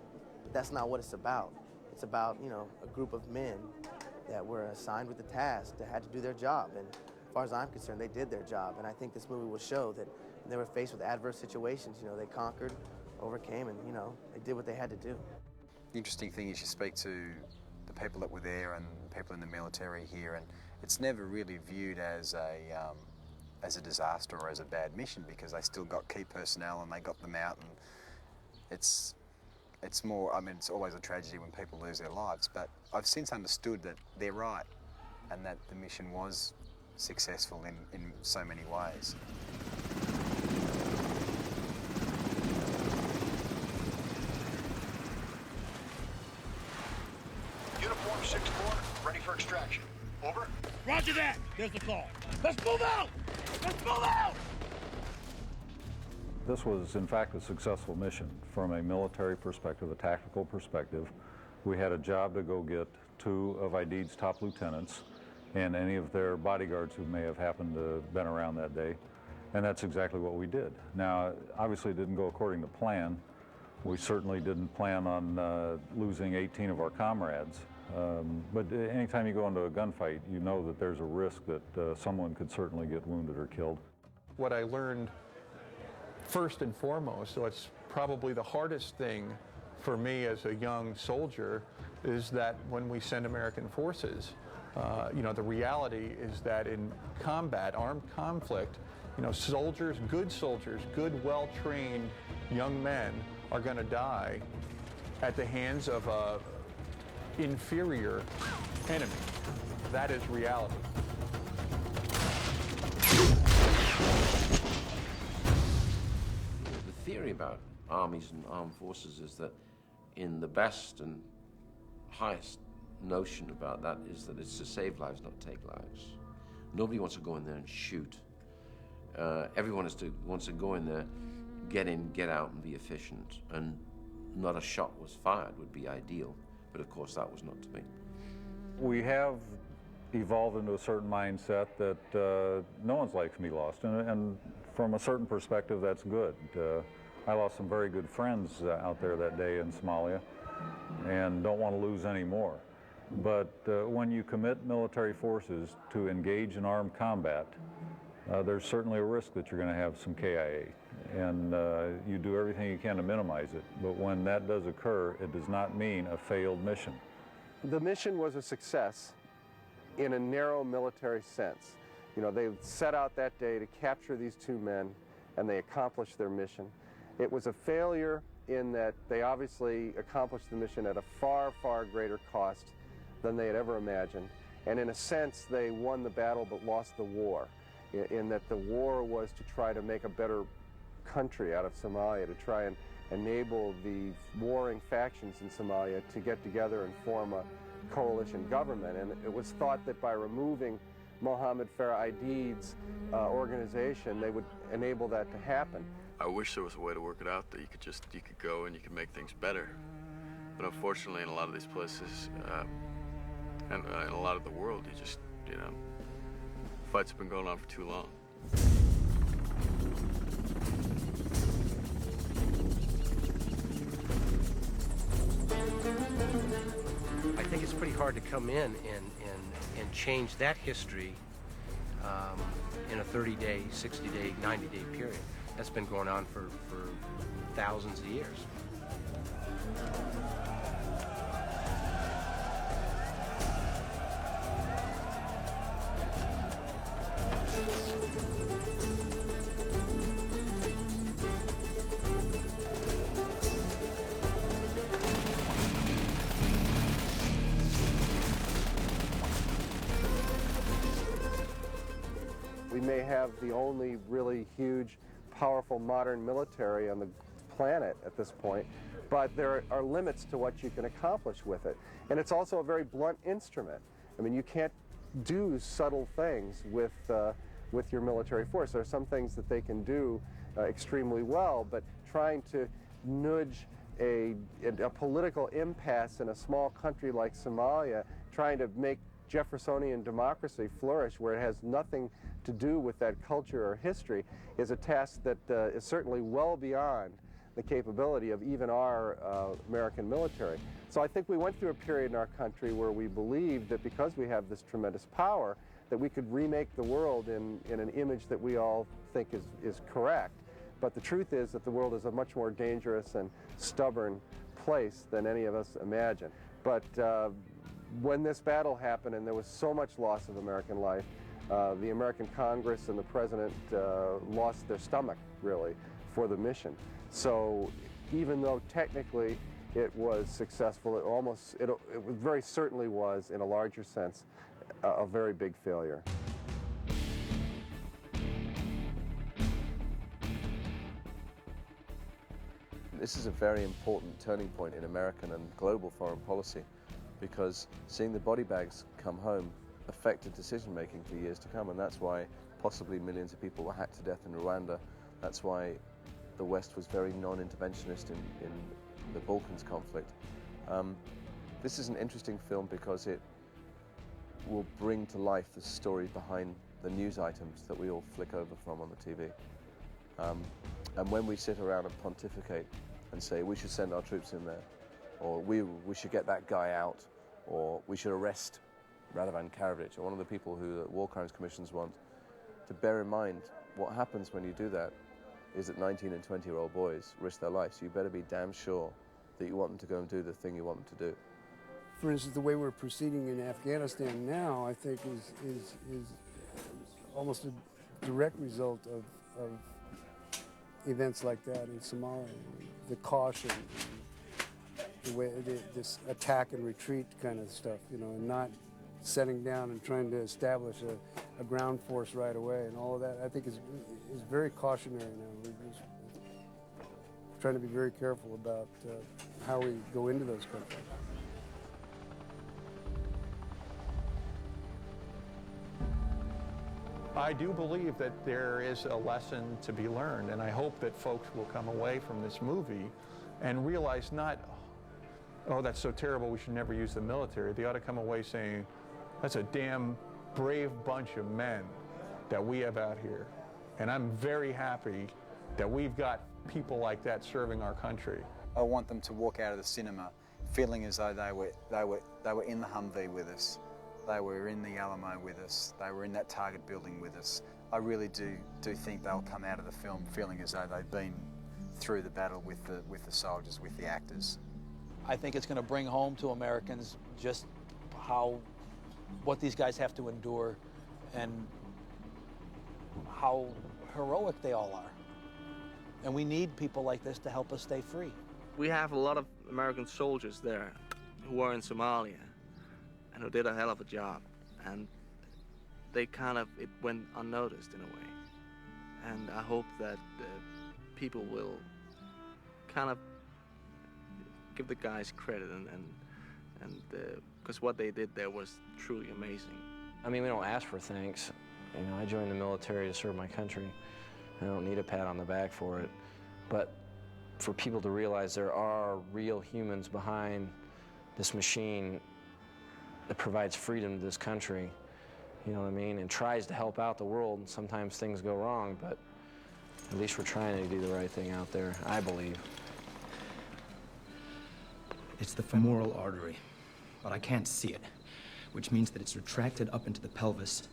But that's not what it's about. It's about, a group of men that were assigned with the task that had to do their job. And as far as I'm concerned, they did their job. And I think this movie will show that when they were faced with adverse situations, they conquered, overcame, and, they did what they had to do. The interesting thing is you speak to the people that were there and people in the military here, and it's never really viewed as a disaster or as a bad mission, because they still got key personnel and they got them out, and it's more, it's always a tragedy when people lose their lives, but I've since understood that they're right and that the mission was successful in so many ways. Uniform 6-4, ready for extraction. Over. Roger that. There's the call. Let's move out! Let's move out! This was, in fact, a successful mission from a military perspective, a tactical perspective. We had a job to go get 2 of ID's top lieutenants and any of their bodyguards who may have happened to have been around that day. And that's exactly what we did. Now, obviously it didn't go according to plan. We certainly didn't plan on losing 18 of our comrades. But anytime you go into a gunfight, you know that there's a risk that someone could certainly get wounded or killed. What I learned first and foremost, so it's probably the hardest thing for me as a young soldier, is that when we send American forces, the reality is that in combat, armed conflict, soldiers, good, well-trained young men are going to die at the hands of a inferior enemy. That is reality. The theory about armies and armed forces is that in the best and highest notion about that is that it's to save lives, not take lives. Nobody wants to go in there and shoot. Everyone wants to go in there, get in, get out, and be efficient. And not a shot was fired would be ideal, but of course that was not to be. We have evolved into a certain mindset that no one's life can be lost, and from a certain perspective, that's good. I lost some very good friends out there that day in Somalia, and don't want to lose any more. But when you commit military forces to engage in armed combat, there's certainly a risk that you're going to have some KIA, and you do everything you can to minimize it. But when that does occur, it does not mean a failed mission. The mission was a success in a narrow military sense. You know, they set out that day to capture these two men, and they accomplished their mission. It was a failure in that they obviously accomplished the mission at a far, far greater cost than they had ever imagined. And in a sense, they won the battle but lost the war, in that the war was to try to make a better country out of Somalia, to try and enable the warring factions in Somalia to get together and form a coalition government. And it was thought that by removing Mohammed Farah Aidid's organization, they would enable that to happen. I wish there was a way to work it out that you could go and you could make things better. But unfortunately, in a lot of these places, and in a lot of the world, you know, fights have been going on for too long. I think it's pretty hard to come in and change that history in a 30-day, 60-day, 90-day period. That's been going on for thousands of years. We may have the only really huge, powerful modern military on the planet at this point, but there are limits to what you can accomplish with it. And it's also a very blunt instrument. I mean, you can't do subtle things with your military force. There are some things that they can do extremely well, but trying to nudge a political impasse in a small country like Somalia, trying to make Jeffersonian democracy flourish where it has nothing to do with that culture or history, is a task that is certainly well beyond the capability of even our American military. So I think we went through a period in our country where we believed that because we have this tremendous power, that we could remake the world in an image that we all think is correct. But the truth is that the world is a much more dangerous and stubborn place than any of us imagine. But when this battle happened and there was so much loss of American life, the American Congress and the President lost their stomach, really, for the mission. So even though technically it was successful, it very certainly was, in a larger sense, a very big failure. This is a very important turning point in American and global foreign policy, because seeing the body bags come home affected decision-making for years to come, and that's why possibly millions of people were hacked to death in Rwanda. That's why the West was very non-interventionist in the Balkans conflict. This is an interesting film because it will bring to life the story behind the news items that we all flick over from on the TV. And when we sit around and pontificate and say we should send our troops in there, or we should get that guy out, or we should arrest Radovan Karadzic, or one of the people who the War Crimes Commissions want, to bear in mind what happens when you do that is that 19 and 20-year-old boys risk their lives. So you better be damn sure that you want them to go and do the thing you want them to do. For instance, the way we're proceeding in Afghanistan now, I think, is almost a direct result of events like that in Somalia. The caution, the way this attack and retreat kind of stuff, you know, and not setting down and trying to establish a ground force right away, and all of that, I think is very cautionary now. We're trying to be very careful about how we go into those countries. I do believe that there is a lesson to be learned, and I hope that folks will come away from this movie and realize not, oh, that's so terrible, we should never use the military. They ought to come away saying, that's a damn brave bunch of men that we have out here. And I'm very happy that we've got people like that serving our country. I want them to walk out of the cinema feeling as though they were in the Humvee with us. They were in the Alamo with us. They were in that Target building with us. I really do think they'll come out of the film feeling as though they've been through the battle with the soldiers, with the actors. I think it's going to bring home to Americans just what these guys have to endure and how heroic they all are. And we need people like this to help us stay free. We have a lot of American soldiers there who were in Somalia and who did a hell of a job. And it went unnoticed in a way. And I hope that people will kind of give the guys credit and because what they did there was truly amazing. I mean, we don't ask for thanks. You know, I joined the military to serve my country. I don't need a pat on the back for it. But for people to realize there are real humans behind this machine that provides freedom to this country, you know what I mean, and tries to help out the world, and sometimes things go wrong, but at least we're trying to do the right thing out there, I believe. It's the femoral artery, but I can't see it, which means that it's retracted up into the pelvis,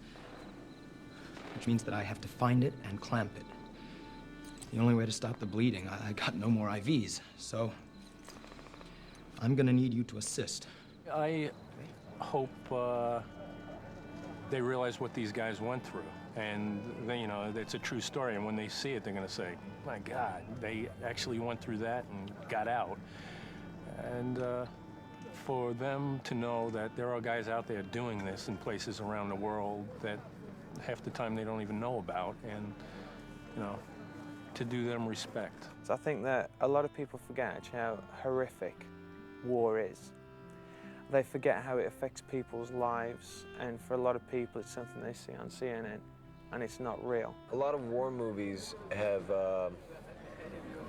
which means that I have to find it and clamp it. The only way to stop the bleeding, I got no more IVs, so I'm gonna need you to assist. I hope they realize what these guys went through, and they, you know, it's a true story, and when they see it, they're gonna say, my God, they actually went through that and got out. And for them to know that there are guys out there doing this in places around the world that half the time they don't even know about, and, you know, to do them respect. So I think that a lot of people forget actually how horrific war is. They forget how it affects people's lives, and for a lot of people it's something they see on CNN, and it's not real. A lot of war movies have,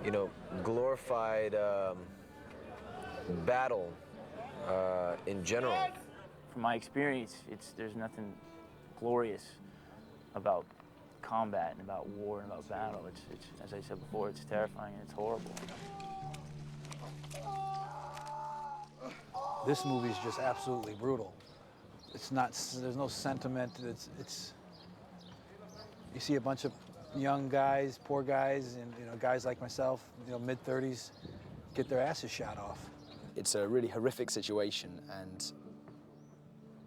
you know, glorified battle in general. From my experience, there's nothing glorious about combat and about war and about battle. It's as I said before, it's terrifying and it's horrible. This movie is just absolutely brutal. It's not, there's no sentiment. It's you see a bunch of young guys, poor guys, and you know, guys like myself, you know, mid-30s, get their asses shot off. It's a really horrific situation, and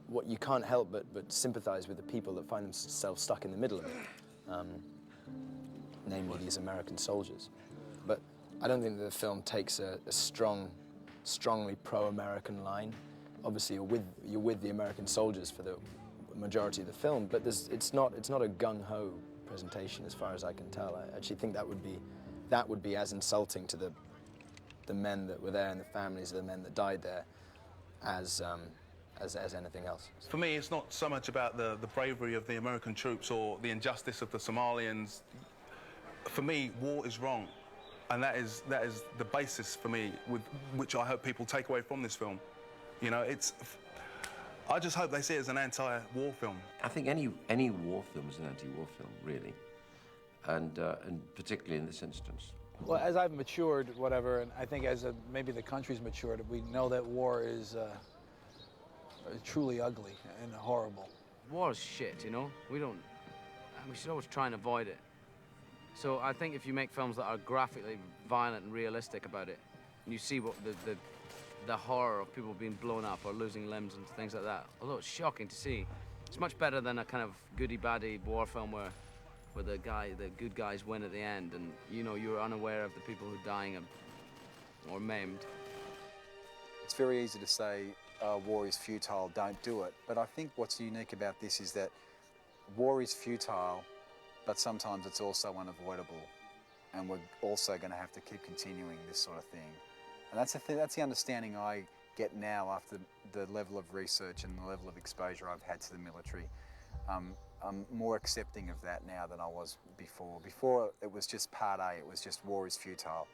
what you can't help but sympathize with the people that find themselves stuck in the middle of it, namely these American soldiers. But I don't think that the film takes a strongly pro-American line. Obviously, you're with the American soldiers for the majority of the film, but it's not a gung-ho presentation as far as I can tell. I actually think that would be as insulting to the men that were there and the families of the men that died there as anything else. For me, it's not so much about the bravery of the American troops or the injustice of the Somalians. For me, war is wrong, and that is the basis for me, with which I hope people take away from this film. You know, I just hope they see it as an anti-war film. I think any war film is an anti-war film, really, and particularly in this instance. Well, as I've matured, whatever, and I think as maybe the country's matured, we know that war is truly ugly and horrible. War is shit, you know? We should always try and avoid it. So I think if you make films that are graphically violent and realistic about it, and you see what the horror of people being blown up or losing limbs and things like that, although it's shocking to see, it's much better than a kind of goody-baddy war film where the good guys win at the end, and you know you're unaware of the people who are dying or maimed. It's very easy to say war is futile, don't do it. But I think what's unique about this is that war is futile, but sometimes it's also unavoidable, and we're also going to have to keep continuing this sort of thing. And that's the understanding I get now after the level of research and the level of exposure I've had to the military. I'm more accepting of that now than I was before. Before, it was just part A, it was just war is futile.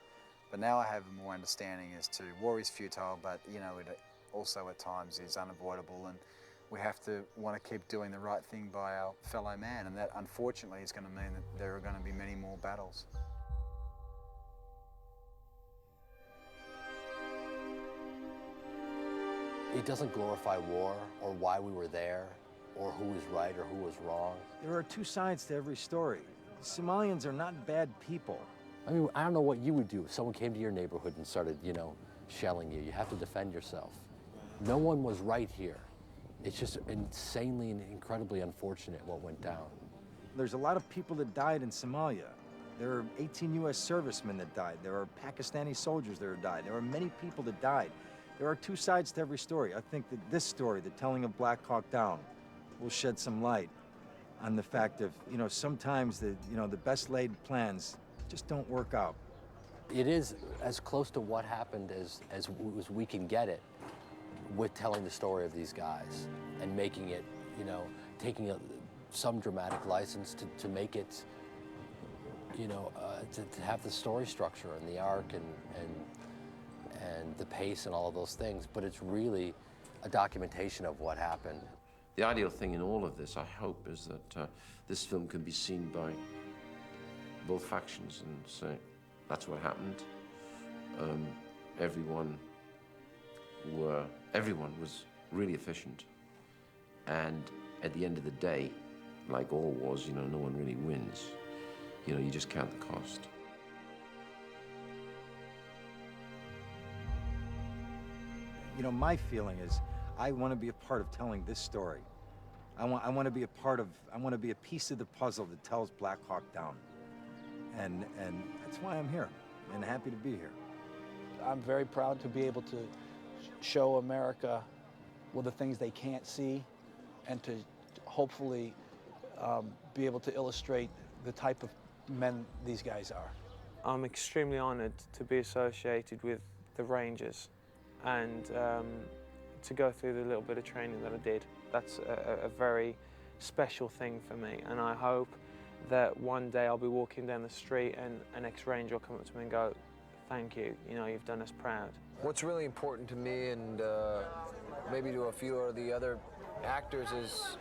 But now I have more understanding as to war is futile, but you know, it also at times is unavoidable, and we have to want to keep doing the right thing by our fellow man, and that unfortunately is going to mean that there are going to be many more battles. It doesn't glorify war or why we were there or who was right or who was wrong. There are two sides to every story. Somalians are not bad people. I mean, I don't know what you would do if someone came to your neighborhood and started, you know, shelling you. You have to defend yourself. No one was right here. It's just insanely and incredibly unfortunate what went down. There's a lot of people that died in Somalia. There are 18 U.S. servicemen that died. There are Pakistani soldiers that died. There are many people that died. There are two sides to every story. I think that this story, the telling of Black Hawk Down, will shed some light on the fact of, you know, sometimes the best laid plans just don't work out. It is as close to what happened as we can get it with telling the story of these guys and making it, you know, taking some dramatic license to make it, you know, to have the story structure and the arc and the pace and all of those things, but it's really a documentation of what happened. The ideal thing in all of this, I hope, is that this film can be seen by both factions and say, that's what happened. Everyone was really efficient. And at the end of the day, like all wars, you know, no one really wins. You know, you just count the cost. You know, my feeling is I want to be a part of telling this story. I want to be a piece of the puzzle that tells Black Hawk Down. And that's why I'm here and happy to be here. I'm very proud to be able to show America, well, the things they can't see, and to hopefully be able to illustrate the type of men these guys are. I'm extremely honored to be associated with the Rangers and to go through the little bit of training that I did. That's a very special thing for me, and I hope that one day I'll be walking down the street and an ex-Ranger will come up to me and go, thank you, you know, you've done us proud. What's really important to me and maybe to a few of the other actors is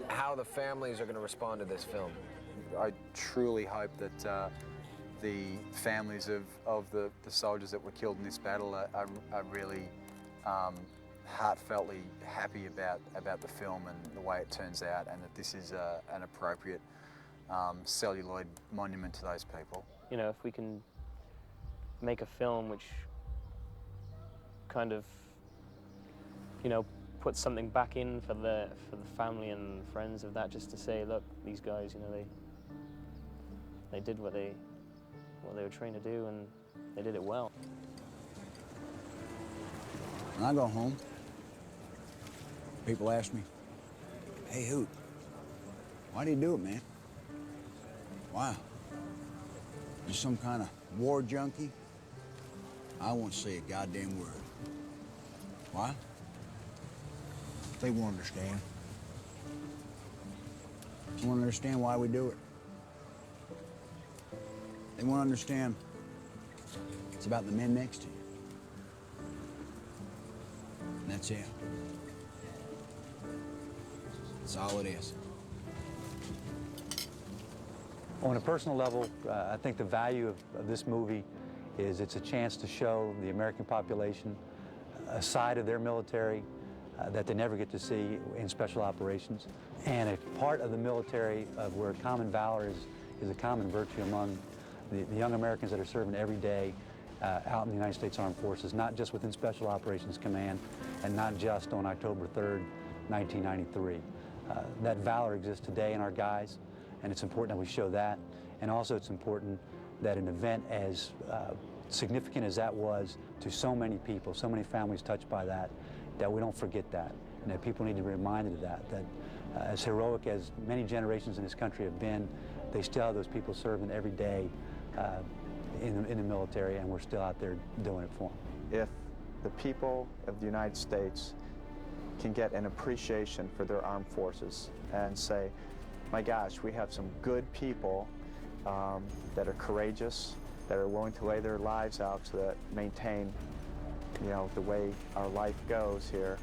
how the families are going to respond to this film. I truly hope that the families of the soldiers that were killed in this battle are really heartfeltly happy about the film and the way it turns out, and that this is an appropriate celluloid monument to those people. You know, if we can make a film which kind of, you know, puts something back in for the family and friends of that, just to say, look, these guys, you know, they did what they were trained to do, and they did it well. When I go home, people ask me, hey, Hoot, why do you do it, man? Why? You some kind of war junkie? I won't say a goddamn word. Why? They won't understand. They won't understand why we do it. They won't understand it's about the men next to you. And that's it. That's all it is. On a personal level, I think the value of this movie is it's a chance to show the American population a side of their military that they never get to see in special operations, and a part of the military of where common valor is a common virtue among the young Americans that are serving every day out in the United States Armed Forces, not just within Special Operations Command and not just on October 3rd, 1993. That valor exists today in our guys, and it's important that we show that. And also it's important that an event as significant as that was to so many people, so many families touched by that, that we don't forget that, and that people need to be reminded of that, that as heroic as many generations in this country have been, they still have those people serving every day in the military, and we're still out there doing it for them. If the people of the United States can get an appreciation for their armed forces and say, my gosh, we have some good people that are courageous, that are willing to lay their lives out so that maintain, you know, the way our life goes here.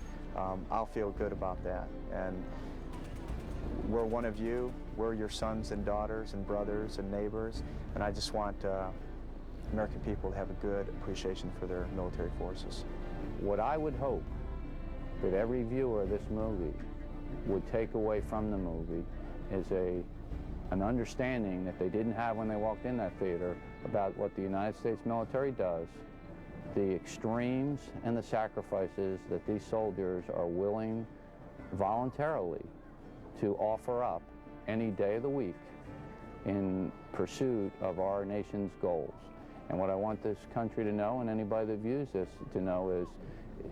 I'll feel good about that. And we're one of you. We're your sons and daughters and brothers and neighbors. And I just want American people to have a good appreciation for their military forces. What I would hope that every viewer of this movie would take away from the movie is an understanding that they didn't have when they walked in that theater about what the United States military does, the extremes and the sacrifices that these soldiers are willing voluntarily to offer up any day of the week in pursuit of our nation's goals. And what I want this country to know, and anybody that views this to know,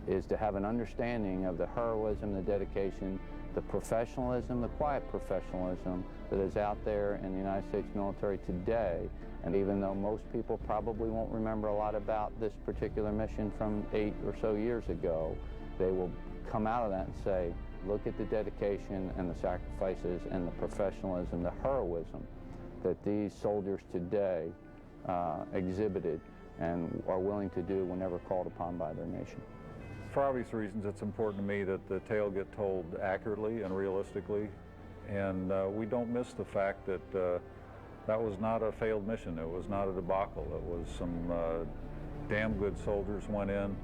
is to have an understanding of the heroism, the dedication, the professionalism, the quiet professionalism that is out there in the United States military today. And even though most people probably won't remember a lot about this particular mission from 8 or so years ago, they will come out of that and say, look at the dedication and the sacrifices and the professionalism, the heroism that these soldiers today exhibited and are willing to do whenever called upon by their nation. For obvious reasons, it's important to me that the tale get told accurately and realistically, and we don't miss the fact that that was not a failed mission. It was not a debacle. It was some damn good soldiers went in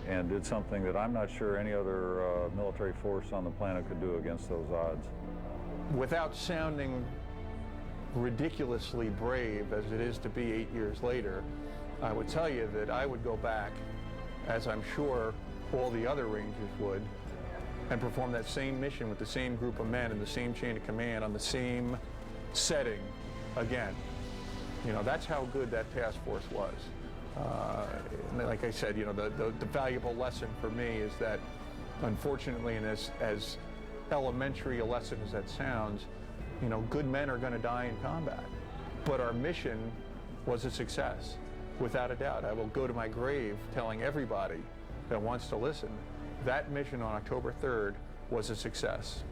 and did something that I'm not sure any other military force on the planet could do against those odds. Without sounding ridiculously brave as it is to be 8 years later, I would tell you that I would go back, as I'm sure all the other Rangers would, and perform that same mission with the same group of men and the same chain of command on the same setting again. You know, that's how good that task force was. Like I said, you know, the valuable lesson for me is that, unfortunately, and as elementary a lesson as that sounds, you know, good men are going to die in combat. But our mission was a success, without a doubt. I will go to my grave telling everybody that wants to listen, that mission on October 3rd was a success.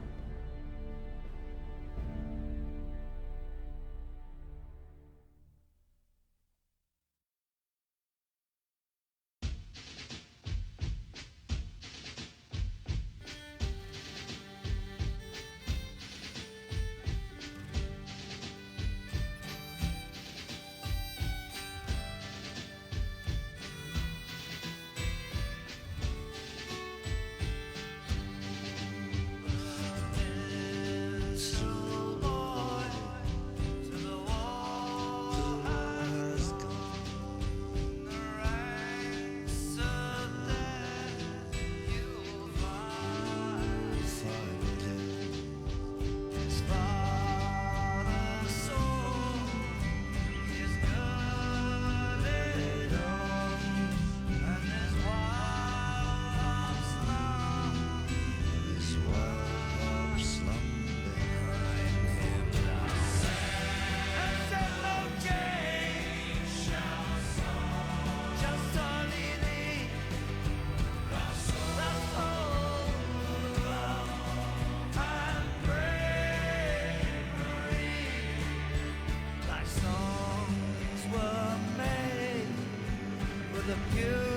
The pure